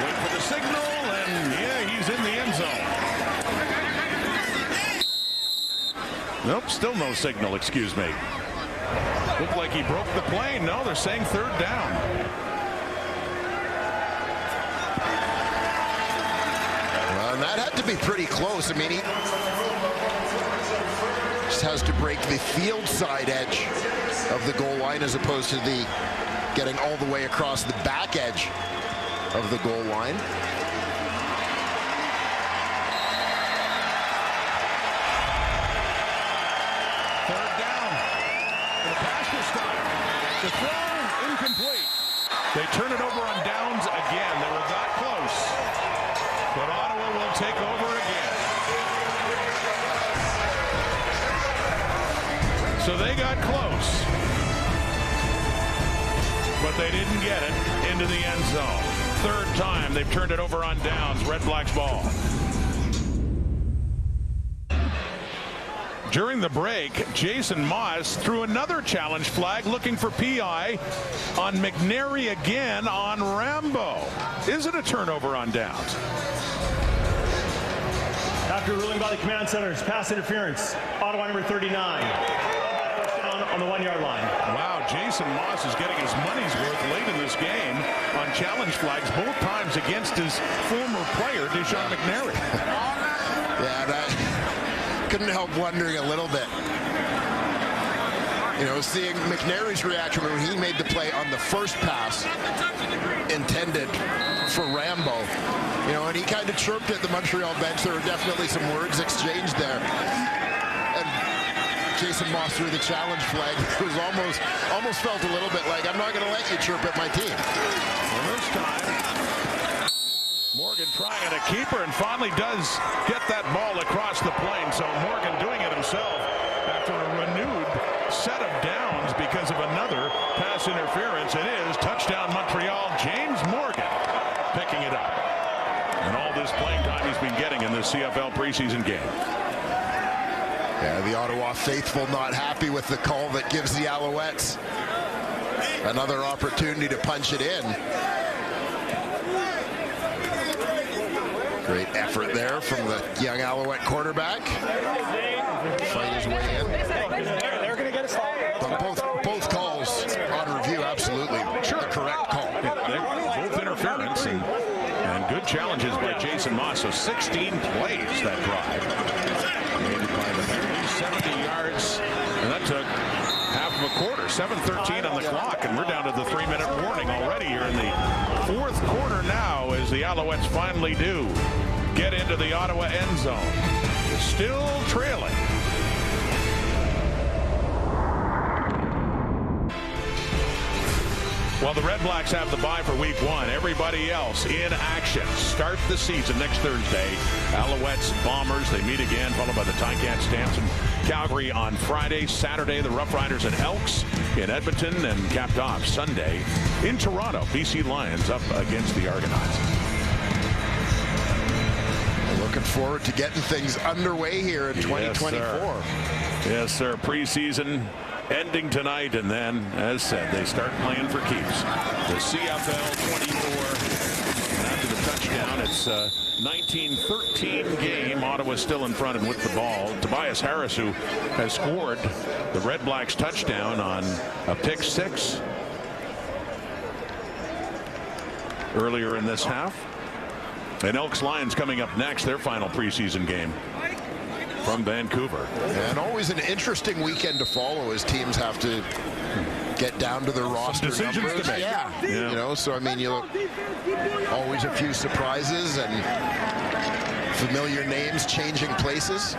Wait for the signal, and yeah, he's in the end zone. Nope, still no signal, excuse me. Looked like he broke the play. No, they're saying 3rd down. Well, that had to be pretty close. I mean, he just has to break the field side edge of the goal line as opposed to the getting all the way across the back edge of the goal line. The throw incomplete. They turn it over on downs again. They were that close, but Ottawa will take over again. So they got close, but they didn't get it into the end zone. 3rd time they've turned it over on downs. RedBlacks ball. During the break, Jason Maas threw another challenge flag looking for PI on McNary again on Rambo. Is it a turnover on downs? After ruling by the command center, it's pass interference. Ottawa number 39. First down on the 1-yard line. Wow, Jason Maas is getting his money's worth late in this game on challenge flags, both times against his former player, Deshaun McNary. Yeah, that couldn't help wondering a little bit. You know, seeing McNary's reaction when he made the play on the first pass intended for Rambo. You know, and he kind of chirped at the Montreal bench. There were definitely some words exchanged there. And Jason Maas threw the challenge flag. It was almost felt a little bit like, I'm not going to let you chirp at my team. Well, this time, Morgan trying a keeper and finally does get that ball across the plane. So Morgan doing it himself after a renewed set of downs because of another pass interference. It is touchdown Montreal. James Morgan picking it up. And all this playing time he's been getting in this CFL preseason game. Yeah, the Ottawa faithful not happy with the call that gives the Alouettes another opportunity to punch it in. Great effort there from the young Alouette quarterback. Fight his way in. They're going to get a stop. Both calls on review, absolutely. Sure. The correct call. Both interference and good challenges by Jason Maas. So 16 plays that drive. Made by the Bears, 70 yards. And that took half of a quarter. 7:13 on the clock. And we're down to the 3-minute warning already here in the 4th quarter now as the Alouettes finally do get into the Ottawa end zone. Still trailing. Well, the RedBlacks have the bye for week 1. Everybody else in action. Start the season next Thursday. Alouettes, Bombers, they meet again, followed by the Ticats, Stamps, Calgary on Friday. Saturday, the Rough Riders and Elks in Edmonton, and capped off Sunday in Toronto. BC Lions up against the Argonauts. Looking forward to getting things underway here in 2024. Yes, sir. Preseason ending tonight, and then, as said, they start playing for keeps. The CFL 24. And after the touchdown, it's a 19-13 game. Ottawa still in front and with the ball. Tobias Harris, who has scored the RedBlacks touchdown on a pick six earlier in this half. And Elks Lions coming up next, their final preseason game from Vancouver. And always an interesting weekend to follow as teams have to get down to their roster numbers. To make. Yeah. You know, so I mean, you look, always a few surprises and familiar names changing places.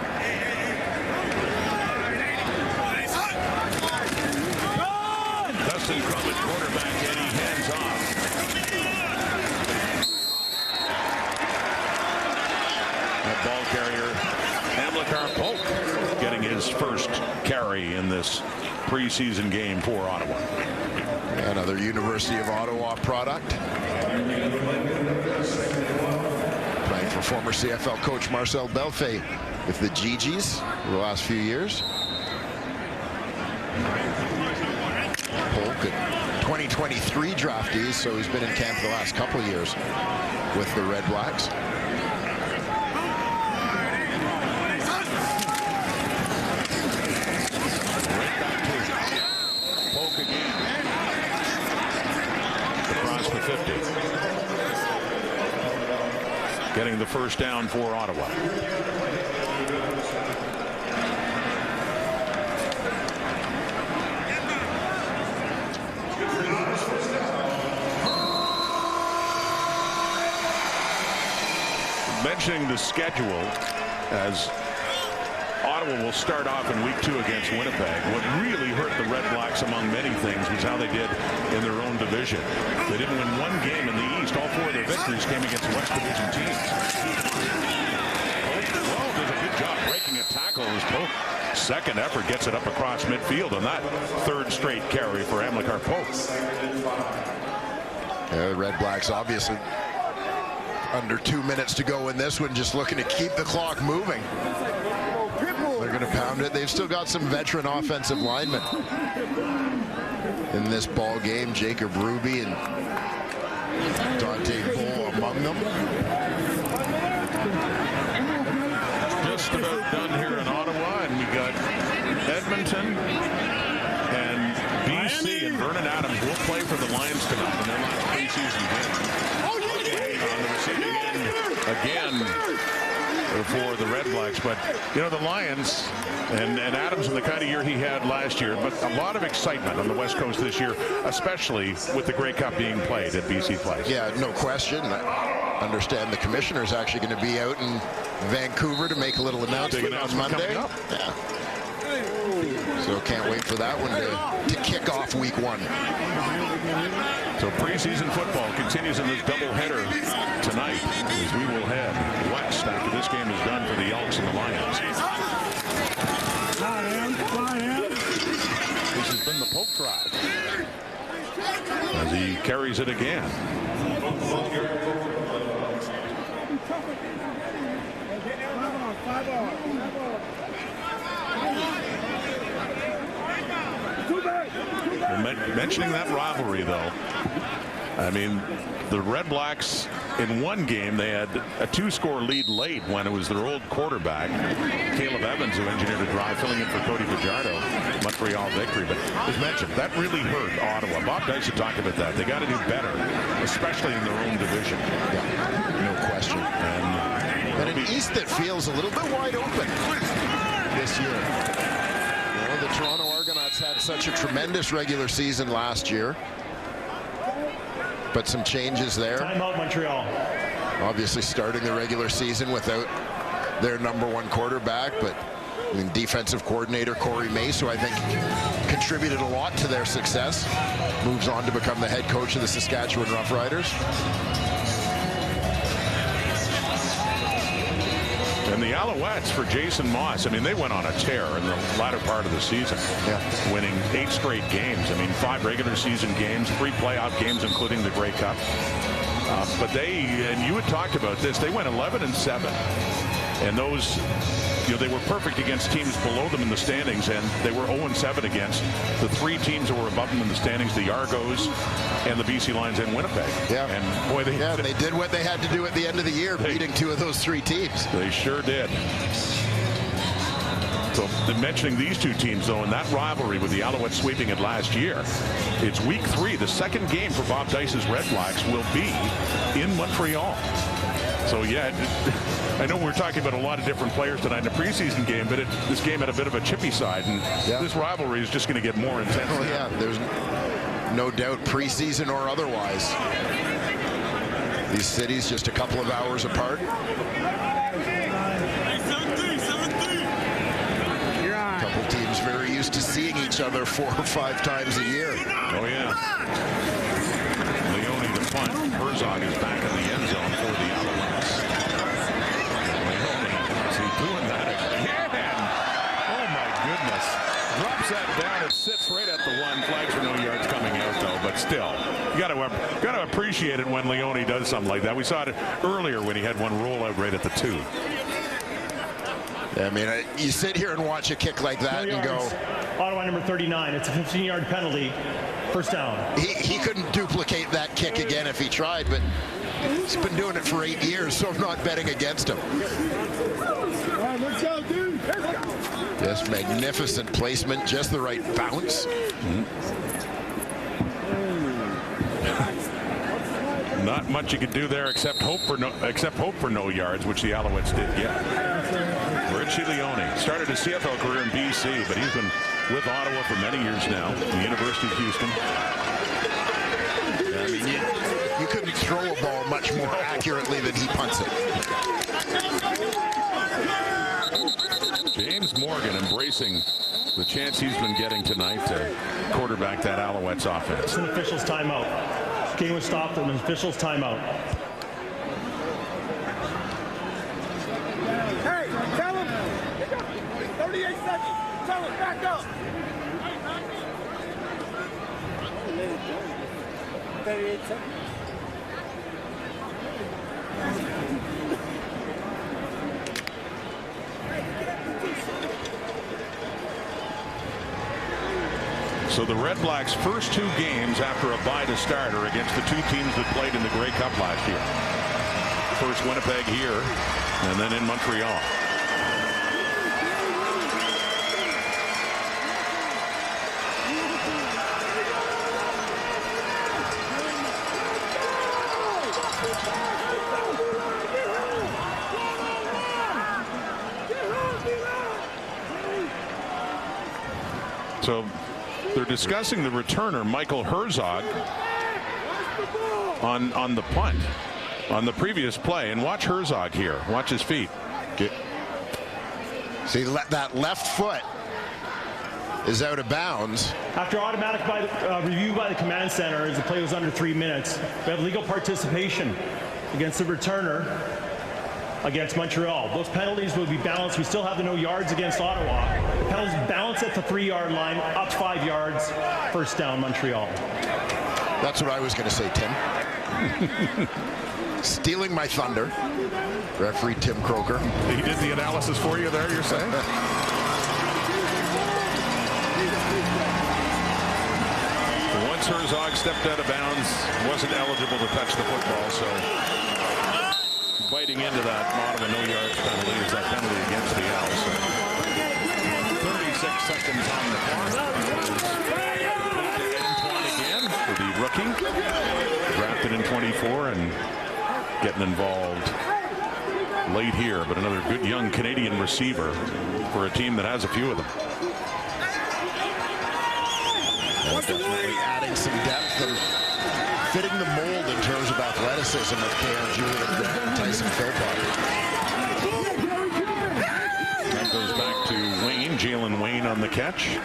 Dustin Crum, quarterback, and he hands off. Ball carrier Amilcar Polk getting his first carry in this preseason game for Ottawa. Another University of Ottawa product. Playing for former CFL coach Marcel Belfait with the GGs for the last few years. Polk, a 2023 draftee, so he's been in camp the last couple of years with the RedBlacks. Getting the first down for Ottawa. Mentioning the schedule, as Ottawa will start off in week 2 against Winnipeg. What really hurt the RedBlacks, among many things, was how they did in their own division. They didn't win one game in the East. All 4 of their victories came against West Division teams. Well, does a good job breaking a tackle as Polk. Second effort gets it up across midfield on that third straight carry for Amilcar Polk. The RedBlacks obviously under 2 minutes to go in this one, just looking to keep the clock moving. They're going to pound it. They've still got some veteran offensive linemen in this ball game. Jacob Ruby and Dante Bull among them. Just about done here in Ottawa, and we got Edmonton and BC, and Vernon Adams will play for the Lions tonight in their last preseason game. On the receiving end again for the RedBlacks. But you know, the Lions and Adams in the kind of year he had last year, but a lot of excitement on the West Coast this year, especially with the Grey Cup being played at BC Place. Yeah, no question. I understand the commissioner's actually going to be out in Vancouver to make a little announcement on Monday. Yeah. So can't wait for that one to kick off week 1. So preseason football continues in this doubleheader tonight, as we will head west after this game is done for the Elks and the Lions. This has been the Polk drive as he carries it again. Mentioning that rivalry, though, I mean, the RedBlacks in one game, they had a 2-score lead late when it was their old quarterback, Caleb Evans, who engineered a drive, filling in for Cody Fajardo, Montreal victory. But as mentioned, that really hurt Ottawa. Bob Dyce had talked about that. They got to do better, especially in their own division. Yeah, no question. And an East that feels a little bit wide open this year. You know, the Toronto Argonauts had such a tremendous regular season last year. But some changes there. Timeout, Montreal. Obviously starting the regular season without their #1 quarterback, but I mean, defensive coordinator Corey Mace, who I think contributed a lot to their success, moves on to become the head coach of the Saskatchewan Roughriders. And the Alouettes for Jason Moss, I mean, they went on a tear in the latter part of the season, winning 8 straight games. I mean, 5 regular season games, 3 playoff games, including the Grey Cup. But and you had talked about this, they went 11-7. And those, they were perfect against teams below them in the standings, and they were 0-7 against the 3 teams that were above them in the standings, the Argos and the BC Lions and Winnipeg. Yeah. And boy, they did what they had to do at the end of the year, beating 2 of those 3 teams. They sure did. So mentioning these 2 teams, though, in that rivalry with the Alouettes sweeping it last year, it's week 3. The second game for Bob Dice's RedBlacks will be in Montreal. So, yeah, I know we're talking about a lot of different players tonight in a preseason game, but this game had a bit of a chippy side, and this rivalry is just going to get more intense. Oh, yeah, there's no doubt, preseason or otherwise. These cities just a couple of hours apart. A couple teams very used to seeing each other 4 or 5 times a year. Oh, yeah. Leone the punt. Herzog is back in the end zone for the Alouettes. Leone, is he doing that again? Oh, my goodness. Drops that down. It sits right at the 1. Flags for no yards coming out, though, but still. You got to appreciate it when Leone does something like that. We saw it earlier when he had one roll out right at the 2. I mean, you sit here and watch a kick like that and go... Ottawa number 39. It's a 15-yard penalty. First down. He couldn't duplicate that kick again if he tried, but he's been doing it for 8 years, so I'm not betting against him. Let's go, dude. Just magnificent placement, just the right bounce. Not much you could do there except hope for no yards, which the Alouettes did get. Richie Leone started his CFL career in BC, but he's been with Ottawa for many years now, the University of Houston. I mean, you couldn't throw a ball much more accurately than he punts it. James Morgan embracing the chance he's been getting tonight to quarterback that Alouettes offense. It's an official's timeout. Game was stopped and an official's timeout. Hey, tell him. 38 seconds. Tell him, back up. 38 seconds. So the RedBlacks' first 2 games after a bye to start are against the 2 teams that played in the Grey Cup last year. First Winnipeg here, and then in Montreal. So they're discussing the returner, Michael Herzog, on the punt on the previous play. And watch Herzog here. Watch his feet. See, that left foot is out of bounds. After automatic review by the command center, as the play was under 3 minutes, we have legal participation against the returner against Montreal. Those penalties will be balanced. We still have the no yards against Ottawa. The penalties balance at the 3-yard line, up 5 yards, first down Montreal. That's what I was going to say, Tim. Stealing my thunder. Referee Tim Croker. He did the analysis for you there, you're saying? Once Herzog stepped out of bounds, wasn't eligible to touch the football, so biting into that Ottawa no yards penalty is that penalty against the Owls. So 36 seconds on the clock. Antoine again for the rookie. Drafted in 24 and getting involved late here, but another good young Canadian receiver for a team that has a few of them. Definitely adding some depth and fitting the mold in terms of athleticism of K.R. Julian and Tyson Philpott. That goes back to Wayne, Jalen Wayne on the catch.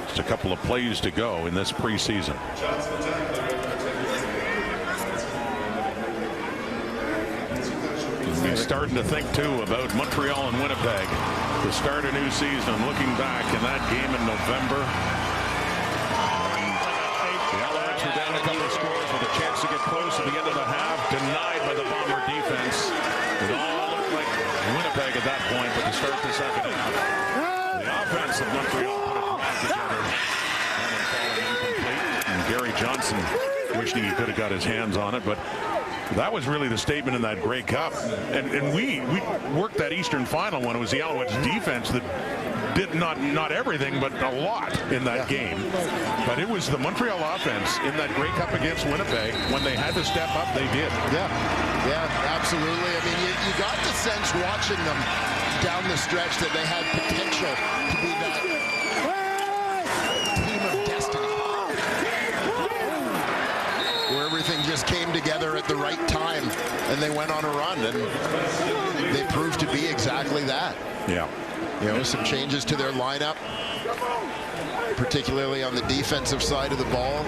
Just a couple of plays to go in this preseason. be starting to think, too, about Montreal and Winnipeg to start a new season. Looking back in that game in November, the Alouettes were down a couple of scores with a chance to get close at the end of the half, denied by the Bomber defense. It all looked like Winnipeg at that point, but to start the second half, the offense of Montreal put a plan together and then falling incomplete. And Gary Johnson wished he could have got his hands on it, but that was really the statement in that Grey Cup. And we worked that Eastern Final when it was the Alouettes defense that did not everything, but a lot in that game. But it was the Montreal offense in that Grey Cup against Winnipeg. When they had to step up, they did. Yeah, absolutely. I mean, you got the sense watching them down the stretch that they had potential to be that team of destiny, where everything just came together at the right time, and they went on a run, and they proved to be exactly that. Yeah. You know, some changes to their lineup, particularly on the defensive side of the ball.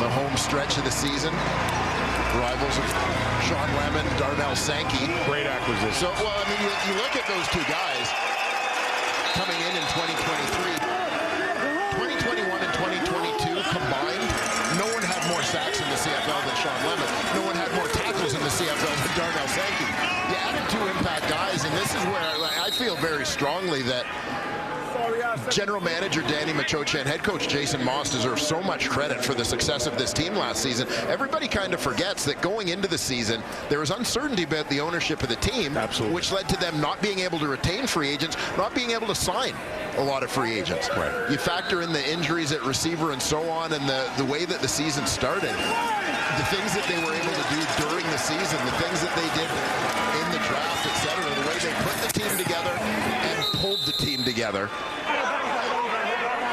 The home stretch of the season. Rivals of Sean Lemon, Darnell Sankey. Great acquisition. So, well, I mean, you look at those two guys coming in 2023. 2021 and 2022 combined, no one had more sacks in the CFL than Sean Lemon. No one had more tackles in the CFL than Darnell Sankey. You added two impact guys, and this is where I feel very strongly that General Manager Danny Machocha and head coach Jason Moss deserve so much credit for the success of this team last season. Everybody kind of forgets that going into the season, there was uncertainty about the ownership of the team, which led to them not being able to retain free agents, not being able to sign a lot of free agents. Right. You factor in the injuries at receiver and so on, and the way that the season started, the things that they were able to do during the season, the things that they did in the draft, etc., the way they put the team together and pulled the team together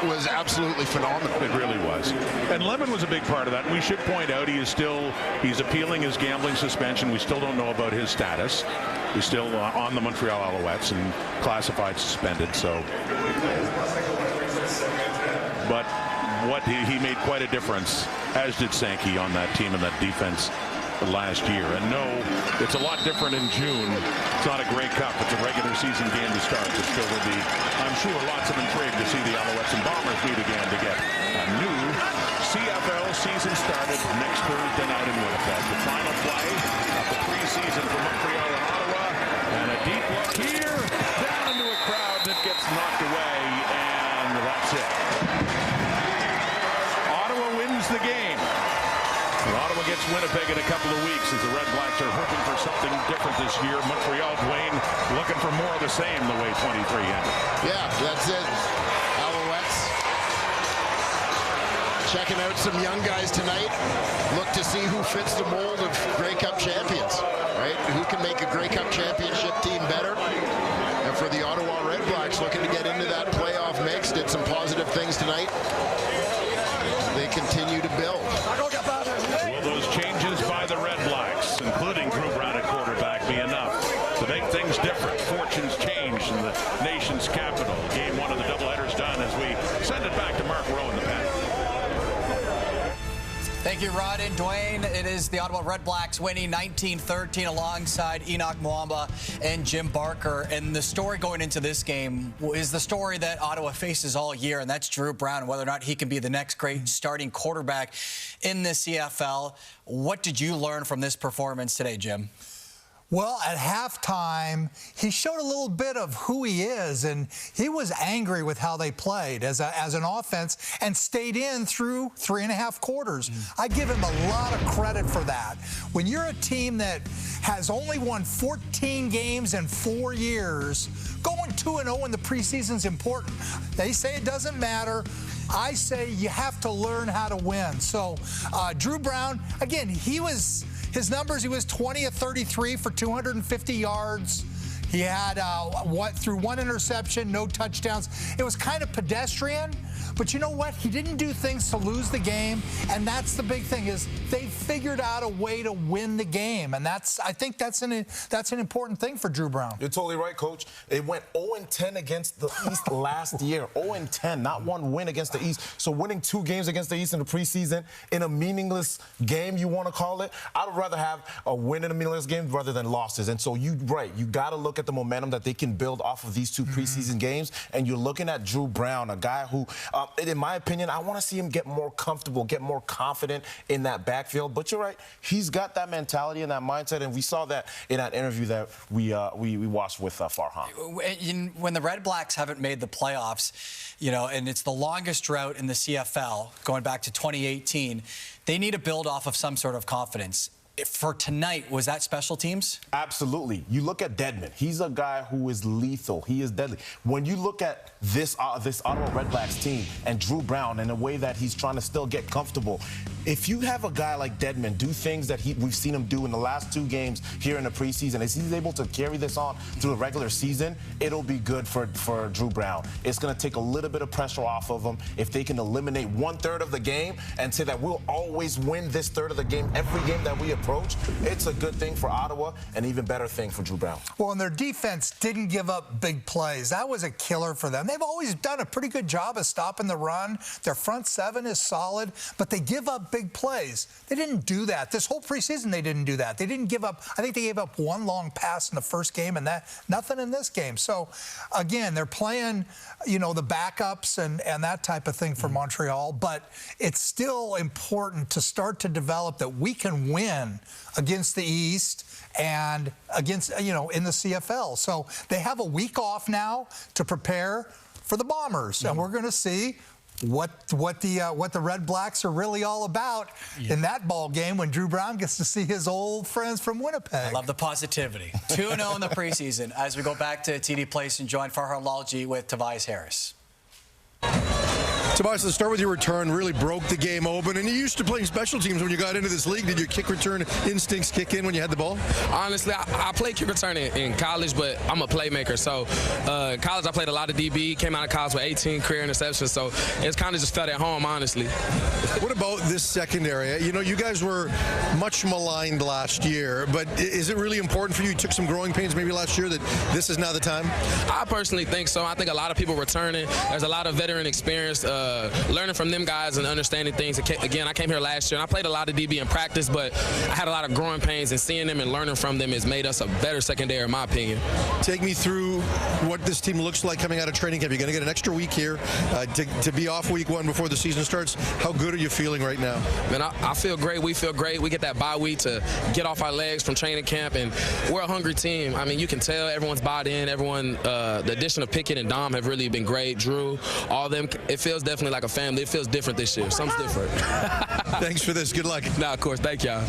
was absolutely phenomenal. It really was. And Lemon was a big part of that. We should point out he's appealing his gambling suspension. We still don't know about his status. He's still on the Montreal Alouettes and classified suspended. So, but he made quite a difference, as did Sankey on that team and that defense last year. And no, it's a lot different in June. It's not a Grey Cup. It's a regular season game to start. But still will be, I'm sure, lots of intrigue to see the Alouettes and Bombers meet again to get a new CFL season started next Thursday night in Winnipeg. The final play of the preseason for Montreal and Ottawa. And a deep look here, down into a crowd that gets knocked away, and that's it. Ottawa wins the game. Ottawa gets Winnipeg in a couple of weeks as the RedBlacks are hoping for something different this year. Montreal, Dwayne, looking for more of the same the way 23 ended. Yeah, that's it. Alouettes checking out some young guys tonight. Look to see who fits the mold of Grey Cup champions, right? Who can make a Grey Cup championship team better? And for the Ottawa RedBlacks, looking to get into that playoff mix, did some positive things tonight. They continue to build. Will those changes by the RedBlacks, including Drew Brown at quarterback, be enough to make things different? Fortunes changed in the nation's capital. Game one of the doubleheader's done as we send it back to Mark Rowe in the pen. Thank you, Rod and Dwayne. It is the Ottawa RedBlacks winning 19-13 alongside Enoch Mwamba and Jim Barker. And the story going into this game is the story that Ottawa faces all year, and that's Drew Brown, whether or not he can be the next great starting quarterback in the CFL. What did you learn from this performance today, Jim? Well, at halftime, he showed a little bit of who he is, and he was angry with how they played as an offense and stayed in through 3.5 quarters. I give him a lot of credit for that. When you're a team that has only won 14 games in 4 years, going 2-0 in the preseason is important. They say it doesn't matter. I say you have to learn how to win. So Drew Brown, again, his numbers, he was 20 of 33 for 250 yards. He had through one interception, no touchdowns. It was kind of pedestrian, But you know what? He didn't do things to lose the game, and that's the big thing is they figured out a way to win the game, and I think that's an important thing for Drew Brown. You're totally right, Coach. It went 0-10 against the East last year. 0-10, not one win against the East. So winning 2 games against the East in the preseason in a meaningless game, you want to call it, I would rather have a win in a meaningless game rather than losses. And so you got to look at the momentum that they can build off of these 2 preseason games, and you're looking at Drew Brown, a guy who, in my opinion, I want to see him get more comfortable, get more confident in that backfield. But you're right, he's got that mentality and that mindset, and we saw that in that interview that we watched with Farhan. When the RedBlacks haven't made the playoffs, and it's the longest drought in the CFL going back to 2018, they need to build off of some sort of confidence. For tonight, was that special teams? Absolutely. You look at Dedmon. He's a guy who is lethal. He is deadly. When you look at this Ottawa RedBlacks team and Drew Brown and the way that he's trying to still get comfortable, if you have a guy like Dedmon do things that we've seen him do in the last 2 games here in the preseason, as he's able to carry this on through the regular season, it'll be good for Drew Brown. It's going to take a little bit of pressure off of him if they can eliminate 1/3 of the game and say that we'll always win this third of the game every game that we approach. It's a good thing for Ottawa, an even better thing for Drew Brown. Well, and their defense didn't give up big plays. That was a killer for them. They've always done a pretty good job of stopping the run. Their front 7 is solid, but they give up big plays. They didn't do that. This whole preseason, they didn't do that. They didn't give up. I think they gave up 1 long pass in the first game, and nothing in this game. So, again, they're playing, the backups and that type of thing for Montreal, but it's still important to start to develop that we can win against the East and against, in the CFL. So they have a week off now to prepare for the Bombers, and we're going to see what the RedBlacks are really all about in that ball game when Drew Brown gets to see his old friends from Winnipeg. I love the positivity. 2-0 in the preseason. As we go back to TD Place and join Farhan Lalji with Tobias Harris. Tobias, let's start with your return. Really broke the game open. And you used to playing special teams when you got into this league. Did your kick return instincts kick in when you had the ball? Honestly, I played kick return in college, but I'm a playmaker. So in college, I played a lot of DB. Came out of college with 18 career interceptions. So it's kind of just felt at home, honestly. What about this secondary? You guys were much maligned last year, but is it really important for you? You took some growing pains maybe last year that this is now the time? I personally think so. I think a lot of people returning. There's a lot of veteran experience. Learning from them guys and understanding things. Again, I came here last year and I played a lot of DB in practice, but I had a lot of growing pains, and seeing them and learning from them has made us a better secondary, in my opinion. Take me through what this team looks like coming out of training camp. You're going to get an extra week here to be off week 1 before the season starts. How good are you feeling right now? Man, I feel great. We feel great. We get that bye week to get off our legs from training camp, and we're a hungry team. I mean, you can tell everyone's bought in. Everyone, the addition of Pickett and Dom have really been great. Drew, all of them. It feels definitely like a family. It feels different this year. Something's different. Thanks for this. Good luck. Of course. Thank y'all.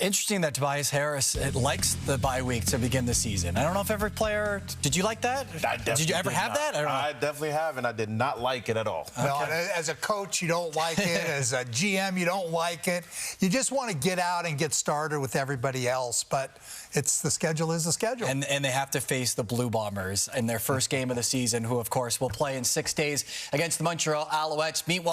Interesting that Tobias Harris likes the bye week to begin the season. I don't know if every player... Did you like that? Did you ever have that? I definitely have, and I did not like it at all. Okay. No, as a coach, you don't like it. As a GM, you don't like it. You just want to get out and get started with everybody else, but the schedule is the schedule. And they have to face the Blue Bombers in their first game of the season, who, of course, will play in 6 days against the Montreal Alouettes. Meanwhile,